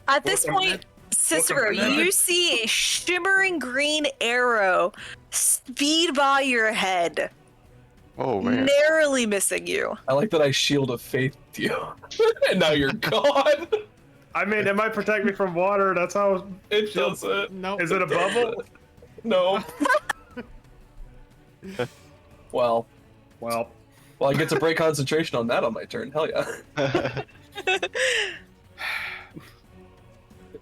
at this Welcome point, Cicero, welcome back. you see a shimmering green arrow speed by your head, Oh man. narrowly missing you. I like that I shield of faith you, and now you're gone. I mean, it might protect me from water. That's how. It doesn't. No. Is it a bubble? No. Well, Well, I get to break concentration on that on my turn. Hell yeah.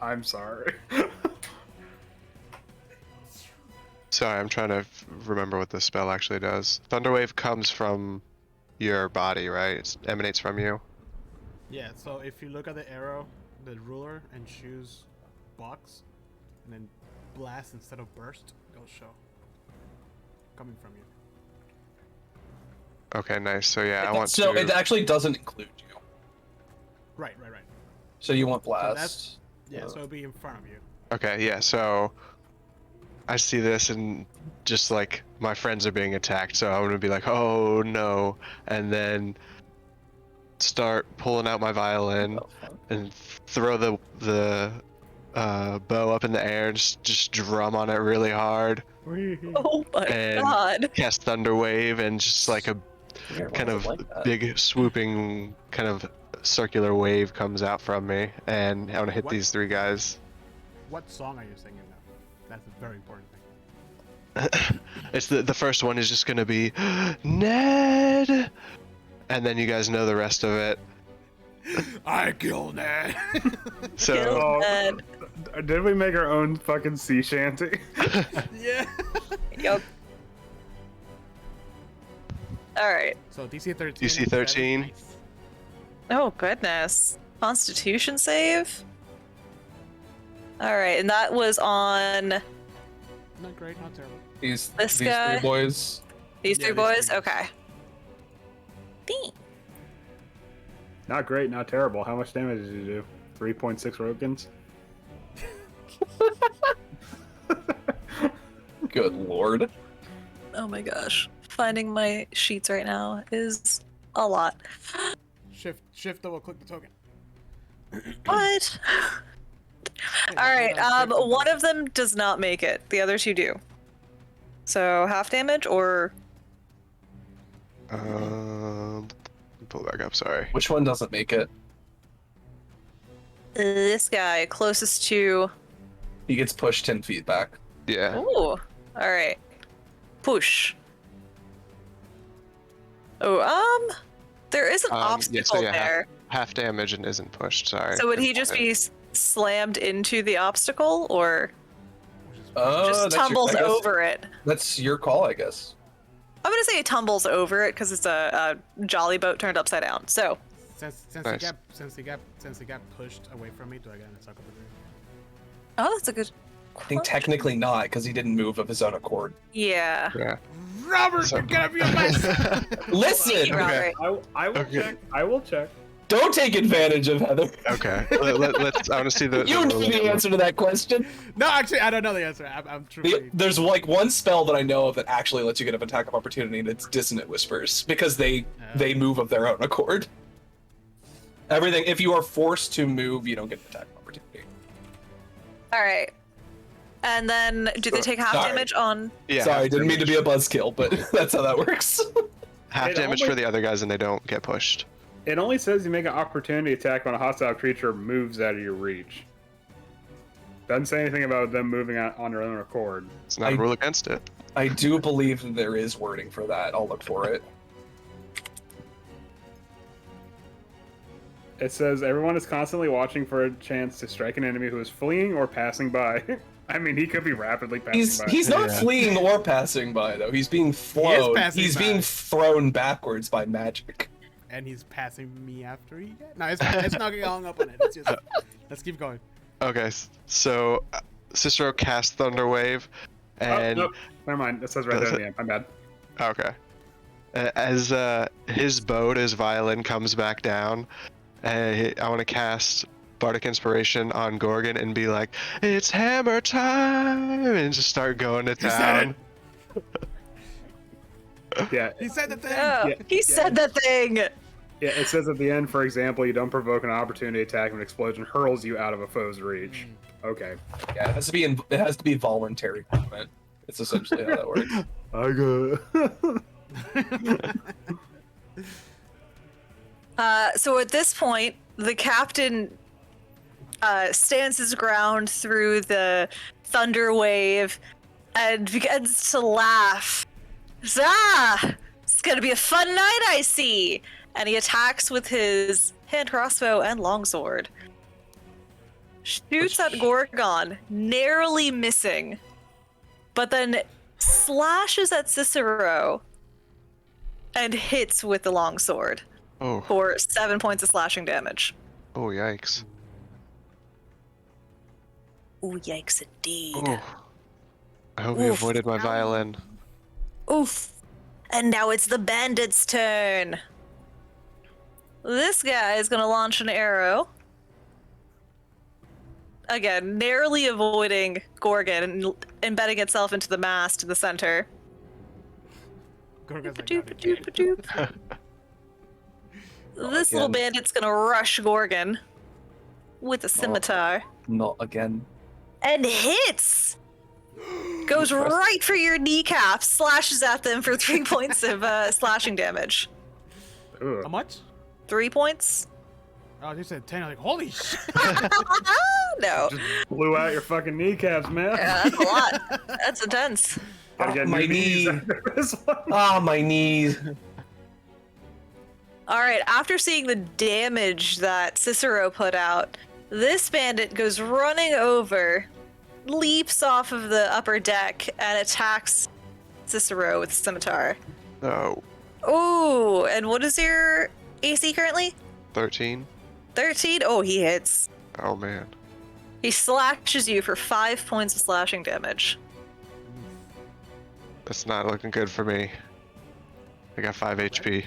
I'm sorry. Sorry, I'm trying to remember what this spell actually does. Thunderwave comes from your body, right? It emanates from you. Yeah, so if you look at the arrow, the ruler, and choose box, and then blast instead of burst, it'll show. Coming from you. Okay, nice. So yeah, I want So to. it actually doesn't include you. Right. So you want So blast. that's yeah. So it'll be in front of you. Okay, yeah. So I see this and just like my friends are being attacked, so I'm gonna be like, oh no, and then start pulling out my violin Oh, fuck. and throw the bow up in the air and just drum on it really hard. Oh my And- god. Cast Thunderwave and just like a Weird, why kind is of it like that? big swooping kind of circular wave comes out from me, and I'm gonna hit What? these three guys. What song are you singing now? That's a very important thing. It's the first one is just gonna be Ned, and then you guys know the rest of it. I killed Ned. So Kill Oh. Ned. Did we make our own fucking sea shanty? Yeah. Yep. All right. So DC 13. DC 13. Nice. Oh goodness. Constitution save. All right, and that was on Not great, not terrible. These This these guy? three boys. these Yeah, three these boys. three. Okay. Beat. Not great, not terrible. How much damage did you do? 3.6 Rogans? Good lord. Oh my gosh. Finding my sheets right now is a lot. Shift double click the token. What? Yeah, All right. hold on, shift and One double- of them does not make it. The other two do. So half damage or pull back up. Sorry. Which one doesn't make it? This guy closest to. He gets pushed 10 feet back. Yeah. Ooh. All right. Push. Oh, there is an Yeah, obstacle so yeah, there. half damage and isn't pushed. Sorry. So would he just be slammed into the obstacle, or just That's your- tumbles I guess over it? That's your call, I guess. I'm gonna say he tumbles over it because it's a jolly boat turned upside down. So Since Nice. he got pushed away from me, do I get an attack opportunity? oh, that's a good. I think technically not, because he didn't move of his own accord. Yeah. Yeah. Robert, So- you're gonna be a mess. Listen! Robert. I will Okay. check. I will check. Don't take advantage of Heather. Okay. Let's. I want to see the. You know the answer to that question. No, actually, I don't know the answer. I'm truly. There's like one spell that I know of that actually lets you get an attack of opportunity, and it's Dissonant Whispers, because they move of their own accord. Everything, if you are forced to move, you don't get an attack of opportunity. All right. And then, do they take half Sorry. damage on? Yeah. Sorry, half didn't mean to damage. be a buzzkill, but that's how that works. Half It damage only- for the other guys, and they don't get pushed. It only says you make an opportunity attack when a hostile creature moves out of your reach. Doesn't say anything about them moving out on their own accord. It's not a I- rule against it. I do believe that there is wording for that. I'll look for it. It says everyone is constantly watching for a chance to strike an enemy who is fleeing or passing by. I mean, he could be rapidly passing by. He's not Yeah. fleeing or passing by though. He's being thrown. passing He's by. being thrown backwards by magic. And he's passing me after he get. No, it's not getting hung up on it. It's just, let's keep going. Okay. So Cicero cast Thunderwave, Oh, and nope. Never mind. It says right there at the end. I'm bad. okay. As his boat, his violin comes back down, I want to cast Bardic Inspiration on Gorgon and be like, "It's hammer time!" and just start going to said town. Yeah. He said the thing. Oh, Yeah, he said the thing. Yeah, it says at the end, for example, you don't provoke an opportunity attack when an explosion hurls you out of a foe's reach. Okay. Yeah, it has to be voluntary movement. It's essentially how that works. So at this point, the captain stands his ground through the thunder wave and begins to laugh. It's gonna be a fun night, I see. And he attacks with his hand crossbow and longsword. Shoots at Gorgon, narrowly missing, but then slashes at Cicero and hits with the longsword Oh, for 7 points of slashing damage. oh, yikes! Ooh, yikes indeed. Oh, I hope he Oof. avoided my violin. Oof. And now it's the bandit's turn. This guy is gonna launch an arrow. Again, narrowly avoiding Gorgon and embedding itself into the mast in the center. Gorgon's like, Doop-a-doop-a-doop. This little Again. bandit's gonna rush Gorgon with a scimitar Not again. and hits. Goes right for your kneecap, slashes at them for 3 points of slashing damage. Ugh. how much? 3 points? Oh, they said 10. I'm like, holy shit. No. Just blew out your fucking kneecaps, man. Yeah, that's a lot. That's intense. Gotta get my new knees knee. after this one. Ah, my knees. All right, after seeing the damage that Cicero put out, this bandit goes running over, leaps off of the upper deck, and attacks Cicero with a scimitar. No, Ooh, and what is your AC currently? 13. 13? Oh, he hits. Oh man. He slashes you for 5 points of slashing damage. That's not looking good for me. I got 5 HP.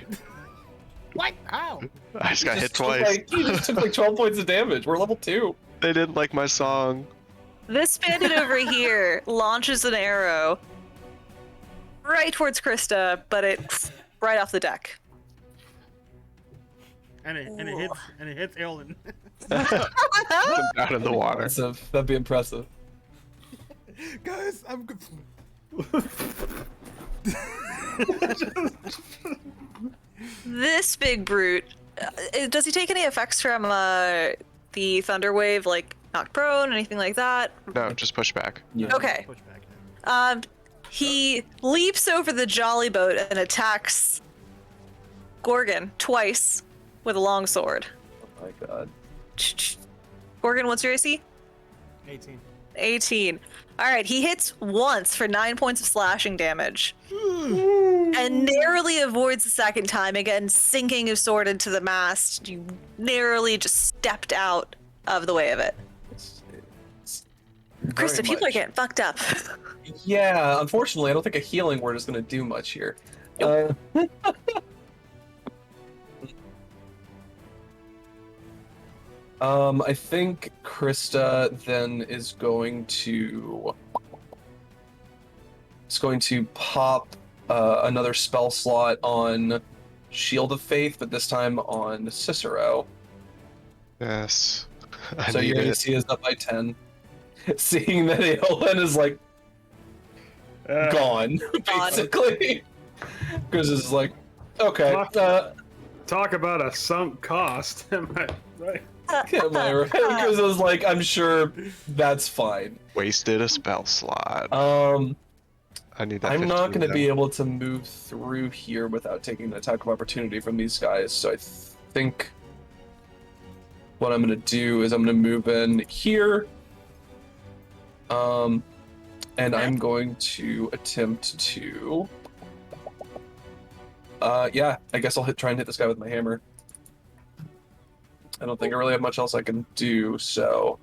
What? How? I just got hit took twice. you just took like 12 points of damage. We're level 2. They didn't like my song. This bandit over here launches an arrow right towards Krista, but it's right off the deck. And it hits Erlen. Out in the water. Impressive. That'd be impressive. Guys, I'm good. This big brute, does he take any effects from the thunder wave like knocked prone, anything like that? No, just push back. Yeah. Okay. Push back. Yeah. He leaps over the jolly boat and attacks Gorgon twice with a longsword. Oh my god. Gorgon, what's your AC? 18. 18. All right, he hits once for 9 points of slashing damage. And narrowly avoids the second time, again sinking his sword into the mast. You narrowly just stepped out of the way of it. It's Krista, very people are much. getting fucked up. Yeah, unfortunately, I don't think a healing word is going to do much here. I think Krista then is going to pop another spell slot on Shield of Faith, but this time on Cicero. Yes. I So need your it. AC is up by 10. Seeing that Aolen is like gone, basically. Because it's like, okay, Talk about a sunk cost. Am I right? am I right? Because I was like, I'm sure that's fine. Wasted a spell slot. I need that. I'm not 15 going to though. be able to move through here without taking an attack of opportunity from these guys. So I think what I'm going to do is I'm going to move in here. And I'm going to attempt to. Yeah, I guess I'll try and hit this guy with my hammer. I don't think I really have much else I can do, so.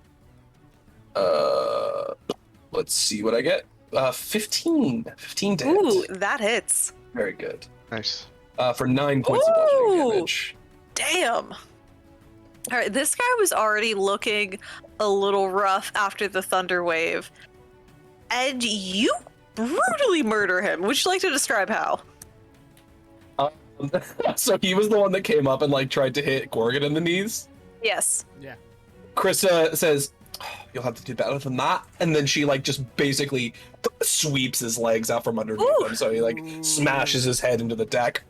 Let's see what I get. 15. 15 to hit. Ooh, that hits. Very good. Nice. For 9 points of bludgeoning Ooh. damage. Damn. All right, this guy was already looking a little rough after the thunder wave. And you brutally murder him. Would you like to describe how? So he was the one that came up and like tried to hit Gorgon in the knees. Yes. Yeah. Krista says, "Oh, you'll have to do better than that." And then she like just basically sweeps his legs out from underneath Ooh. him. So he like smashes his head into the deck.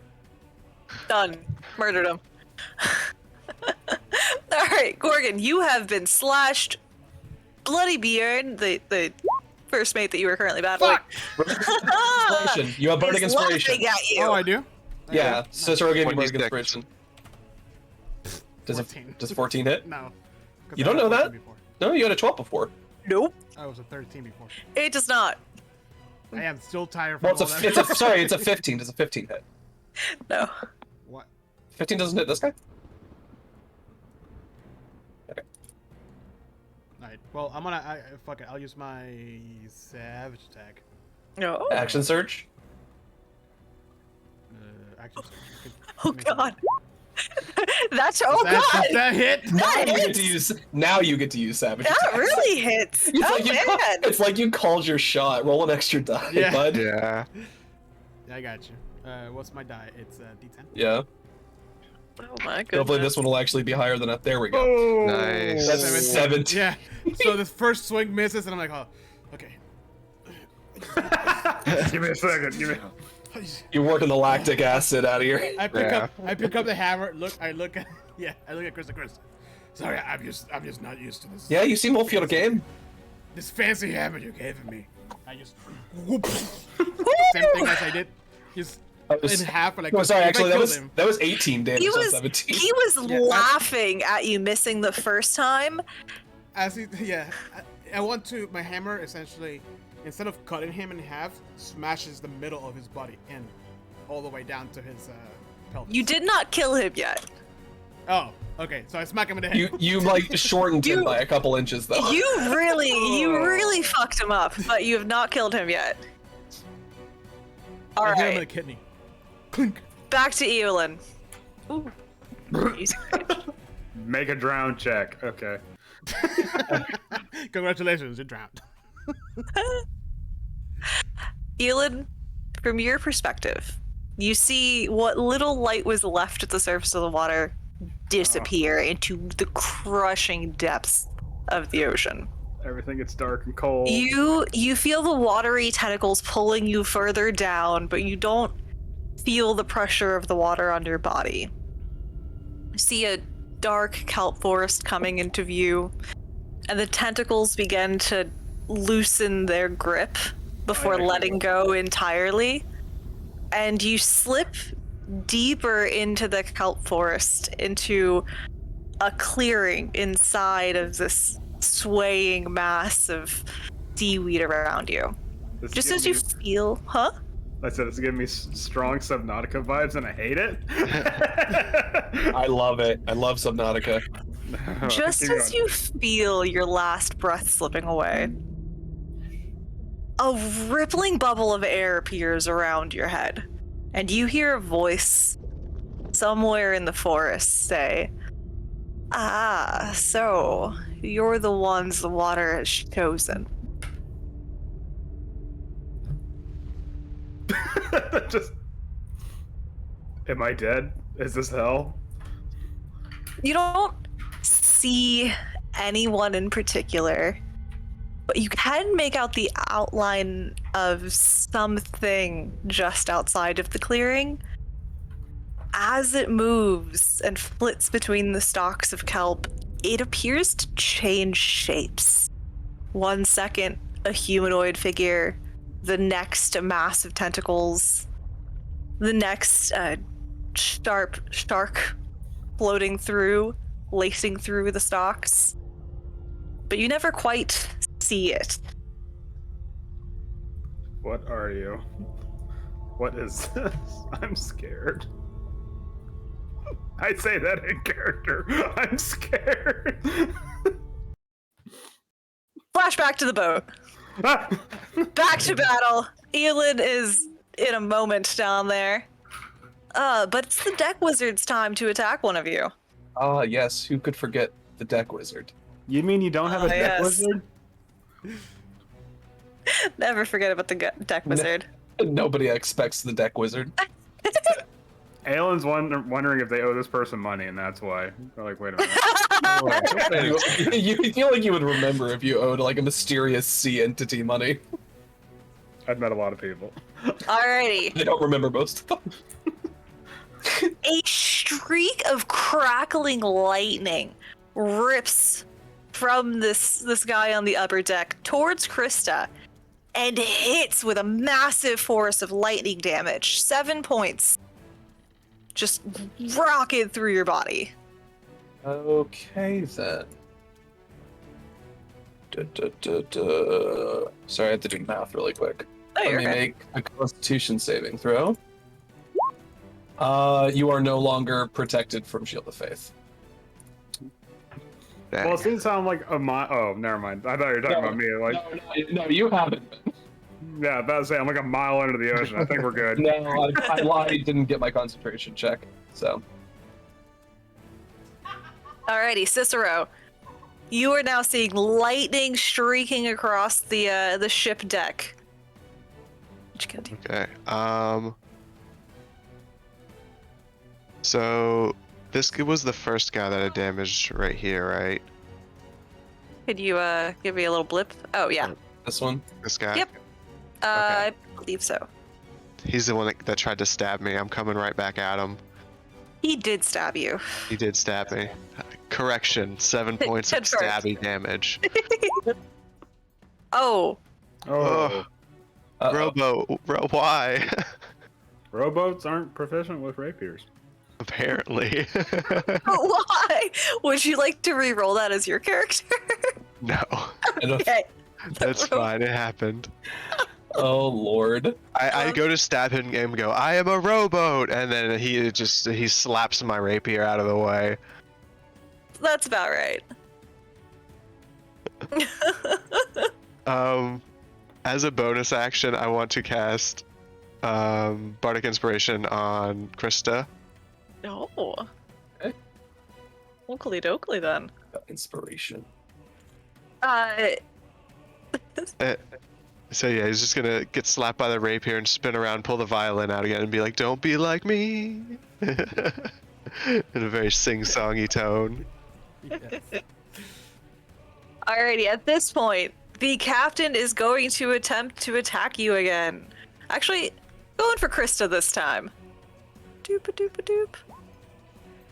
Done. Murdered him. All right, Gorgon, you have been slashed. Bloody Bjorn, the first mate that you were currently battling. Inspiration. You have Bardic is Inspiration. laughing at you. Oh, I do? Yeah, Cicero gave you Bardic 26. Inspiration. Does 14. does 14 hit? No. 'Cause You I don't had know 14 that? Before. No, you had a 12 before. Nope. I was a 13 before. It does not. I am still tired Well, from it's all a, that. it's a sorry, it's a 15. Does a 15 hit? No. What? 15 doesn't hit this guy? Alright, well, I'm gonna. Fuck it, I'll use my Savage attack. No. Action surge. Action surge. Oh god. That's Does oh that, god. does that hit? Now you get hits. to use. Now you get to use savage. That attacks. really hits. It's Oh like you man. it's like you called your shot. Roll an extra die, Yeah. bud. Yeah. Yeah, I got you. What's my die? It's D10. Yeah. Oh my goodness. Hopefully this one will actually be higher than that. There we go. Oh, Nice. That's 17. Yeah. So this first swing misses, and I'm like, oh, okay. Give me a second. Give me. You're working the lactic acid out of here. I pick Yeah. up. I pick up the hammer. I look at. Yeah. I look at Chris. Sorry, I'm just not used to this. Yeah, you seem well feel game. This fancy hammer you gave me. I just. Whoop. Same thing as I did. Just That was, in half. Like. no, sorry, if I actually, killed him. that was 18 damage, He not was 17. he was Yeah, laughing at you missing the first time. As he, yeah, I want to. My hammer essentially, instead of cutting him in half, smashes the middle of his body in, all the way down to his pelvis. You did not kill him yet. Oh, okay. So I smack him in the head. You like shortened him You- by a couple inches though. You really fucked him up, but you have not killed him yet. All I hit him in the right, kidney. Clink. back to Eowyn. Ooh. Easy. Make a drown check. Okay. Congratulations, you're drowned. Eowyn, from your perspective, you see what little light was left at the surface of the water disappear into the crushing depths of the ocean. Everything gets dark and cold. You feel the watery tentacles pulling you further down, but you don't feel the pressure of the water on your body. You see a dark kelp forest coming into view, and the tentacles begin to loosen their grip before letting go entirely. And you slip deeper into the kelp forest, into a clearing inside of this swaying mass of seaweed around you. This Just gives as you me- feel, huh? I said it's giving me strong Subnautica vibes, and I hate it. I love it. I love Subnautica. Just Keep as going. you feel your last breath slipping away, a rippling bubble of air appears around your head, and you hear a voice somewhere in the forest say, "Ah, so you're the ones the water has chosen." Just, am I dead? Is this hell? You don't see anyone in particular, but you can make out the outline of something just outside of the clearing. As it moves and flits between the stalks of kelp, it appears to change shapes. 1 second, a humanoid figure, the next, a mass of tentacles, the next, sharp shark floating through, lacing through the stalks. But you never quite see it. What are you? What is this? I'm scared. I say that in character. I'm scared. Flashback to the boat. Back to battle. Eolin is in a moment down there. But it's the deck wizard's time to attack one of you. Ah, yes. Who could forget the deck wizard? You mean you don't have a deck yes. wizard? Never forget about the deck wizard. Nobody expects the deck wizard. Aelin's wondering if they owe this person money, and that's why. They're like, wait a minute. You feel like you would remember if you owed like a mysterious sea entity money. I've met a lot of people. Alrighty. I don't remember most of them. A streak of crackling lightning rips from this guy on the upper deck towards Krista and hits with a massive force of lightning damage. 7 points. Just rocket through your body. Okay then. Sorry, I have to do math really quick. Oh, Let you're me okay. make a Constitution saving throw. You are no longer protected from Shield of Faith. Well, it seems to sound like a Oh, never mind. I thought you were talking about me. Like, No, you haven't been. yeah, I was about to say I'm like a mile under the ocean. I think we're good. No, I lied. Didn't get my concentration check. So Alrighty, Cicero. You are now seeing lightning streaking across the ship deck. What you gonna do? Okay. So this was the first guy that I damaged right here, right? Could you give me a little blip? Oh yeah. this one. This guy. Yep. I believe so. He's the one that tried to stab me. I'm coming right back at him. He did stab you. He did stab me. Correction, 7 points of Head first. stabby damage. Oh, Oh, Robo, why? rowboats aren't proficient with rapiers. Apparently. why? Would you like to re-roll that as your character? No, Okay. that's fine. It happened. Oh Lord. I go to stab him and go, I am a rowboat, and then he slaps my rapier out of the way. That's about right. As a bonus action, I want to cast Bardic Inspiration on Krista. No. Okay. Oakley dokley then. Inspiration. So yeah, he's just gonna get slapped by the rapier and spin around, pull the violin out again, and be like, "Don't be like me," in a very sing-songy tone. Yes. Alrighty, at this point, the captain is going to attempt to attack you again. Actually, going for Krista this time. Doop-a-doop-a-doop.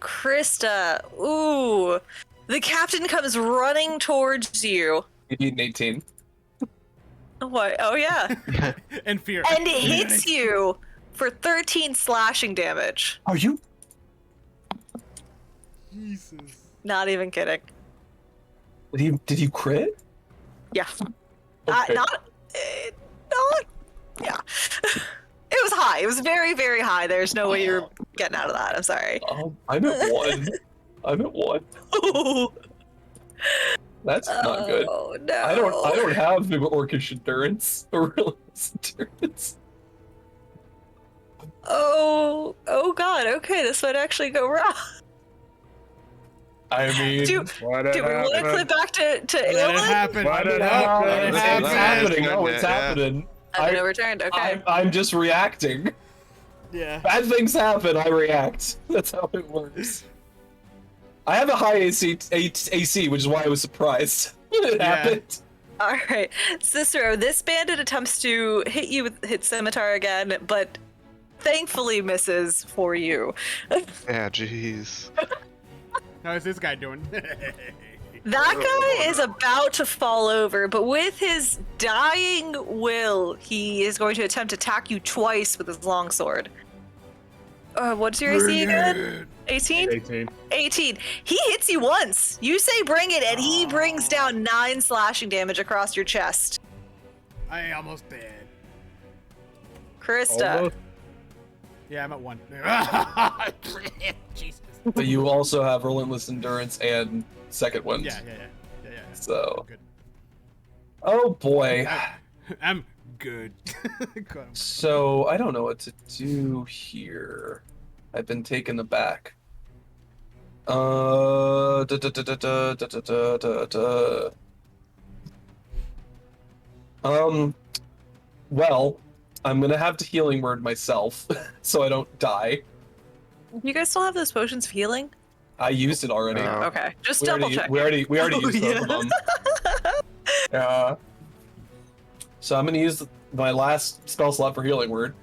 Krista. Ooh. The captain comes running towards you. You need an 18. What? Oh, yeah. And fear. And it hits you for 13 slashing damage. Are you? Jesus. Not even kidding. Did you crit? Yeah. Okay. Not. Yeah. It was high. It was very, very high. There's no way you're getting out of that. I'm sorry. I'm at 1. I'm at 1. That's not good. Oh no. I don't have orcish endurance or relentless endurance. Oh god. Okay, this might actually go wrong. I mean, Do we want to clip back to Let it Aelin? happen. Why did it Let happen? it it's happen. happening. Oh, it's Yeah. happening. I've been overturned. Okay. I'm just reacting. Yeah. Bad things happen. I react. That's how it works. I have a high AC, which is why I was surprised when it Yeah. happened. All right, Cicero. This bandit attempts to hit you with hit scimitar again, but thankfully misses for you. Yeah, jeez. How is this guy doing? That guy is about to fall over, but with his dying will, he is going to attempt to attack you twice with his longsword. What's your AC again? 18? 18. 18. He hits you once. You say bring it, and he brings down 9 slashing damage across your chest. I almost dead. Krista. Almost. Yeah, I'm at 1. Jesus. But you also have relentless endurance and second wind. Yeah. So, Good. oh boy. I'm good. Go. So I don't know what to do here. I've been taken aback. Da, da, da, da, da, da, da, da, da. Well, I'm gonna have to healing word myself, so I don't die. You guys still have those potions of healing? I used it already. Oh. Okay, just We double already, check. we already Oh, used both of them. So I'm gonna use my last spell slot for healing word.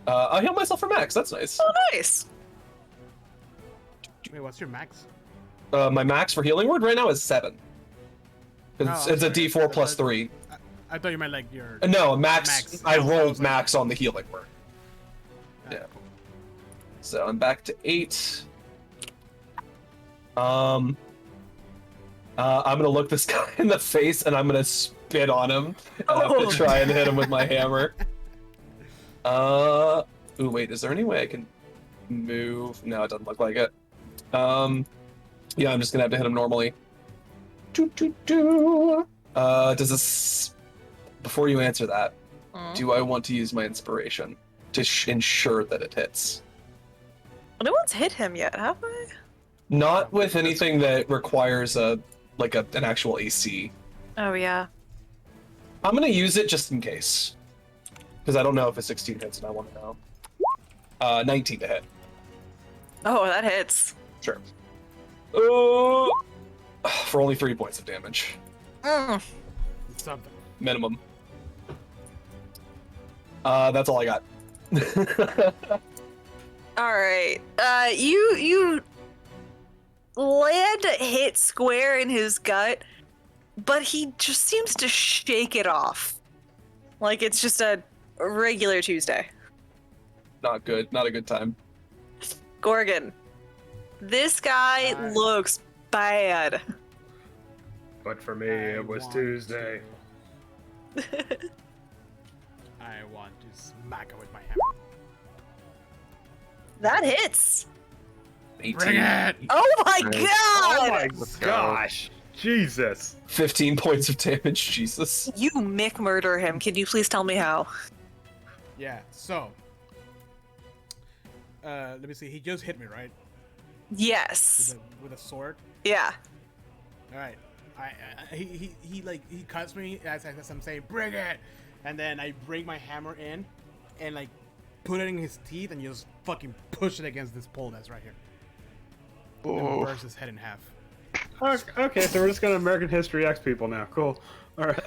I'll heal myself for max. That's nice. Oh, nice. Wait, what's your max? My max for healing word right now is 7. It's, Oh, it's a sorry. D4 plus 3. I thought you meant like your. No, max. Max. I Oh, I rolled was like- max on the healing word. Ah, yeah. cool. So I'm back to 8. I'm gonna look this guy in the face and I'm gonna spit on him. And I have Oh. to try and hit him with my hammer. Ooh, wait, is there any way I can move? No, it doesn't look like it. Yeah, I'm just gonna have to hit him normally. Does this... Before you answer that, do I want to use my inspiration to ensure that it hits? No one's hit him yet, have I? Not with anything that requires an actual AC. Oh yeah. I'm gonna use it just in case. Because I don't know if a 16 hits and I want to know. 19 to hit. Oh, that hits. Sure. For only 3 points of damage. Something. Minimum. That's all I got. All right. You land a hit square in his gut, but he just seems to shake it off. Like it's just a regular Tuesday. Not good. Not a good time. Gorgon. This guy Hi. looks bad. But for me, I it was want Tuesday. I want to smack him with my hammer. That hits. 18. Bring it! Oh my Nice. god! Oh my Let's go. gosh! Jesus! 15 points of damage. Jesus. You Mick murder him. Can you please tell me how? Yeah, so. Let me see. He just hit me, right? Yes. With a sword. Yeah. All right. He cuts me as I'm saying, bring it, and then I bring my hammer in, and like put it in his teeth and just fucking push it against this pole that's right here. And Oh. burst his head in half. Okay, so we're just gonna American History X people now. Cool. All right.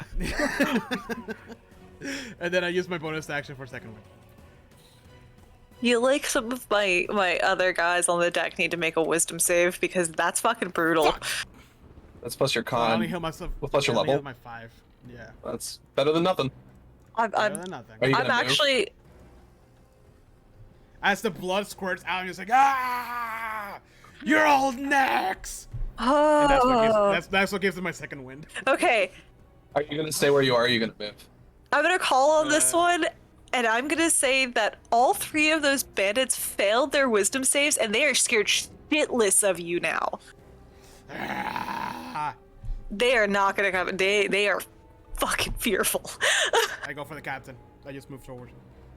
And then I use my bonus action for second one. You like some of my other guys on the deck need to make a wisdom save because that's fucking brutal. Fuck. That's plus your Well, I only con. heal myself. Well, plus your I only heal level. my 5. Yeah. That's better than nothing. Better I'm than nothing. Are you I'm gonna move? actually As the blood squirts out, he's like, ah! You're all next! And that's what gives him my second wind. okay. Are you gonna stay where you are? Or are you gonna move? I'm gonna call on this Uh, one, and I'm gonna say that all 3 of those bandits failed their wisdom saves, and they are scared shitless of you now. Ah! They are not gonna come. They are fucking fearful. I go for the captain. I just move forward.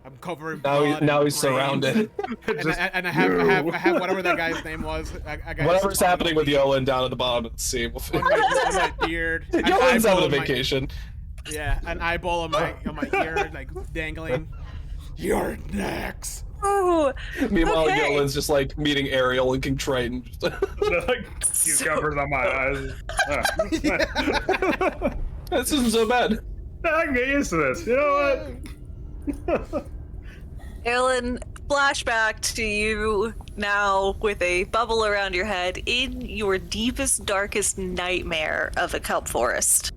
I'm covering Now, blood now and he's brains. surrounded. And I have whatever that guy's name was. I got Whatever's spotted happening on with me- Yolan down at the bottom of the sea. on my beard. An Yolan's eyeball having a on my- vacation. Yeah, an eyeball on my ear, like dangling. You're next. Ooh, Meanwhile, okay. Yolan's just like meeting Ariel and King Triton. Like cucumbers on my eyes. This isn't so bad. I can get used to this. You know what? Alan, flashback to you now with a bubble around your head in your deepest, darkest nightmare of a kelp forest.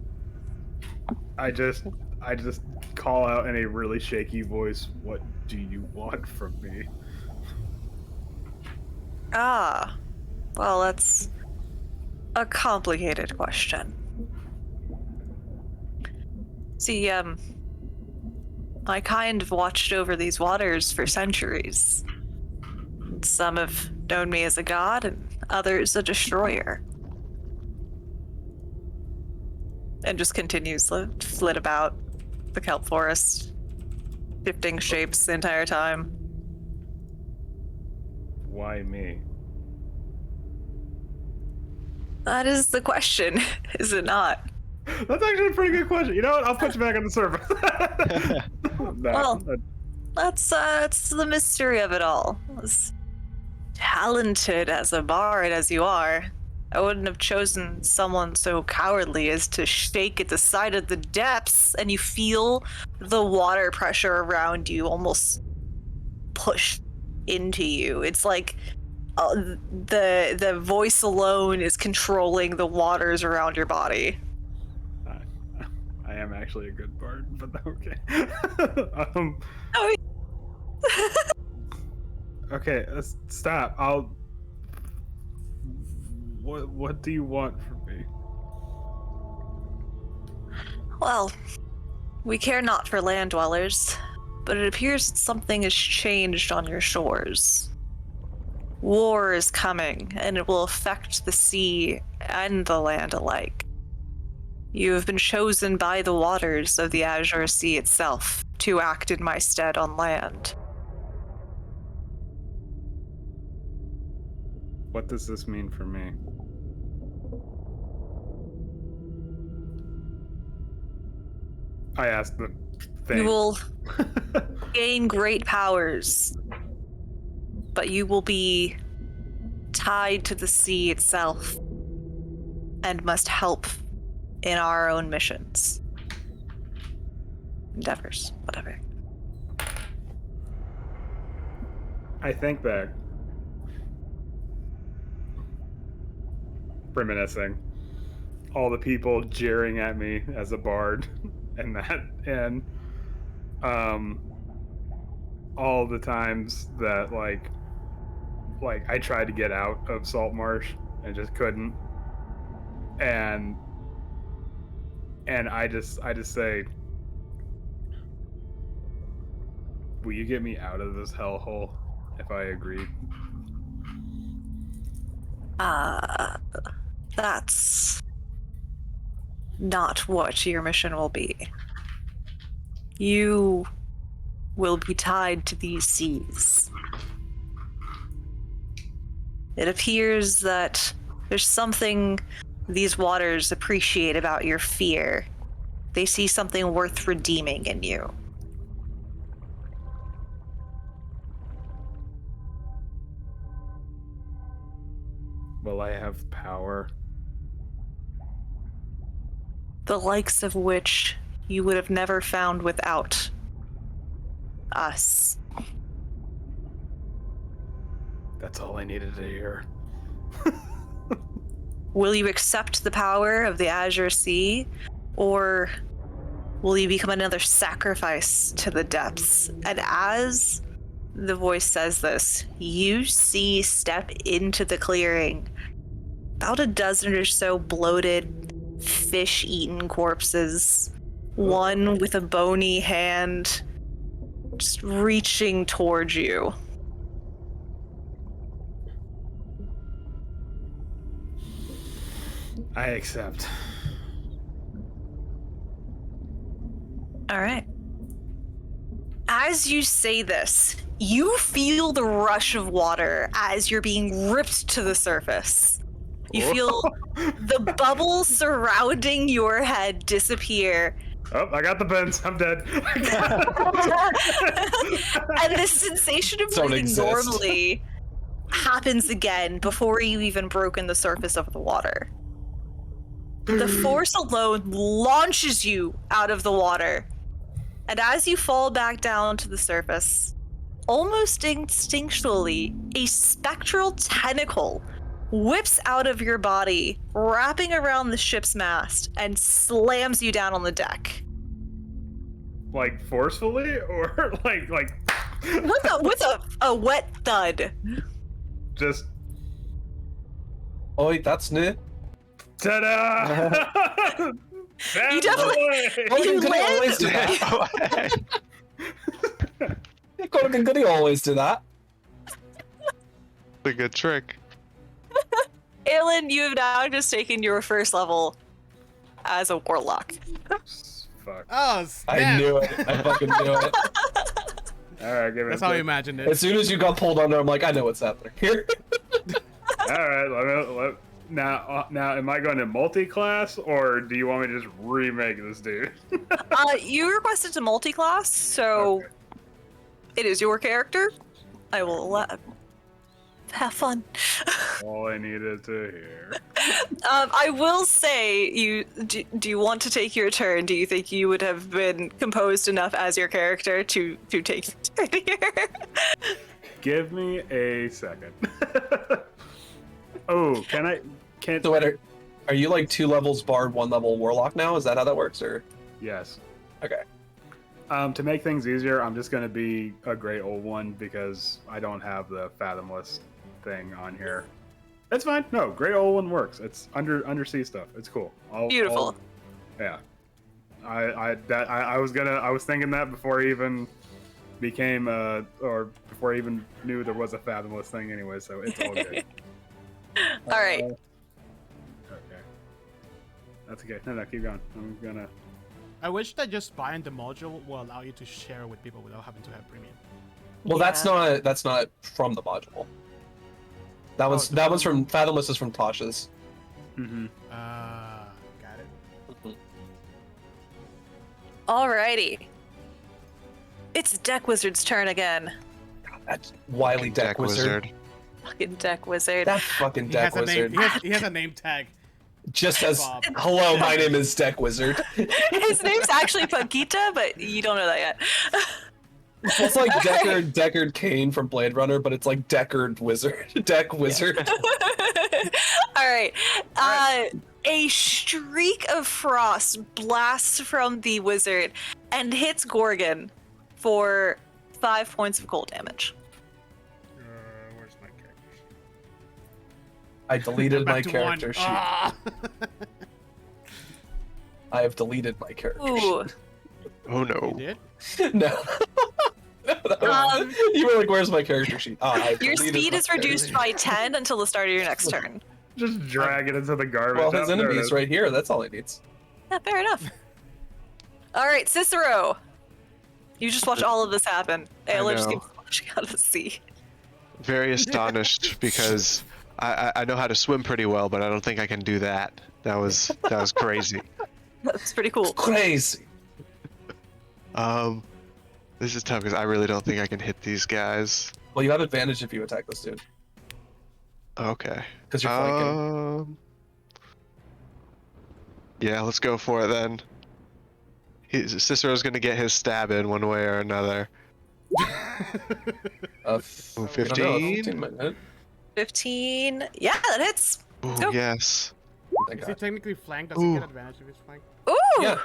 I just call out in a really shaky voice, "What do you want from me?" Ah, well, that's a complicated question. See, my kind have watched over these waters for centuries. Some have known me as a god, and others a destroyer. And just continues to flit about the kelp forest, shifting shapes the entire time. Why me? That is the question, is it not? That's actually a pretty good question. You know what? I'll put you back on the surface. No, Well, that's the mystery of it all. As talented as a bard as you are, I wouldn't have chosen someone so cowardly as to shake at the sight of the depths, and you feel the water pressure around you almost push into you. It's like the voice alone is controlling the waters around your body. I am actually a good bard, but okay. Oh, Okay, stop. I'll. What do you want from me? well, we care not for land dwellers, but it appears that something has changed on your shores. War is coming, and it will affect the sea and the land alike. You have been chosen by the waters of the Azure Sea itself to act in my stead on land. What does this mean for me? I asked the thing. You will gain great powers, but you will be tied to the sea itself and must help in our own missions. Endeavors, whatever. I think back, reminiscing, all the people jeering at me as a bard, and all the times that like I tried to get out of Saltmarsh and just couldn't, and I just say, will you get me out of this hellhole if I agree? That's not what your mission will be. You will be tied to these seas. It appears that there's something these waters appreciate about your fear. They see something worth redeeming in you. Will I have power? The likes of which you would have never found without us. That's all I needed to hear. Will you accept the power of the Azure Sea, or will you become another sacrifice to the depths? And as the voice says this, you see step into the clearing about a dozen or so bloated, fish-eaten corpses. One with a bony hand, just reaching towards you. I accept. All right. As you say this, you feel the rush of water as you're being ripped to the surface. You feel the bubbles surrounding your head disappear. Oh, I got the bends. I'm dead. And this sensation of Don't breathing exist. normally happens again before you even broken the surface of the water. The force alone launches you out of the water. And as you fall back down to the surface, almost instinctually, a spectral tentacle whips out of your body, wrapping around the ship's mast, and slams you down on the deck. Like forcefully, or like With a wet thud. just Oh, that's new. ta-da! You definitely- You Goody land- always do that. It's Gordon Goody always do that. a good trick. Aelin, you have now just taken your first level as a warlock. Fuck. Oh, snap. I knew it. I fucking knew it. All right, give it. That's a how I click. imagined it. As soon as you got pulled under, I'm like, I know what's happening here. All right, now, am I going to multi-class, or do you want me to just remake this dude? You requested to multi-class, so Okay. it is your character. I will have fun. All I needed to hear. I will say, do you want to take your turn? Do you think you would have been composed enough as your character to take your turn here? Give me a second. Oh, can So, wait, are you like 2 levels bard, 1 level warlock now? Is that how that works, or? yes. Okay. To make things easier, I'm just gonna be a great old one because I don't have the fathomless thing on here. That's fine. No, great old one works. It's undersea stuff. It's cool. Beautiful. Yeah. I was thinking that before I even became or before I even knew there was a fathomless thing anyway. So it's all good. All right. Okay. That's okay. No, keep going. I'm gonna. I wish that just buying the module will allow you to share with people without having to have premium. Well, that's not from the module. That was from Fathomless is from Tasha's. Mm-hmm. Got it. Alrighty. It's Deck Wizard's turn again. That wily deck wizard. Fucking Deck Wizard. That fucking He deck has a name. wizard. He has a name tag. Just as Bob. hello, my name is Deck Wizard. His name's actually Pankita, but you don't know that yet. It's like Deckard Cain from Blade Runner, but it's like Deckard Wizard. Deck Wizard. All right. A streak of frost blasts from the wizard and hits Gorgon for 5 points of cold damage. Where's my character sheet? I deleted my Back to one. character sheet. Ah. I have deleted my character Ooh. Oh no. You did? sheet. No. You were like, "Where's my character sheet?" Your speed is reduced by 10 until the start of your next turn. Just drag it into the garbage. Well, his Oh, there it enemy's is. right here. That's all he needs. Yeah, fair enough. All right, Cicero. You just watch all of this happen. Ayla just know. keeps watching out of the sea. Very astonished because I know how to swim pretty well, but I don't think I can do that. That was crazy. That's pretty cool. Crazy. This is tough because I really don't think I can hit these guys. Well, you have advantage if you attack this dude Okay. because you're flanking. Yeah, let's go for it then. Cicero's gonna get his stab in one way or another. Ooh, 15? 15 might hit. 15. Yeah, that hits. Ooh, Go. yes. Is he technically flanked? Does he get advantage if he's flanked? Ooh.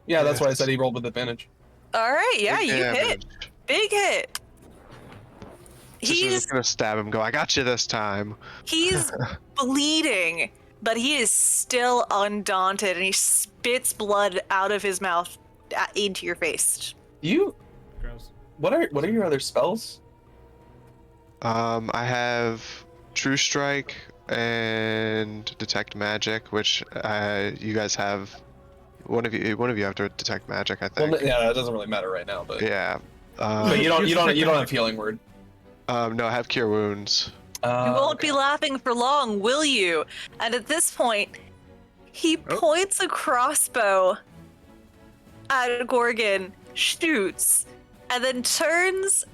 Yeah, that's why I said he rolled with advantage. All right. Yeah, Big you hit. damage. Big hit. Sister's just gonna stab him. Go. I got you this time. He's bleeding, but he is still undaunted, and he spits blood out of his mouth into your face. You. Gross. What are your other spells? I have True Strike and Detect Magic, which you guys have. One of you have to detect magic, I think. Well, yeah, it doesn't really matter right now, but Yeah. but you don't have healing word. No, I have Cure Wounds. You won't be laughing for long, will you? And at this point, he points a crossbow at Gorgon, shoots, and then turns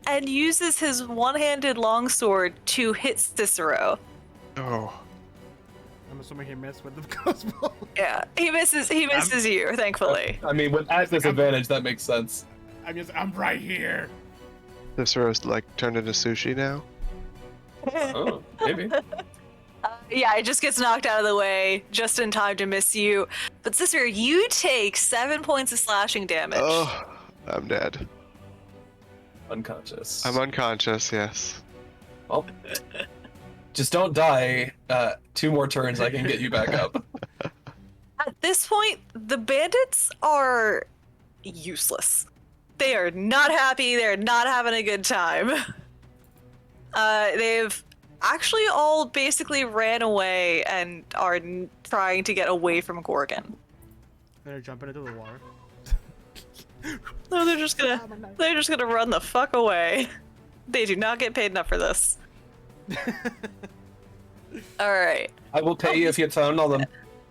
and uses his one-handed longsword to hit Cicero. Oh. I'm assuming he missed with the crossbow. Yeah, he misses you, thankfully. I mean, with at disadvantage, that makes sense. I'm right here. Cicero's like turned into sushi now. Oh, maybe. Yeah, it just gets knocked out of the way just in time to miss you. But Cicero, you take 7 points of slashing damage. Oh, I'm dead. Unconscious. I'm unconscious, yes. Well, just don't die. 2 more turns, I can get you back up. At this point, the bandits are useless. They are not happy. They're not having a good time. They've actually all basically ran away and are trying to get away from Gorgon. They're jumping into the water. No, they're just gonna run the fuck away. They do not get paid enough for this. All right. I will pay you if you turn on them.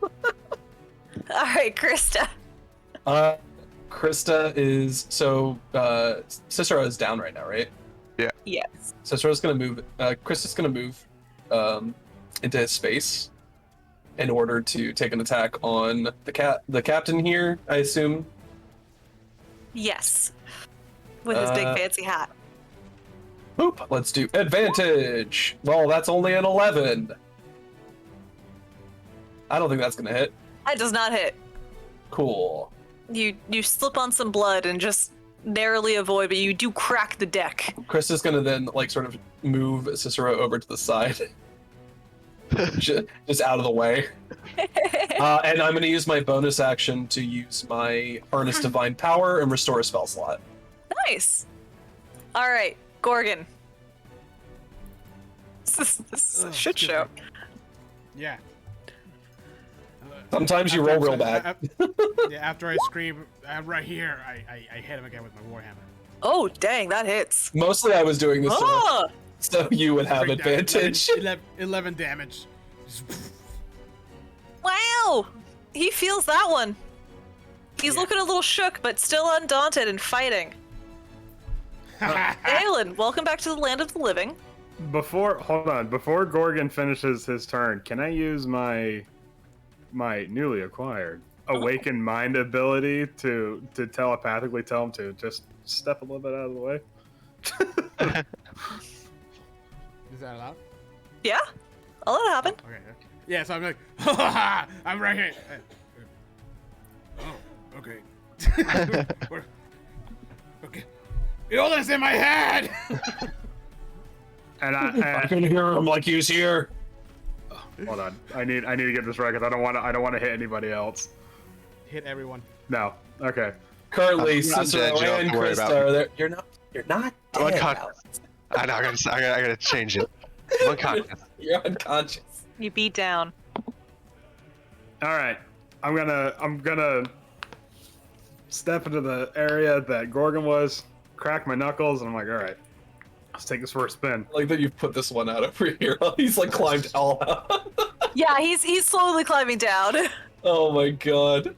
All right, Krista. Krista is Cicero is down right now, right? Yes. Cicero's gonna move. Krista's gonna move into his space in order to take an attack on the captain here. I assume. Yes. With his big fancy hat. Boop. Let's do advantage. Well, that's only an 11. I don't think that's gonna hit. That does not hit. Cool. You slip on some blood and just narrowly avoid, but you do crack the deck. Krista's gonna then sort of move Cicero over to the side. just out of the way. And I'm going to use my bonus action to use my Harness Divine Power and restore a spell slot. Nice. All right, Gorgon. This is a shit show. Yeah. Sometimes you roll real bad. Yeah, after I scream, I'm right here, I hit him again with my warhammer. Oh, dang, that hits. Mostly I was doing this Oh! so you would have advantage. 11 damage. Wow! He feels that one. He's looking a little shook, but still undaunted and fighting. Aelin, welcome back to the land of the living. Before Gorgon finishes his turn, can I use my newly acquired Awakened Mind ability to telepathically tell him to just step a little bit out of the way? Is that allowed? Yeah, I'll let it happen. Okay. Yeah, so I'm like, ha ha ha, I'm right here. Oh, okay. Okay. All that's in my head. And I can hear him like he's here. Hold on, I need to get this right because I don't want to hit anybody else. Hit everyone. No. Okay. Currently, I'm Cicero dead, you don't have and to worry Krista about are there. You're not I'm dead, unconscious. I know. I gotta change it. I'm unconscious. You're unconscious. You beat down. All right. I'm gonna step into the area that Gorgon was, crack my knuckles, and I'm like, all right, let's take this for a spin. Like that you've put this one out over here. He's like climbed all out. Yeah, he's slowly climbing down. Oh my god.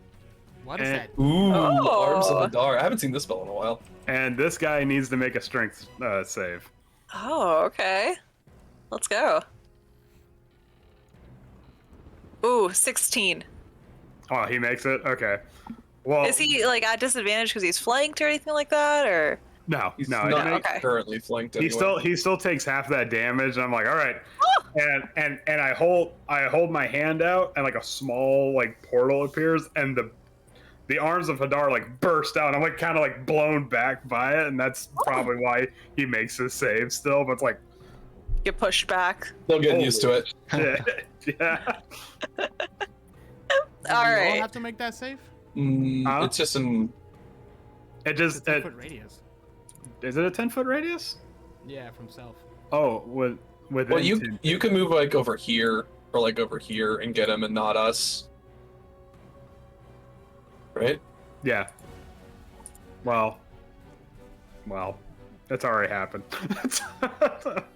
What is that? Ooh, Oh. Arms of the Dar. I haven't seen this spell in a while. And this guy needs to make a strength save. Oh, okay. Let's go. Ooh, 16. Oh, he makes it? Okay. Well, Is he like at disadvantage because he's flanked or anything like that, or? No, He's no. not Okay. currently flanked He anyway. still takes half that damage. And I'm like, all right, and I hold my hand out, and like a small like portal appears, and the arms of Hadar like burst out. I'm like kind of like blown back by it, and that's probably why he makes his save still. But it's like, Get pushed back. Still getting used to it. yeah. All You all right. have to make that safe. Huh? It's just an. It It's a just 10-foot radius. is it a 10-foot radius? Yeah, from self. Oh, within Well, you 10 you can move like over here or like over here and get him and not us. Right? Yeah. Well, that's already happened.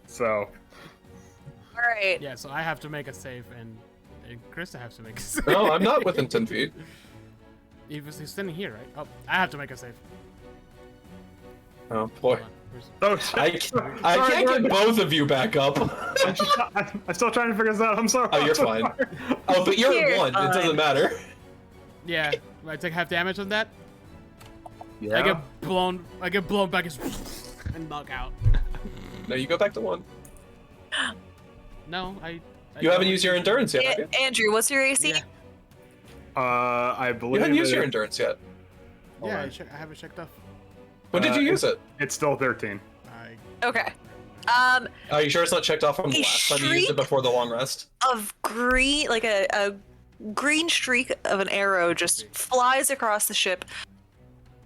So, All right. Yeah, so I have to make a save, and Krista has to make a save. No, I'm not within 10 feet. He's standing here, right? Oh, I have to make a save. Oh boy. Hold on, where's- oh, shit. I Sorry, can't Gordon. get both of you back up. I'm still trying to figure this out. I'm sorry. Oh, you're I'm so fine. sorry. Oh, but you're You're at 1. It doesn't fine. matter. Yeah, I take half damage on that. Yeah. I get blown back and knock out. No, you go back to 1. No, I You haven't used your endurance yet, have you? Andrew, what's your AC? Yeah, I You believe haven't used your it- endurance yet. yeah, Alright. I have it checked off. When did you use it? It's still 13. Okay. Are you sure it's not checked off from the A last time you used it shriek? before the long rest? Of green, like a green streak of an arrow just flies across the ship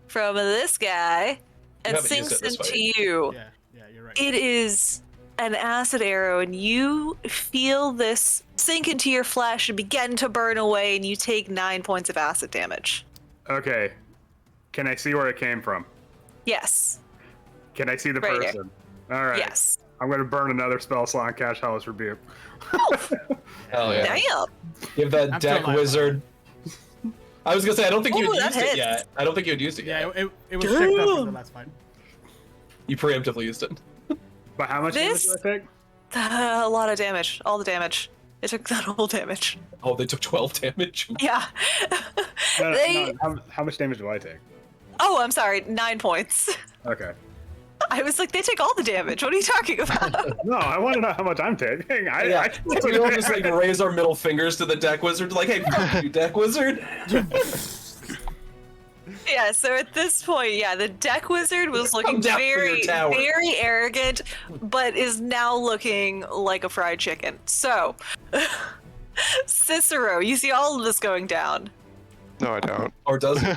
from this guy and haven't used sinks it this into fight. you. Yeah, you're right. It is an acid arrow, and you feel this sink into your flesh and begin to burn away, and you take 9 points of acid damage. Okay. Can I see where it came from? Yes. Can I see the Right here. person? All right. Yes. I'm going to burn another spell slot and cast Hellish Rebuke. Hell yeah. Damn. Give that I'm still deck alive. wizard. I was gonna say I don't think you Ooh, had that used it hits. yet. I don't think you had used it Yeah, yet. it was checked off from the last fight. You preemptively used it. But how much This- damage do I take? A lot of damage. All the damage. It took that whole damage. Oh, they took 12 damage. Yeah. No, They- how much damage do I take? Oh, I'm sorry. 9 points. Okay. I was like, they take all the damage. What are you talking about? No, I want to know how much I'm taking. Yeah, we all just like raise our middle fingers to the deck wizard, like, "Hey, fuck you, deck wizard." Yeah, so at this point, yeah, the deck wizard was looking Come down from your very, tower. very arrogant, but is now looking like a fried chicken. So, Cicero, you see all of this going down. No, I don't. Or does he?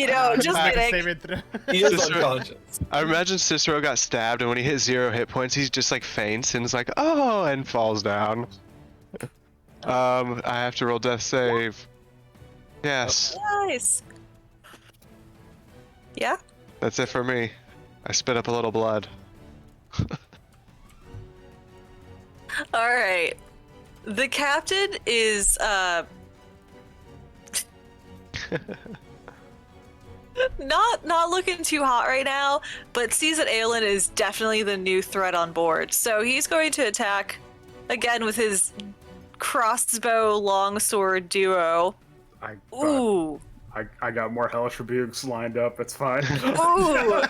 You know, just Make a kidding. save it through. He is Just- unconscious. I imagine Cicero got stabbed, and when he hit 0 hit points, he's just like faints and is like, oh, and falls down. I have to roll death save. Yes, Nice. Yeah? that's it for me. I spit up a little blood. All right. The captain is not looking too hot right now, but sees that Aelin is definitely the new threat on board. So he's going to attack again with his crossbow longsword duo. Ooh. I got more Hellish Rebukes lined up. It's fine. Ooh. All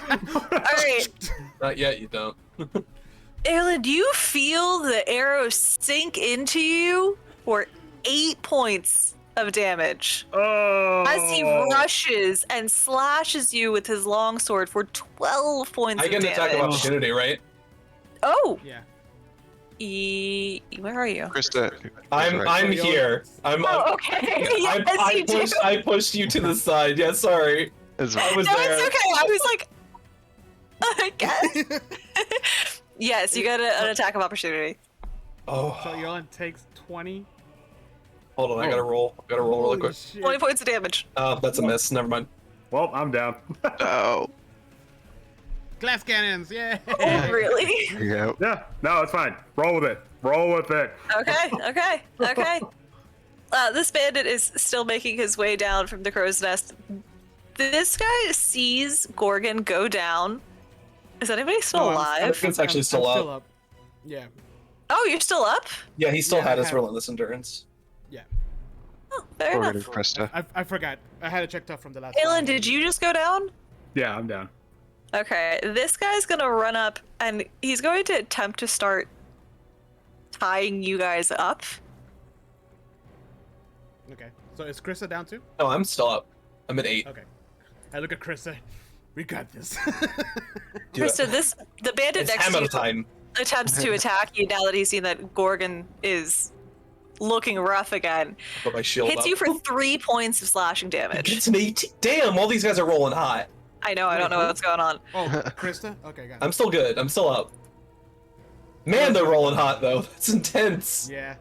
right. Not yet, you don't. Aelin, you feel the arrow sink into you for 8 points of damage. Oh. As he rushes and slashes you with his longsword for 12 points I get of an attack of damage. opportunity, right? Oh, Yeah. where are you? Krista. I'm Sorry. here. Oh, okay. Yes, you do. I pushed you to the side. Yeah, sorry. It's I was No, there. it's okay. I was like, I guess. Yes, you got an attack of opportunity. Oh, So Yolan takes 20. hold on. I gotta roll. I gotta roll really Holy quick. shit. 20 points of damage. That's a miss. Never mind. Well, I'm down. Oh. Glass cannons, yeah. Oh, really? Yeah. Yeah. No, it's fine. Roll with it. Roll with it. Okay. This bandit is still making his way down from the crow's nest. This guy sees Gorgon go down. Is anybody still No, I'm- alive? It's actually still I'm up. Yeah. Oh, you're still up? Yeah, he still Yeah, had I his have- relentless endurance. Yeah. Oh, fair Forward enough. and Krista. I forgot. I had it checked off from the last Aelin, time. did you just go down? Yeah, I'm down. Okay, this guy's gonna run up and he's going to attempt to start tying you guys up. Okay. So is Krista down too? No, I'm still up. I'm at 8. Okay. I look at Krista. We got this. Do it. So the bandit It's next to hammer you time. attempts to attack you now that he's seen that Gorgon is looking rough again. Put my shield Hits up. you for 3 points of slashing damage. It's an 18. Damn, all these guys are rolling hot. I know, I don't know what's going on. Oh, Krista? Okay, got it. I'm still good. I'm still up. Man, they're rolling hot though. That's intense. Yeah.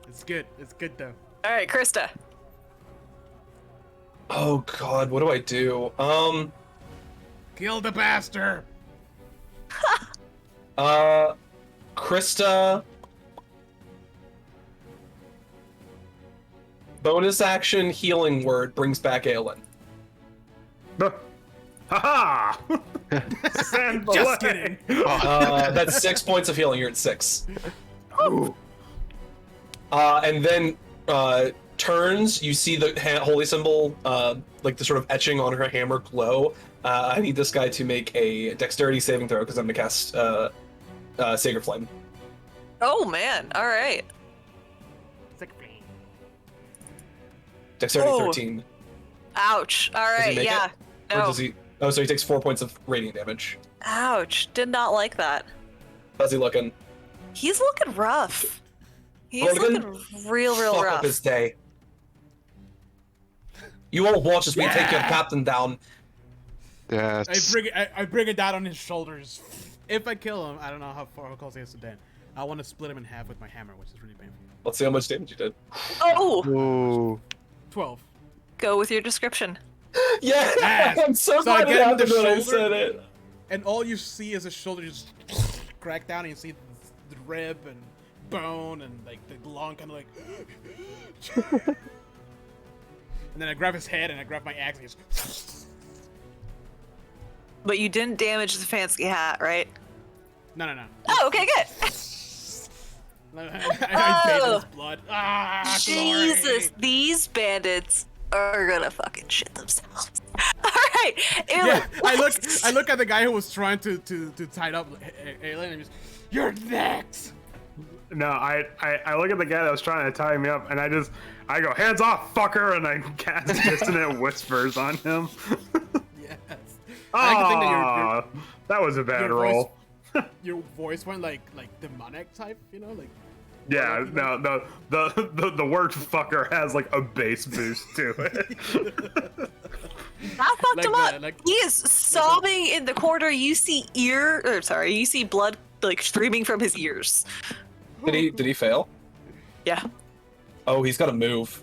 It's good. It's good though. All right, Krista. Oh god, what do I do? Kill the bastard! Krista. Bonus action healing word brings back Aelin. Ha Just kidding. That's 6 points of healing. You're at 6. And then turns. You see the holy symbol, like the sort of etching on her hammer glow. I need this guy to make a dexterity saving throw because I'm gonna cast Sacred Flame. Oh man, all right. Dexterity Oh. 13. Ouch. All Does he right, make yeah. it? Or No. does he? Oh, so he takes 4 points of radiant damage. Ouch. Did not like that. How's he looking? He's looking rough. He's Gorgon? looking real Fuck rough. up his day. You all watch as we take your captain down. Yeah. I bring it down on his shoulders. If I kill him, I don't know how close he is to death. I want to split him in half with my hammer, which is really painful. Let's see how much damage you did. Oh, Ooh. 12. go with your description. Yeah, Yes. I'm so So I glad it get him in happened the when I shoulder. said it. And all you see is his shoulder just crack down, and you see the rib and bone and like the long kind of like. And then I grab his head and I grab my axe and just. But you didn't damage the fancy hat, right? No. Oh, okay, good. I bathe in his blood. Ah, glory. Jesus, these bandits are gonna fucking shit themselves. All right, Yeah, Aelin, I look at the guy who was trying to tie up Aelin and just, you're next. No, I look at the guy that was trying to tie me up, and I go, hands off, fucker, and I cast dissonant whispers on him. Yes. I like to think that Aw, that was a bad your roll. your voice went like demonic type, you know, like. Yeah, no, the word fucker has like a bass boost to it. that fucked Like him the- up. like- He is sobbing in the corner. You see you see blood like streaming from his ears. Did he fail? Yeah. Oh, he's got to move.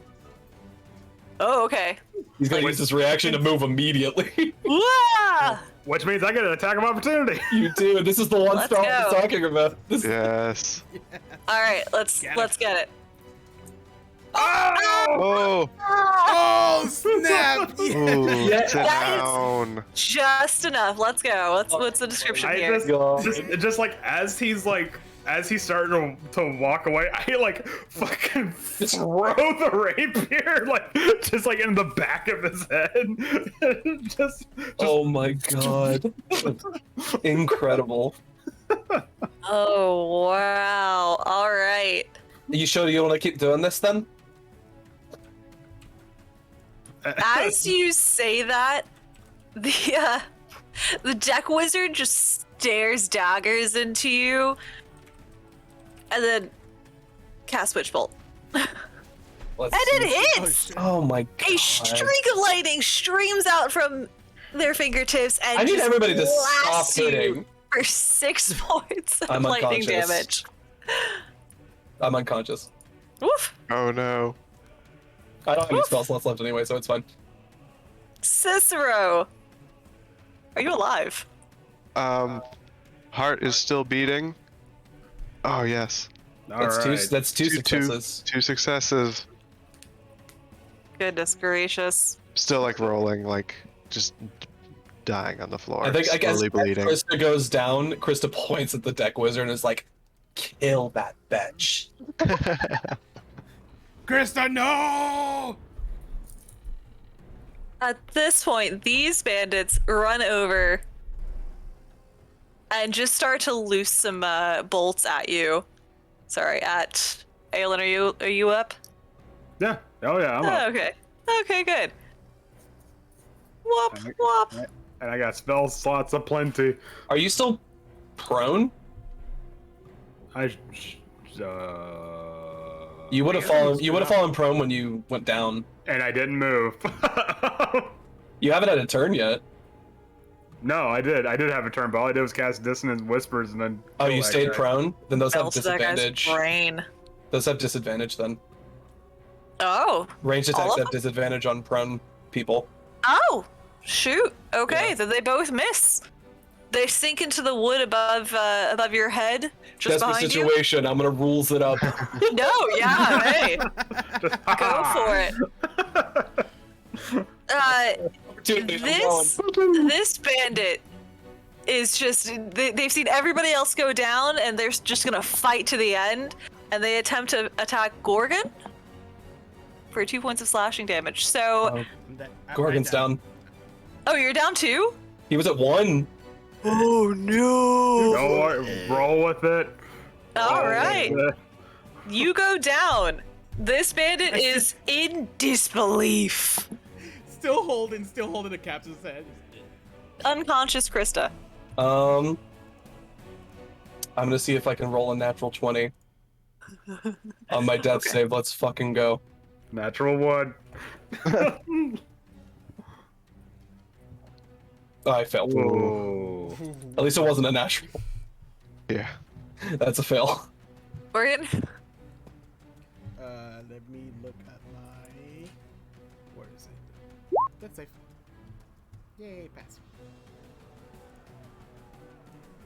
Oh, okay. He's gonna use his reaction to move immediately. Wah! Which means I get an attack of opportunity. You do. This is the one Let's spell I'm go. talking about. This Yes. All right, let's Get get it. Oh. Oh snap! Yeah. Ooh. Yeah. Sit That is- down. Just enough. Let's go. What's the description I here? just like as he's starting to walk away, I like fucking throw the rapier like just like in the back of his head. just Oh my god. Incredible. Oh wow! All right. You sure you want to keep doing this then? As you say that, the deck wizard just stares daggers into you, and then cast witch bolt, and Let's it see. hits. Oh my god. A streak of lightning streams out from their fingertips and I need just everybody to stop blasts you hitting. for 6 points of I'm lightning unconscious. damage. I'm unconscious. Oof. Oh no. I don't have any spell slots left anyway, so it's fine. Cicero, are you alive? Heart is still beating. Oh yes. That's two successes. Two successes. Goodness gracious. Still like rolling, like just dying on the floor. I guess slowly as bleeding. Krista goes down, Krista points at the deck wizard and is like, kill that bitch. Krista, no! At this point, these bandits run over and just start to loose some bolts at you. Sorry, at Aelin, are you up? Yeah. Oh yeah, I'm up. Okay. Okay, good. Whoop whoop. And I got spell slots aplenty. Are you still prone? You would have fallen. You would have fallen prone when you went down. And I didn't move. You haven't had a turn yet. No, I did. I did have a turn, but all I did was cast Dissonant Whispers and then. Oh, kill you that stayed guy. prone? Then those have Fell to that guy's disadvantage. brain. Those have disadvantage then. Oh. Ranged All attacks of have them? disadvantage on prone people. Oh. Shoot. Okay, Yeah. then they both miss. They sink into the wood above your head, just Desperate behind you. situation. I'm gonna rules it up. No, yeah, hey, go for it. Dude, I'm going. This bandit is just they've seen everybody else go down, and they're just gonna fight to the end, and they attempt to attack Gorgon for 2 points of slashing damage. So, Gorgon's down. oh, you're down too? He was at 1. Oh no! Go roll with it. All right, Roll with it. you go down. This bandit is in disbelief. Still holding the captain's head. Unconscious Krista. I'm gonna see if I can roll a natural 20 on my death save. Let's fucking go. Natural wood. Oh, I failed. Whoa. At least it wasn't a natural. Yeah. That's a fail. Gorgon. Let me look at my. Where is it? That's safe. Yay, pass.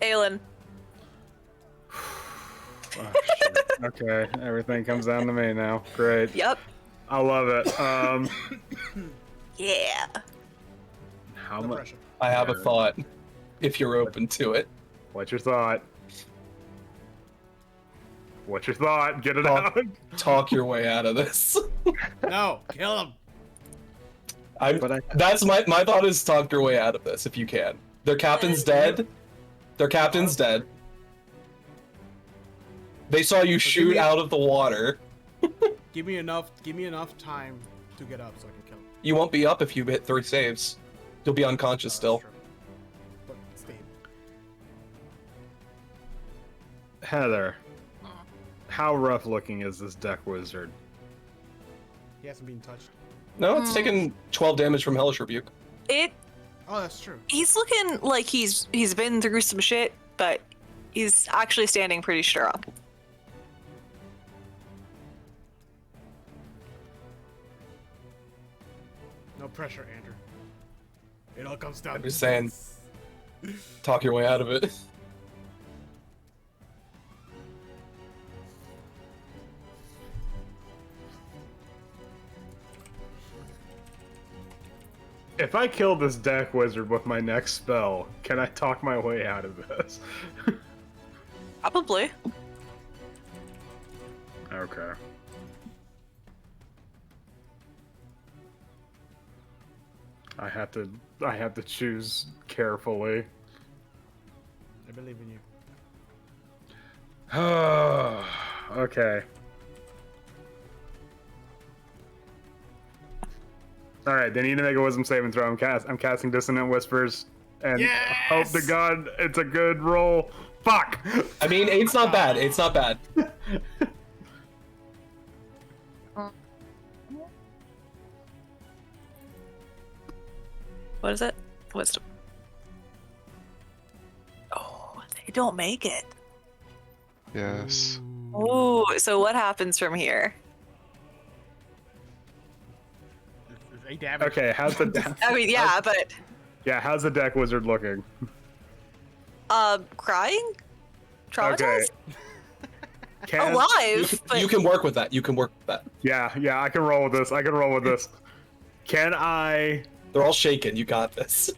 Aelin. Oh, shit. Okay, everything comes down to me now. Great. Yep. I love it. Yeah. How No much? pressure. I have a thought. If you're open to it. What's your thought? What's your thought? Get it Talk. out. Talk your way out of this. No, kill him. That's my thought is talk your way out of this if you can. Their captain's dead. Their captain's dead. They saw you shoot out of the water. Give me enough time to get up so I can kill him. You won't be up if you hit 3 saves. You'll be unconscious still. That's true. But stay. Heather, how rough looking is this deck wizard? He hasn't been touched. No, it's taken 12 damage from Hellish Rebuke. Oh, that's true. He's looking like he's been through some shit, but he's actually standing pretty strong. No pressure, Andrew. It all comes down I'm to just saying. this. Talk your way out of it. If I kill this deck wizard with my next spell, can I talk my way out of this? Probably. Okay. I have to choose carefully. I believe in you. Okay. All right, they need to make a wisdom saving throw. I'm casting Dissonant Whispers, and hope to God it's a good roll. Fuck. I mean, 8's not bad. 8's not bad. What is it? Wisdom. Oh, they don't make it. Yes. Oh, so what happens from here? 8 damage. Okay, how's the I mean, yeah, but how's the deck wizard looking? crying, Okay. traumatized, Can, alive. But You can work with that. You can work with that. yeah, I can roll with this. Can I? They're all shaken. You got this.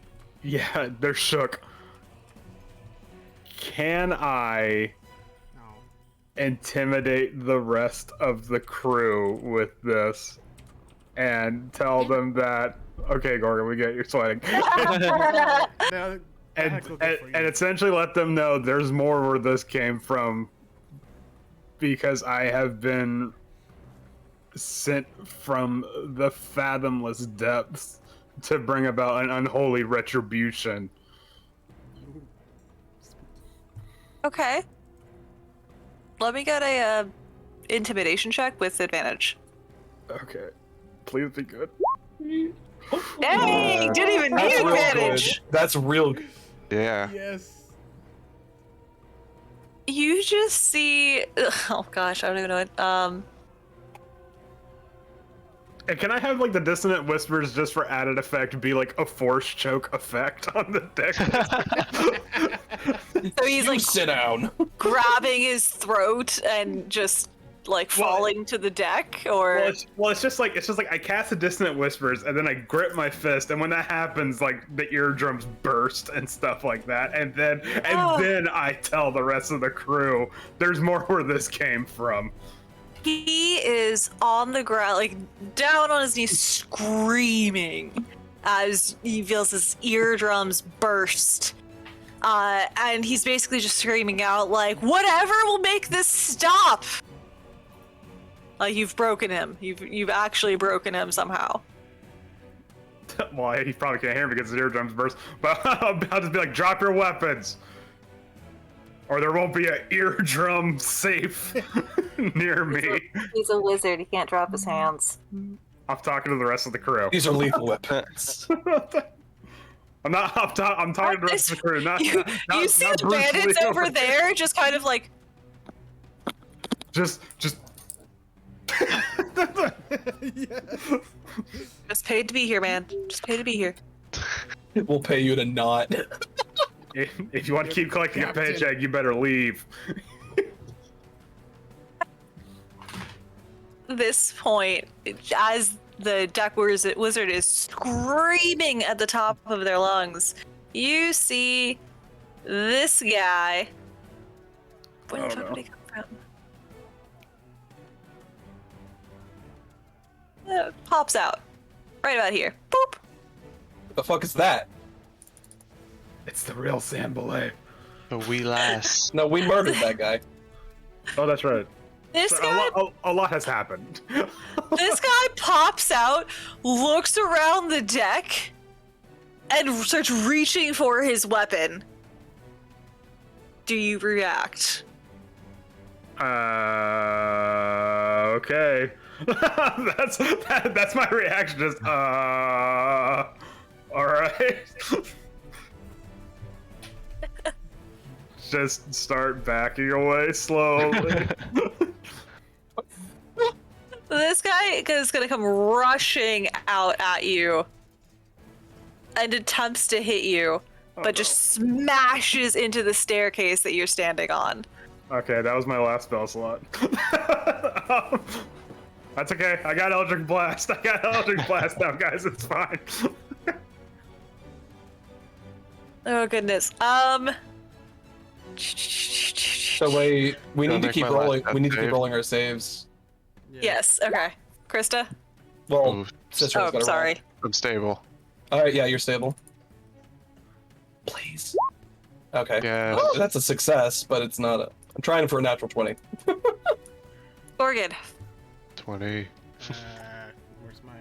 Yeah, they're shook. Can I No. intimidate the rest of the crew with this and tell them that, okay, Gorgon, we get you're sweating. No, and, Heck, good and, for you. and essentially let them know there's more where this came from, because I have been sent from the fathomless depths to bring about an unholy retribution. Okay. Let me get a intimidation check with advantage. Okay, please be good. Hey, didn't even That's need real advantage. good. That's real good. Yeah. Yes. You just see. Oh gosh, I don't even know it. And can I have like the dissonant whispers just for added effect be like a force choke effect on the deck? So he's You like sit down. grabbing his throat and just like Well, falling to the deck, or it's just like I cast the dissonant whispers and then I grip my fist, and when that happens, like the eardrums burst and stuff like that, and then I tell the rest of the crew there's more where this came from. he is on the ground, like down on his knees, screaming as he feels his eardrums burst. And he's basically just screaming out like, "Whatever will make this stop!" Like you've broken him. You've actually broken him somehow. Well, he probably can't hear me because his eardrums burst, but I'll just be like, drop your weapons, or there won't be an eardrum safe near me. He's a wizard. He can't drop his hands. I'm talking to the rest of the crew. These are lethal weapons. I'm talking to the rest of the crew. Not, You see not the Bruce bandits Lee over there, just kind of like, Just. just paid to be here, man. Just paid to be here. We'll pay you to not. If you want to keep collecting a Captain. paycheck, you better leave. This point, as the deck wizard is screaming at the top of their lungs, you see this guy. Where the Oh, fuck no. did he come from? Pops out. Right about here. Boop. What the fuck is that? It's the real Sam Belay. The wee lass. No, we murdered that guy. Oh, that's right. This So guy a lot has happened. This guy pops out, looks around the deck, and starts reaching for his weapon. Do you react? Okay. that's my reaction. Just all right. Just start backing away slowly. This guy is gonna come rushing out at you and attempts to hit you, but just smashes into the staircase that you're standing on. Okay, that was my last spell slot. That's okay. I got Eldritch Blast. Now, guys. It's fine. Oh goodness. So wait, we Don't need to make keep my rolling. last We need to keep save. rolling our saves. Yes. Okay. Krista. Well, Ooh, Cicero's Oh, gotta sorry. unstable. roll. All right, yeah, you're stable. Please. Okay. Yeah. That's a success, but it's not a. I'm trying for a natural 20. Gorgon. 20. Where's my?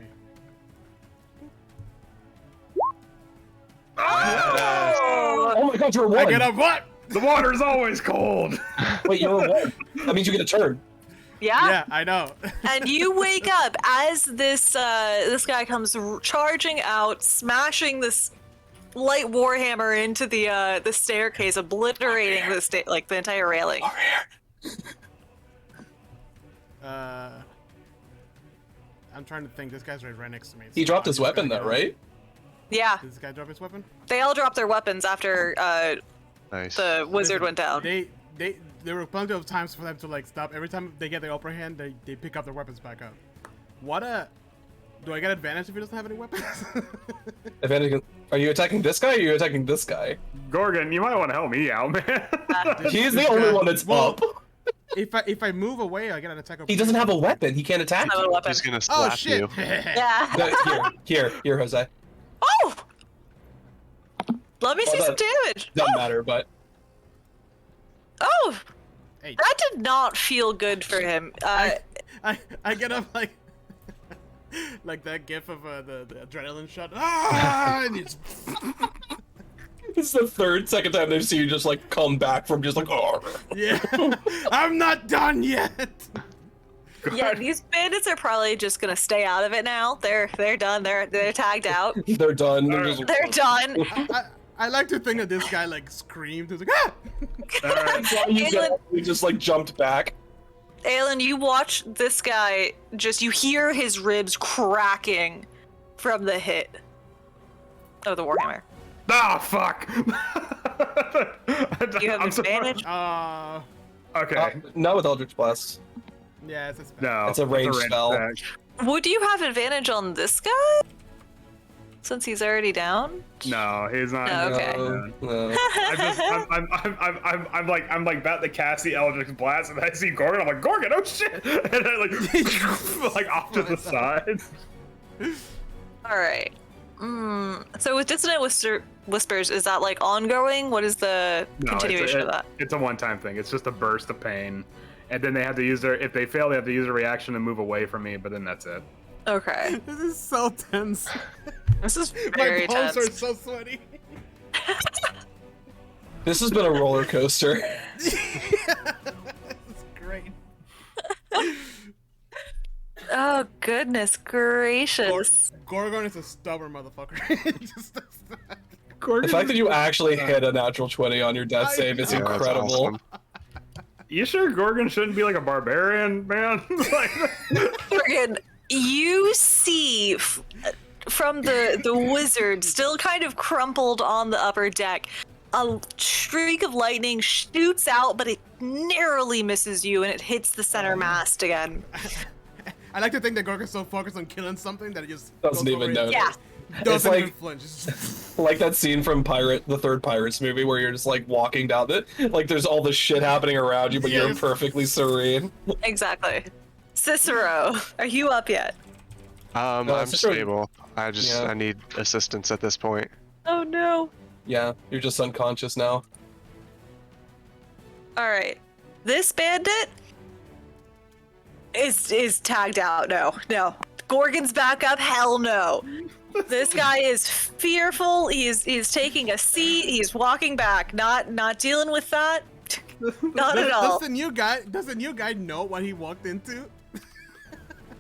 Oh my god, you're a one. I get a what? The water's always cold. Wait, you're a one. That means you get a turn. Yeah, I know. And you wake up as this guy comes charging out, smashing this light warhammer into the staircase, obliterating the the entire railing. I'm trying to think. This guy's right next to me. He so dropped I'm his just weapon gonna though, go. right? Yeah, Did this guy drop his weapon? they all dropped their weapons after Nice. the wizard went down. There were plenty of times for them to like stop. Every time they get the upper hand, they pick up their weapons back up. Do I get advantage if he doesn't have any weapons? If anything, are you attacking this guy or are you attacking this guy? Gorgon, you might want to help me out, man. He's This the only guy- one that's well, up. If I move away, I get an attack. He doesn't have a weapon. He can't attack Have a you. weapon. He's gonna Oh slap shit! you. Yeah. No, here, Jose. Oh! Let me Well, see some that- damage. Doesn't matter, but Oh, Hey, that did not feel good for him. I get up like like that gif of the adrenaline shot. Ah, and it's it's the second time they've seen you just like come back from just like, oh. yeah. I'm not done yet. Yeah, these bandits are probably just gonna stay out of it now. They're done. They're tagged out. They're done. They're Alright. just. They're done. I like to think that this guy like screamed. He was like, ah! All right. You just like jumped back. Aelin, you watch this guy you hear his ribs cracking from the hit of the Warhammer. Ah, fuck. You have I'm surprised- advantage? Okay. Not with Eldritch Blast. Yeah, it's a spell. No, It's a ranged spell. attack. Would you have advantage on this guy? Since he's already down? No, he's not. Oh, okay. No. I'm like about to cast the Eldritch Blast, and I see Gorgon. I'm like, Gorgon, oh shit! And I like off to the side. Alright. So with Dissonant Whispers, is that like ongoing? What is the No, continuation of that? It's a one-time thing. It's just a burst of pain, and then they have to use if they fail, they have to use a reaction to move away from me. But then that's it. Okay. This is so tense. This is My very palms tense. are so sweaty. This has been a roller coaster. This is great. Oh, goodness gracious. Gorgon is a stubborn motherfucker. Just does that. The fact that you actually hit a natural 20 on your death save is know. Yeah, that's incredible. awesome. You sure Gorgon shouldn't be like a barbarian, man? Like, Morgan, you see from the wizard still kind of crumpled on the upper deck, a streak of lightning shoots out, but it narrowly misses you and it hits the center mast again. I like to think that Gorgon's so focused on killing something that it just Doesn't goes even over notice. Yeah. Doesn't like- even flinch. It's just- Like that scene from the third Pirates movie where you're just like walking down like there's all this shit happening around you, but you're Yes. perfectly serene. Exactly. Cicero, are you up yet? I'm Cicero- stable. I Yeah. need assistance at this point. Oh no. Yeah, you're just unconscious now. Alright. This bandit is tagged out. No. Gorgon's back up? Hell no. This guy is fearful. He's taking a seat. He's walking back. Not dealing with that. Not at all. Does the new guy know what he walked into?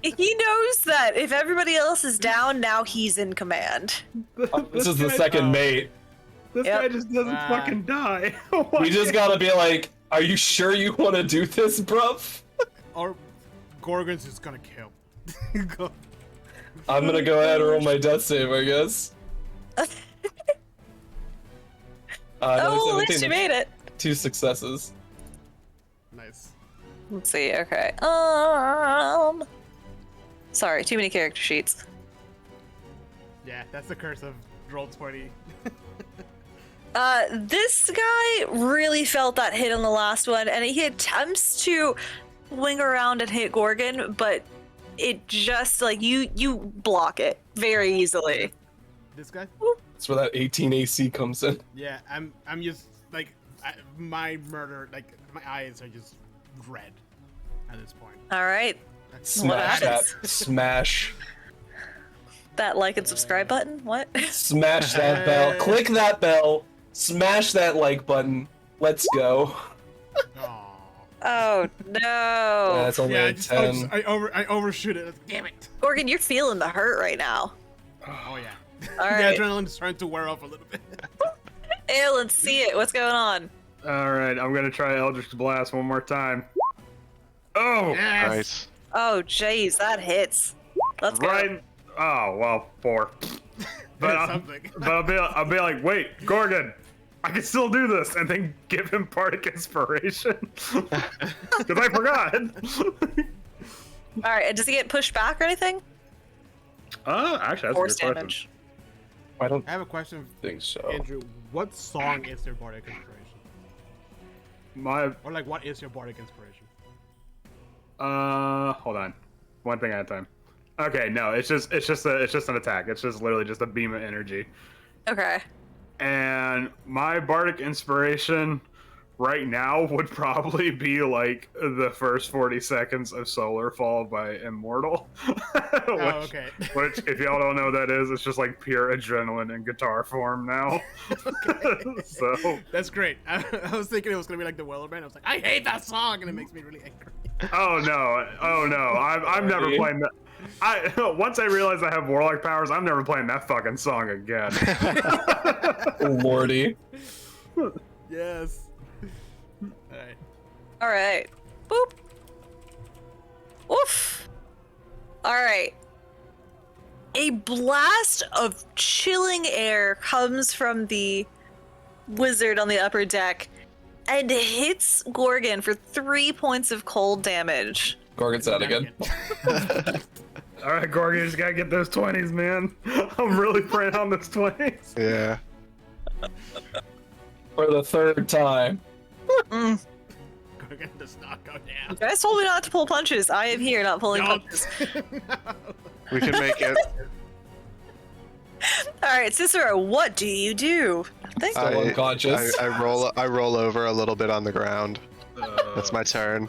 He knows that if everybody else is down, now he's in command. This is the guy- second mate. This Yep. guy just doesn't Wow. fucking die. We just gotta be like, are you sure you want to do this, bruv? Or Gorgon's just gonna kill. Go- I'm gonna go ahead and roll my death save, I guess. Another Oh, at least 17, you made it. 2 successes. Nice. Let's see. Okay. Sorry, too many character sheets. Yeah, that's the curse of roll 20. This guy really felt that hit on the last one, and he attempts to wing around and hit Gorgon, but it just like you block it very easily. This guy? That's where that 18 AC comes in. Yeah, I'm just like my murder, like my eyes are just red at this point. All right, Smash happens? that. Smash. that like and subscribe button. What? Smash that bell. Click that bell. Smash that like button. Let's go. Aw. Oh no, That's only Yeah, a 10. I overshoot it. Damn it. Gorgon, you're feeling the hurt right now. Oh yeah. All The right, adrenaline's starting to wear off a little bit. Aelin, see it. What's going on? All right, I'm gonna try Eldritch Blast one more time. Oh, Yes. Nice. Oh jeez, that hits. Let's go. right. Oh well, 4. But Something. I'll be like, wait, Gorgon, I can still do this, and then give him bardic inspiration because I forgot. All right, and does he get pushed back or anything? Actually, that's Force a good question. damage. I don't I have a question, think so. Andrew. What song is your bardic inspiration? My Or like, what is your bardic inspiration? hold on, one thing at a time. Okay, no, it's just an attack. It's just literally just a beam of energy. Okay. And my bardic inspiration right now would probably be like the first 40 seconds of Solar Fall by Immortal. Oh, okay. Which, if y'all don't know what that is, it's just like pure adrenaline in guitar form now. So, That's great. I was thinking it was gonna be like the Weller Band. I was like, I hate that song, and it makes me really angry. oh no, I'm never playing that. Once I realize I have warlock powers, I'm never playing that fucking song again. Lordy. Yes. All right. All right. Boop. Oof. All right. A blast of chilling air comes from the wizard on the upper deck and hits Gorgon for 3 points of cold damage. Gorgon's out again. All right, Gorgon, you just gotta get those 20s, man. I'm really praying on those 20s. Yeah. For the third time. Mm. Gorgon does not go down. You guys told me not to pull punches. I am here, not pulling No. punches. We can make it. All right, Cicero, what do you do? Nothing? Still unconscious. I roll over a little bit on the ground. That's my turn.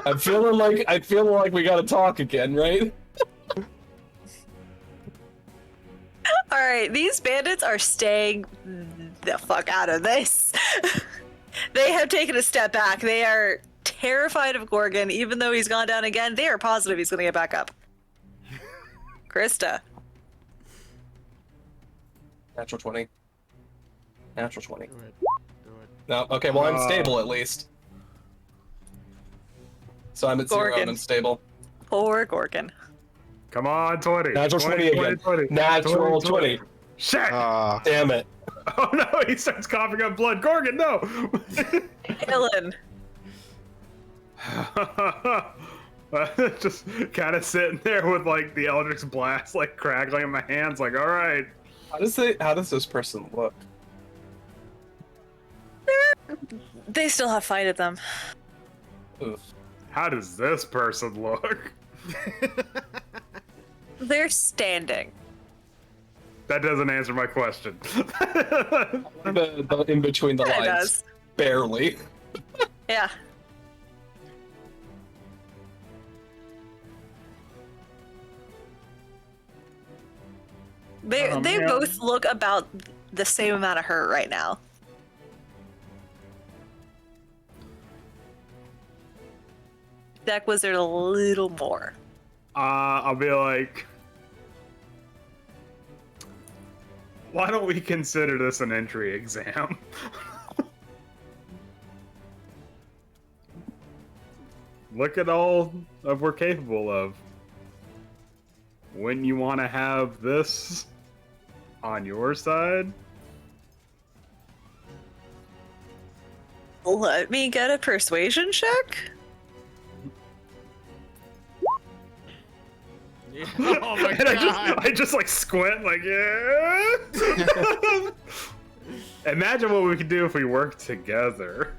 I'm feeling like we gotta talk again, right? All right, these bandits are staying the fuck out of this. They have taken a step back. They are terrified of Gorgon, even though he's gone down again. They are positive he's going to get back up. Krista. Natural 20. Natural 20. Do it. Do it. No, okay, well I'm stable at least. So I'm at 0 Gorgon. and I'm stable. Poor Gorgon. Come on, 20. Natural 20 again. 20. Natural 20. Shit! Damn it. Oh no, he starts coughing up blood. Gorgon, no! Ellen. Just kind of sitting there with like the Eldritch Blast like crackling in my hands, like, all right. How does this person look? They still have fight at them. Oof. How does this person look? They're standing. That doesn't answer my question. The in between the It lines. does. Barely. Yeah. They Oh, they man. both look about the same amount of hurt right now. Deck Wizard a little more. I'll be like, why don't we consider this an entry exam? Look at all of we're capable of. When you want to have this on your side, Let me get a persuasion check. Yeah. Oh my and god. I just like squint, like, yeah. Imagine what we could do if we worked together.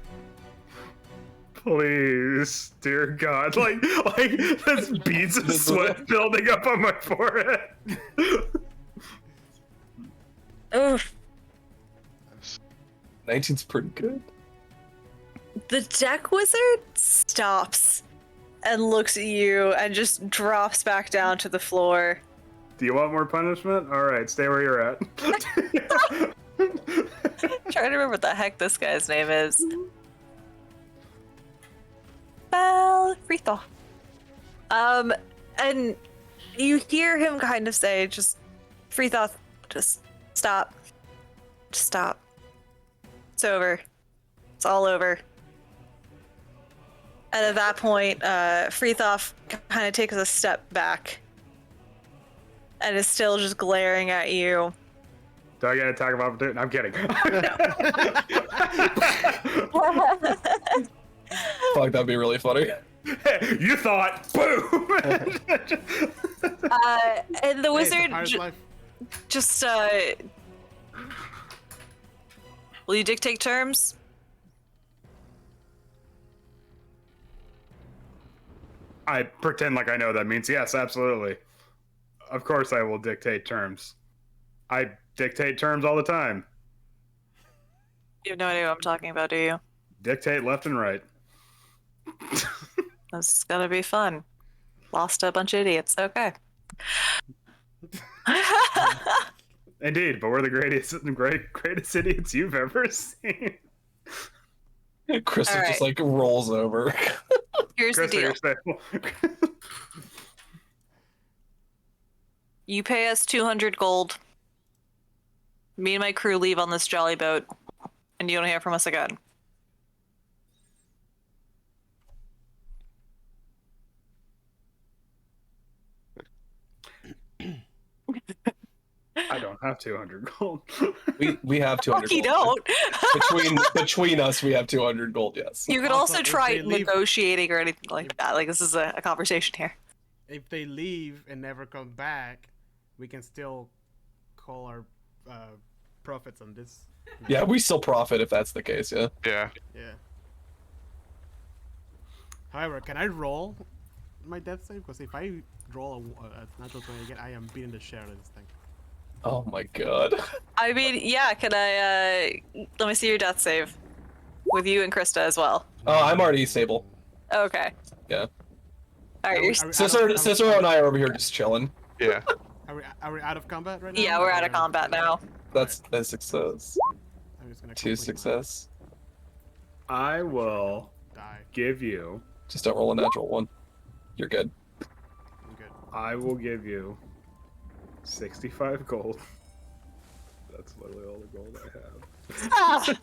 Please, dear God, like this beads of sweat building up on my forehead. Oof. 19's pretty good. The Deck Wizard stops and looks at you and just drops back down to the floor. Do you want more punishment? All right, stay where you're at. Trying to remember what the heck this guy's name is. Frito. And you hear him kind of say, just Frito, just stop. Just stop. It's over. It's all over. And at that point, Frithov kind of takes a step back and is still just glaring at you. Do I get an attack of opportunity? I'm kidding. Fuck, that'd be really funny. You thought, boom! And the Hey, wizard it's a pirate's life. just, will you dictate terms? I pretend like I know what that means. Yes, absolutely. Of course, I will dictate terms. I dictate terms all the time. You have no idea what I'm talking about, do you? Dictate left and right. This is gonna be fun. Lost a bunch of idiots. Okay. Indeed, but we're the greatest idiots you've ever seen. Krista All just right. like rolls over. Here's the Krista, deal. you're stable. You pay us 200 gold. Me and my crew leave on this jolly boat, and you don't hear from us again. I don't have 200 gold. We have 200 Fuck, you gold. don't. Between us, we have 200 gold. Yes. You could Also, also if try they leave- negotiating or anything like that. Like, this is a conversation here. If they leave and never come back, we can still call our profits on this. Yeah, we still profit if that's the case. Yeah. Yeah. Yeah. However, can I roll my death save? Because if I roll a natural 20 again, I am beating the shit out of this thing. Oh my god. I mean, yeah, can I, let me see your death save. With you and Krista as well. Oh, I'm already stable. Okay. Yeah. Alright, you're... Cicero and I are over here just chilling. Yeah. Are we out of combat right now? Yeah, we're out of Or- combat now. That's a success. I'm just gonna 2 completely success. I will Die. give you. Just don't roll a natural one. You're good. I'm good. I will give you 65 gold. That's literally all the gold I have. Ah,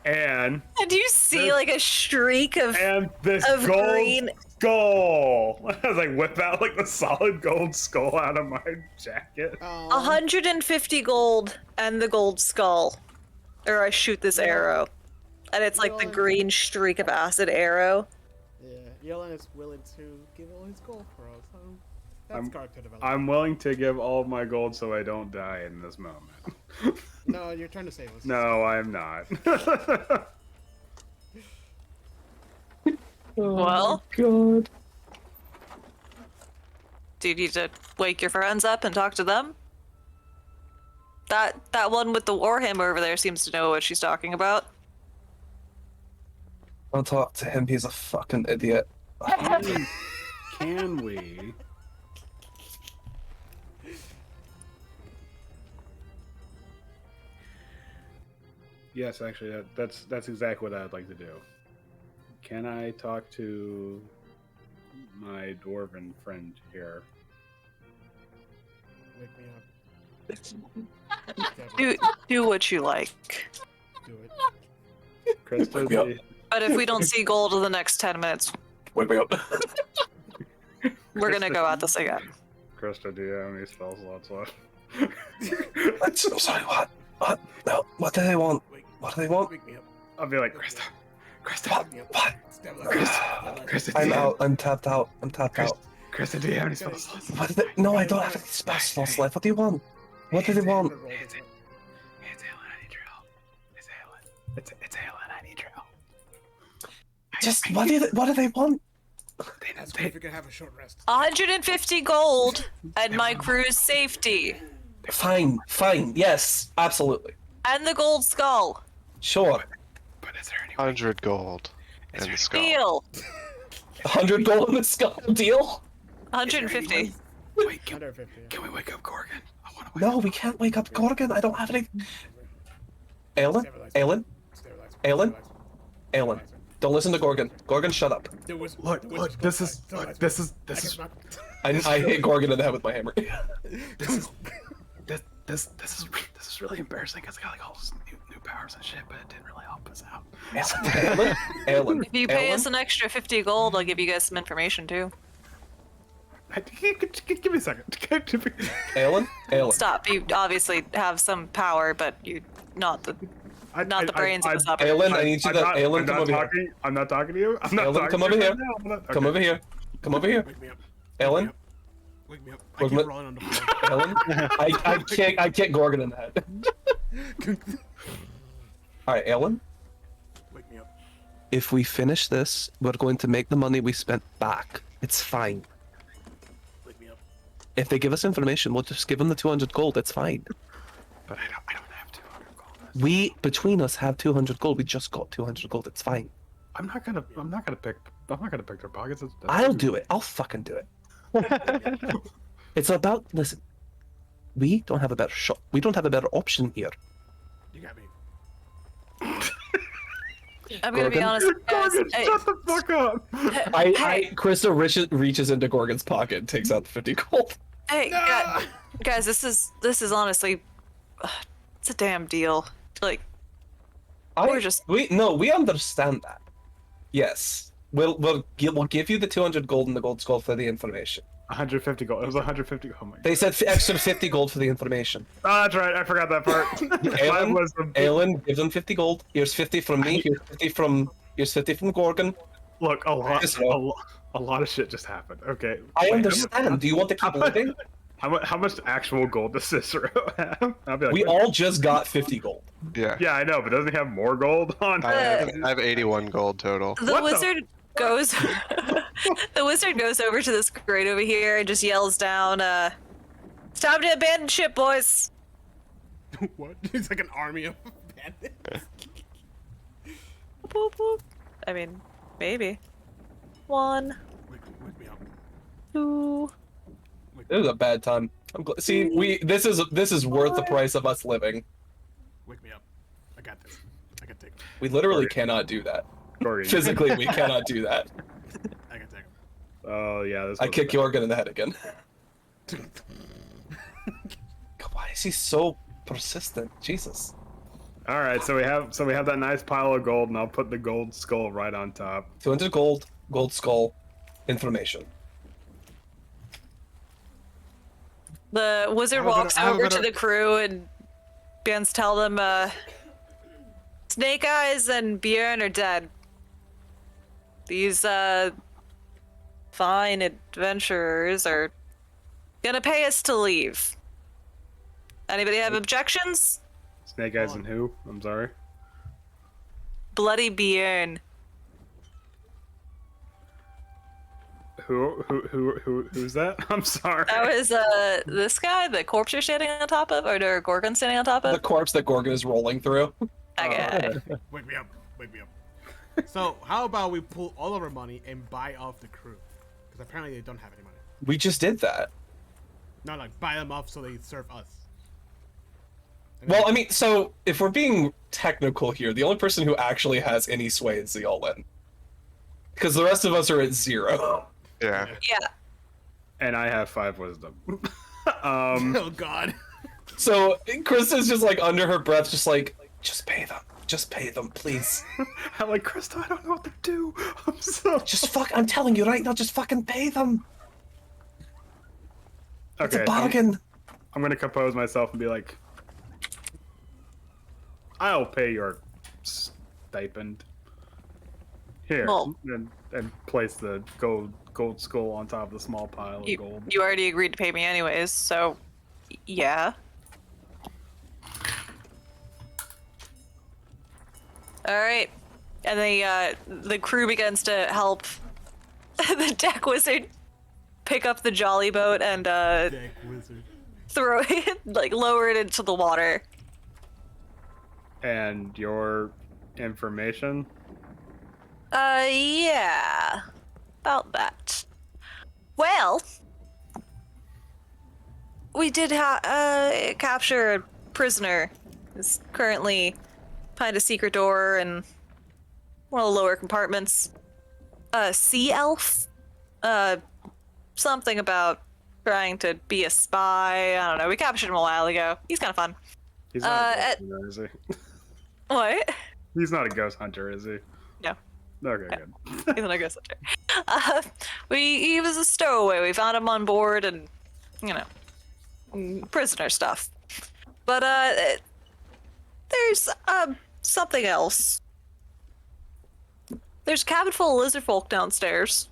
And and do you see, like, a streak of this Of gold green. skull. I was like, whip out like the solid gold skull out of my jacket. 150 gold and the gold skull? Or I shoot this arrow. And it's like the Well, green streak of acid arrow. Yeah, Yelan is willing to give all his gold for us. So that's I'm- character development. I'm willing to give all of my gold so I don't die in this moment. No, you're trying to save us. No, I'm not. Well, God. do you need to wake your friends up and talk to them? That one with the warhammer over there seems to know what she's talking about. I'll talk to him. He's a fucking idiot. Can we? Yes, actually, that's exactly what I'd like to do. Can I talk to my dwarven friend here? Wake me up. Do what you like. Do it. Krista, me up. But if we don't see gold in the next 10 minutes, Wake me up. we're gonna go at this again. Krista, do you have any spell slots left? I'm so sorry. What? What? No. What do they want? What do they want? Wake me up. I'll be like, Krista, What? What? Step Krista, I'm out. I'm tapped out. I'm tapped out. Krista, do you have any spell slots? What is it? No, I don't have any spell slots left. What do you want? What do they want? It's Aelin, I need your help. It's Aelin. It's Aelin, I need your help. Just what do they want? Ask me if we can have a short rest. 150 gold and my crew's safety. Fine. Fine. Yes. Absolutely. And the gold skull. Sure. But is there any 100 gold. And the skull. Deal. 100 gold in the skull. Deal. 150. Wait, can 150. Yeah. we wake up Gorgon? I want to No, we can't wake up Gorgon. I don't have any. Aelin? Stabilize. Aelin? Stabilize. Aelin? Stabilize. Aelin. Don't listen to Gorgon. Gorgon, shut up. There was, Look, there was look, this is, stabilize. look, this is, I this is, cannot- I hit Gorgon in the head with my hammer. this is really embarrassing because I got like all this new powers and shit, but it didn't really help us out. Aelin? Aelin? If you pay us Aelin? an extra 50 gold, I'll give you guys some information too. Give me a second. Aelin? Aelin. Stop. You obviously have some power, but you not the brains of this operation. Aelin, I need you to. Aelin, come over here. I'm not talking to you. I'm not Aelin, talking come to over you here. right now. I'm not- Come okay. over here. Come over here. Wake me up. Aelin? Wake me up. I Wake keep me- rolling on the floor. Aelin? I kick Gorgon in the head. Alright, Aelin. Wake me up. If we finish this, we're going to make the money we spent back. It's fine. Wake me up. If they give us information, we'll just give them the 200 gold. It's fine. But I don't have 200 gold. We between us have 200 gold. We just got 200 gold. It's fine. I'm not gonna pick their pockets. That's I'll do it. I'll fucking do it. It's about listen. We don't have a better shot. We don't have a better option here. You got me. I'm gonna be Gorgon? honest. Guys, Gorgon, shut the fuck up! Krista reaches into Gorgon's pocket and takes out the 50 gold. hey, guys, this is honestly, it's a damn deal. Like, We understand that. Yes, we'll give you the 200 gold and the gold skull for the information. 150 gold. It was 150. Oh my god. They said extra 50 gold for the information. Oh, that's right. I forgot that part. Mine was the- Aelin, give them 50 gold. Here's 50 from me. Here's 50 from Gorgon. Look, a Just know. lot of shit just happened. Okay. I Wait, understand. Do you want to keep living? How much actual gold does Cicero have? I'll be like, We all just got 50 gold. Yeah. Yeah, I know, but doesn't he have more gold on? I have 81 gold total. the wizard goes, the wizard goes over to this grate over here and just yells down, "It's time to abandon ship, boys." What? It's like an army of bandits. Boop, boop. I mean, maybe. 1, Wake me up. 2. It was a bad time. See, this is worth the price of us living. Wake me up. I got this. I can take him. We literally cannot do that. Sorry. Physically, we cannot do that. I can take him. Oh yeah, this I was kick bad. Jorgen in the head again. God, why is he so persistent? Jesus. All right, so we have that nice pile of gold, and I'll put the gold skull right on top. 200 gold, gold skull, information. The wizard walks I have a over to better- the crew and begins to tell them, Snake Eyes and Bjorn are dead. These, fine adventurers are gonna pay us to leave. Anybody have objections? Snake Eyes and who? I'm sorry. Bloody Bjorn. Who's that? I'm sorry. That was, this guy, the corpse you're standing on top of, or the Gorgon standing on top The of? corpse that Gorgon is rolling through. Okay. Wake me up. Wake me up. So, how about we pull all of our money and buy off the crew? Because apparently they don't have any money. We just did that. Not like buy them off so they serve us. Well, I mean, so if we're being technical here, the only person who actually has any sway is the all-in. Because the rest of us are at 0. Yeah. Yeah. And I have 5 wisdom. Oh god. So Krista's just like under her breath, just like, just pay them. Just pay them, please. I'm like, Krista, I don't know what to do. I'm so... I'm telling you right now, just fucking pay them. It's a bargain. I'm gonna compose myself and be like, I'll pay your stipend. Here, Well- and place the gold skull on top of the small pile of gold. You already agreed to pay me anyways, so yeah. All right, and the crew begins to help the deck wizard pick up the jolly boat and Deck wizard. throw it, like lower it into the water. And your information? Yeah, about that. Well, we did capture a prisoner. Is currently behind a secret door in one of the lower compartments. Sea elf. Something about trying to be a spy. I don't know. We captured him a while ago. He's kind of fun. He's not a at- ghost hunter, is he? What? He's not a ghost hunter, is he? No. Okay, good. He's an ghost hunter. He was a stowaway. We found him on board, and prisoner stuff. But there's something else. There's a cabin full of lizard folk downstairs.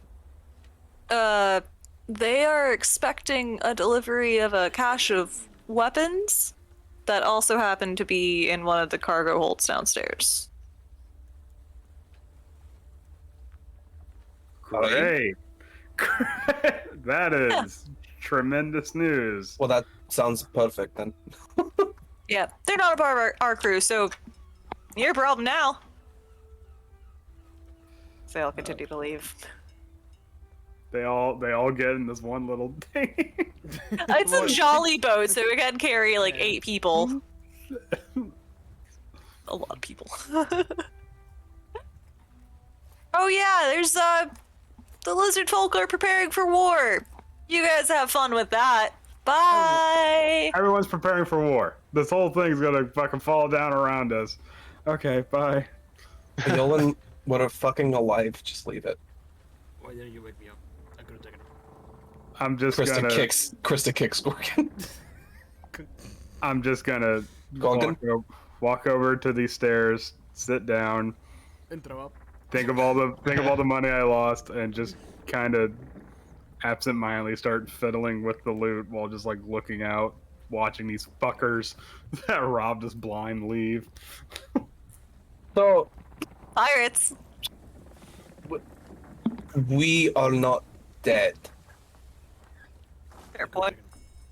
They are expecting a delivery of a cache of weapons that also happen to be in one of the cargo holds downstairs. Great. That is tremendous news. Well, that sounds perfect then. Yeah, they're not a part of our crew, so your problem now. So they'll continue to leave. They all get in this one little thing. It's a jolly boat, so we can carry like 8 people. A lot of people. Oh yeah, there's the lizard folk are preparing for war. You guys have fun with that. Bye. Everyone's preparing for war. This whole thing's gonna fucking fall down around us. Okay, bye. Yolan, we're fucking alive. Just leave it. Why didn't you wake me up? I could have taken it. I'm just Krista gonna. kicks Gorgon. I'm just gonna Gorgon? walk over to these stairs, sit down, And throw up. think of all the money I lost, and just kind of absent-mindedly start fiddling with the loot while just like looking out, watching these fuckers that robbed us blind leave. So Pirates. we are not dead. Fair point.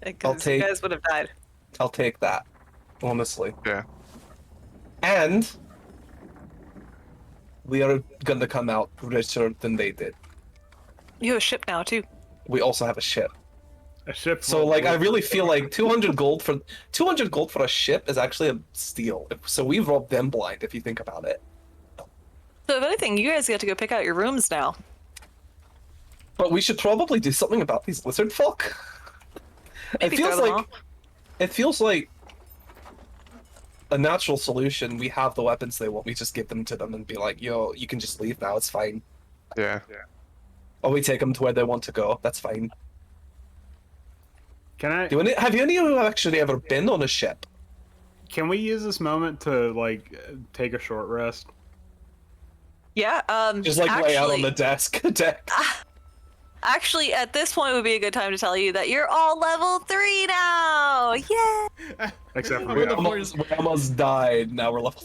I'll Because you take- guys would have died. I'll take that, honestly. Yeah. And we are gonna come out richer than they did. You have a ship now too. We also have a ship. A ship. So like I really feel like 200 gold for a ship is actually a steal. So we robbed them blind if you think about it. So if anything, you guys get to go pick out your rooms now. But we should probably do something about these lizard folk. Maybe it feels throw them like off. it feels like a natural solution. We have the weapons they want. We just give them to them and be like, "Yo, you can just leave now. It's fine." Yeah. Or we take them to where they want to go. That's fine. Can I? Have any of you actually ever been on a ship? Can we use this moment to like take a short rest? Yeah. Just like lay out on the deck. Actually, at this point would be a good time to tell you that you're all level 3 now. Yeah. Except for we me. almost died. Now we're level.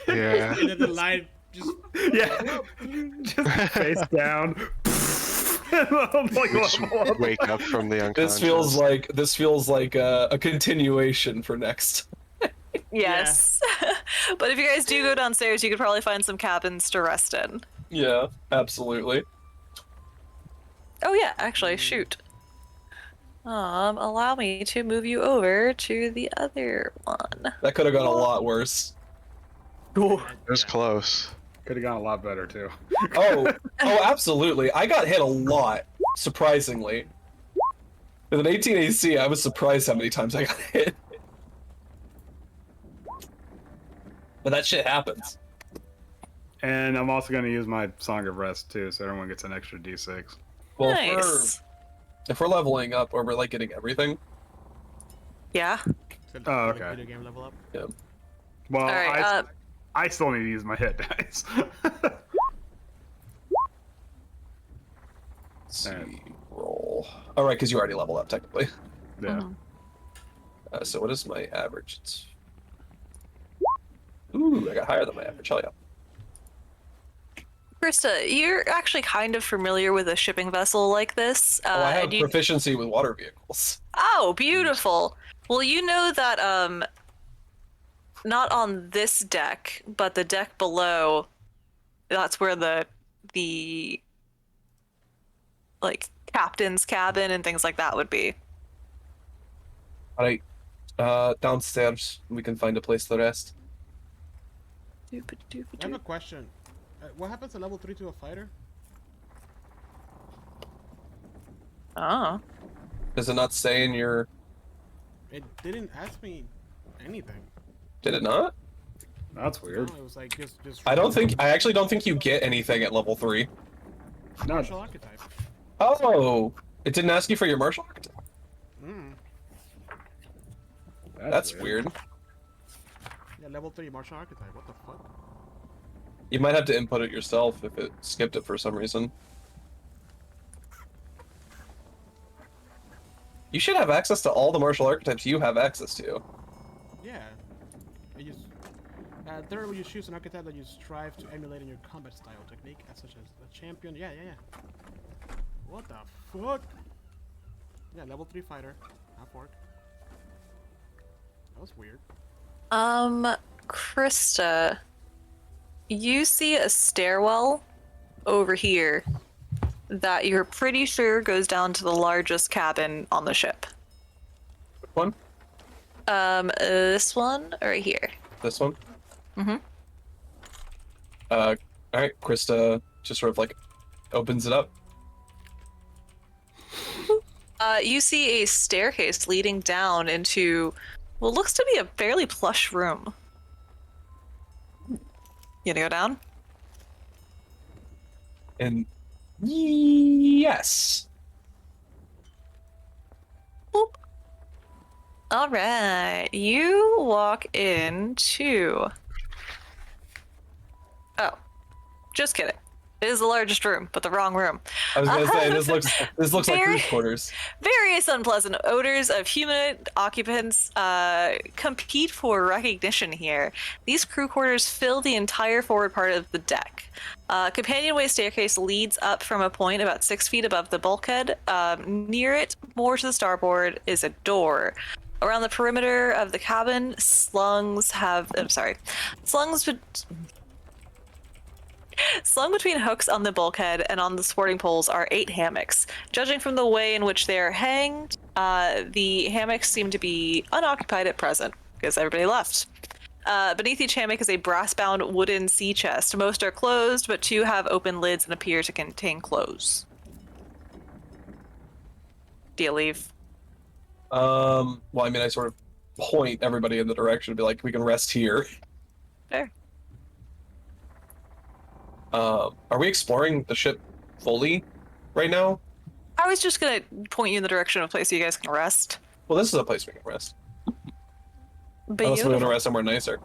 Yeah. And then the line just. Yeah. Just face down. I'm like, We just wake up from the unconscious. This feels like a continuation for next. Yes. But if you guys do go downstairs, you could probably find some cabins to rest in. Yeah, absolutely. Oh yeah, actually, shoot. Allow me to move you over to the other one. That could have gone a lot worse. It was close. Could have gone a lot better too. Oh, absolutely. I got hit a lot, surprisingly. With an 18 AC, I was surprised how many times I got hit. But that shit happens. And I'm also gonna use my Song of Rest too, so everyone gets an extra D6. Well, Nice. if we're leveling up or we're like getting everything, Yeah. Oh, okay. Video game level up. Well, All right. I still need to use my hit dice. let's see, roll. All right, because you already leveled up technically. Yeah. Mhm. So what is my average? It's... Ooh, I got higher than my average. Hell yeah. Krista, you're actually kind of familiar with a shipping vessel like this. Oh, I have and you- proficiency with water vehicles. Oh, beautiful. Well, you know that not on this deck, but the deck below, that's where the like captain's cabin and things like that would be. All right, downstairs we can find a place to rest. I have a question. What happens at level 3 to a fighter? Oh. Does it not say in your? It didn't ask me anything. Did it not? That's weird. No, it was like just. I actually don't think you get anything at level 3. No, Martial archetype. Oh, it didn't ask you for your martial archetype. Mm. That's weird. Yeah, level 3 martial archetype. What the fuck? You might have to input it yourself if it skipped it for some reason. You should have access to all the martial archetypes you have access to. Yeah. Third, you choose an archetype that you strive to emulate in your combat style technique, such as a champion. Yeah. What the fuck? Yeah, level 3 fighter. Half orc. That was weird. Krista, you see a stairwell over here that you're pretty sure goes down to the largest cabin on the ship. Which one? This one right here. This one? Mm-hmm. Alright, Krista just sort of like opens it up. You see a staircase leading down into what looks to be a fairly plush room. You gonna go down? And yes. Boop. All right, you walk into. Oh, just kidding. It is the largest room, but the wrong room. I was gonna say this looks like Very- cruise quarters. Various unpleasant odors of human occupants compete for recognition here. These crew quarters fill the entire forward part of the deck. Companionway staircase leads up from a point about 6 feet above the bulkhead. Near it, more to the starboard, is a door. Around the perimeter of the cabin, slung between hooks on the bulkhead and on the supporting poles are 8 hammocks. Judging from the way in which they are hanged, the hammocks seem to be unoccupied at present because everybody left. Beneath each hammock is a brass-bound wooden sea chest. Most are closed, but 2 have open lids and appear to contain clothes. Do you leave? Well, I mean, I sort of point everybody in the direction to be like, we can rest here. Fair. Are we exploring the ship fully right now? I was just gonna point you in the direction of a place so you guys can rest. Well, this is a place we can rest. But Unless we you want to rest somewhere nicer.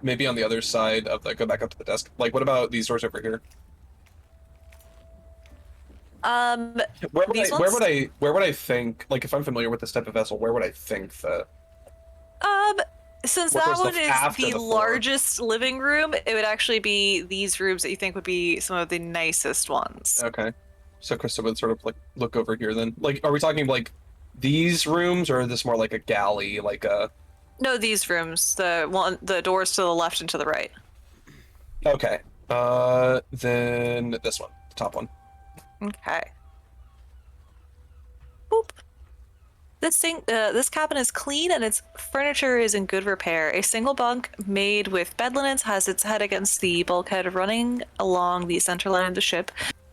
Maybe on the other side of the. Go back up to the desk. Like, what about these doors over here? Where These ones? would I think? Like, if I'm familiar with this type of vessel, where would I think that? Since What that was the one is after the the floor? largest living room, it would actually be these rooms that you think would be some of the nicest ones. Okay, so Krista would sort of like look over here then. Like, are we talking like these rooms, or is this more like a galley, like a? No, these rooms. The doors to the left and to the right. Okay. Then this one, the top one. Okay. Boop. This cabin is clean and its furniture is in good repair. A single bunk made with bed linens has its head against the bulkhead running along the center line of the ship,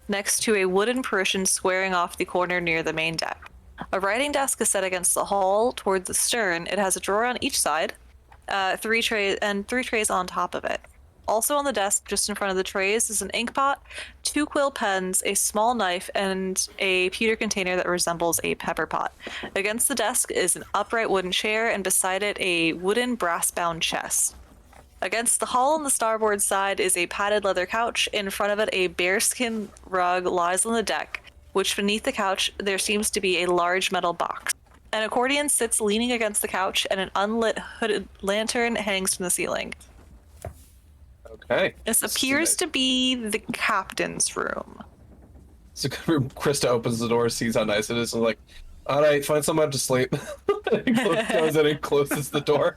next to a wooden partition squaring off the corner near the main deck. A writing desk is set against the hull toward the stern. It has a drawer on each side, 3 trays on top of it. Also on the desk, just in front of the trays, is an ink pot, 2 quill pens, a small knife, and a pewter container that resembles a pepper pot. Against the desk is an upright wooden chair, and beside it a wooden brass-bound chest. Against the hull on the starboard side is a padded leather couch. In front of it, a bearskin rug lies on the deck, which beneath the couch there seems to be a large metal box. An accordion sits leaning against the couch, and an unlit hooded lantern hangs from the ceiling. Okay. This appears to be the captain's room. So Krista opens the door, sees how nice it is, and like, all right, find someone to sleep. And goes in and closes the door.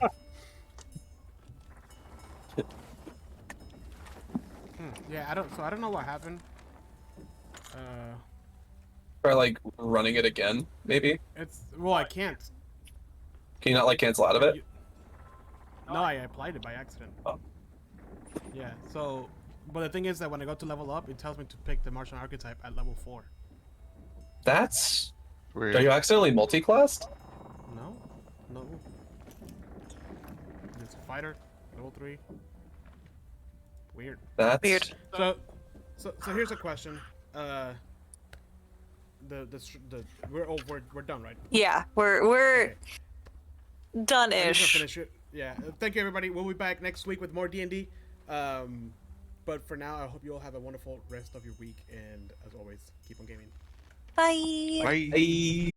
Yeah, I don't know what happened. Try like running it again, maybe. Well, I can't. Can you not like cancel out of it? No, I applied it by accident. Oh. Yeah, so, but the thing is that when I go to level up, it tells me to pick the Martian archetype at level 4. That's. Weird. Are you accidentally multi-classed? No. It's a fighter, level 3. Weird. That's Weird. So here's a question. We're done, right? Yeah, we're Okay. I just wanna done-ish. finish it. Yeah. Thank you, everybody. We'll be back next week with more D&D. But for now, I hope you all have a wonderful rest of your week, and as always, keep on gaming. Bye. Bye. Hey.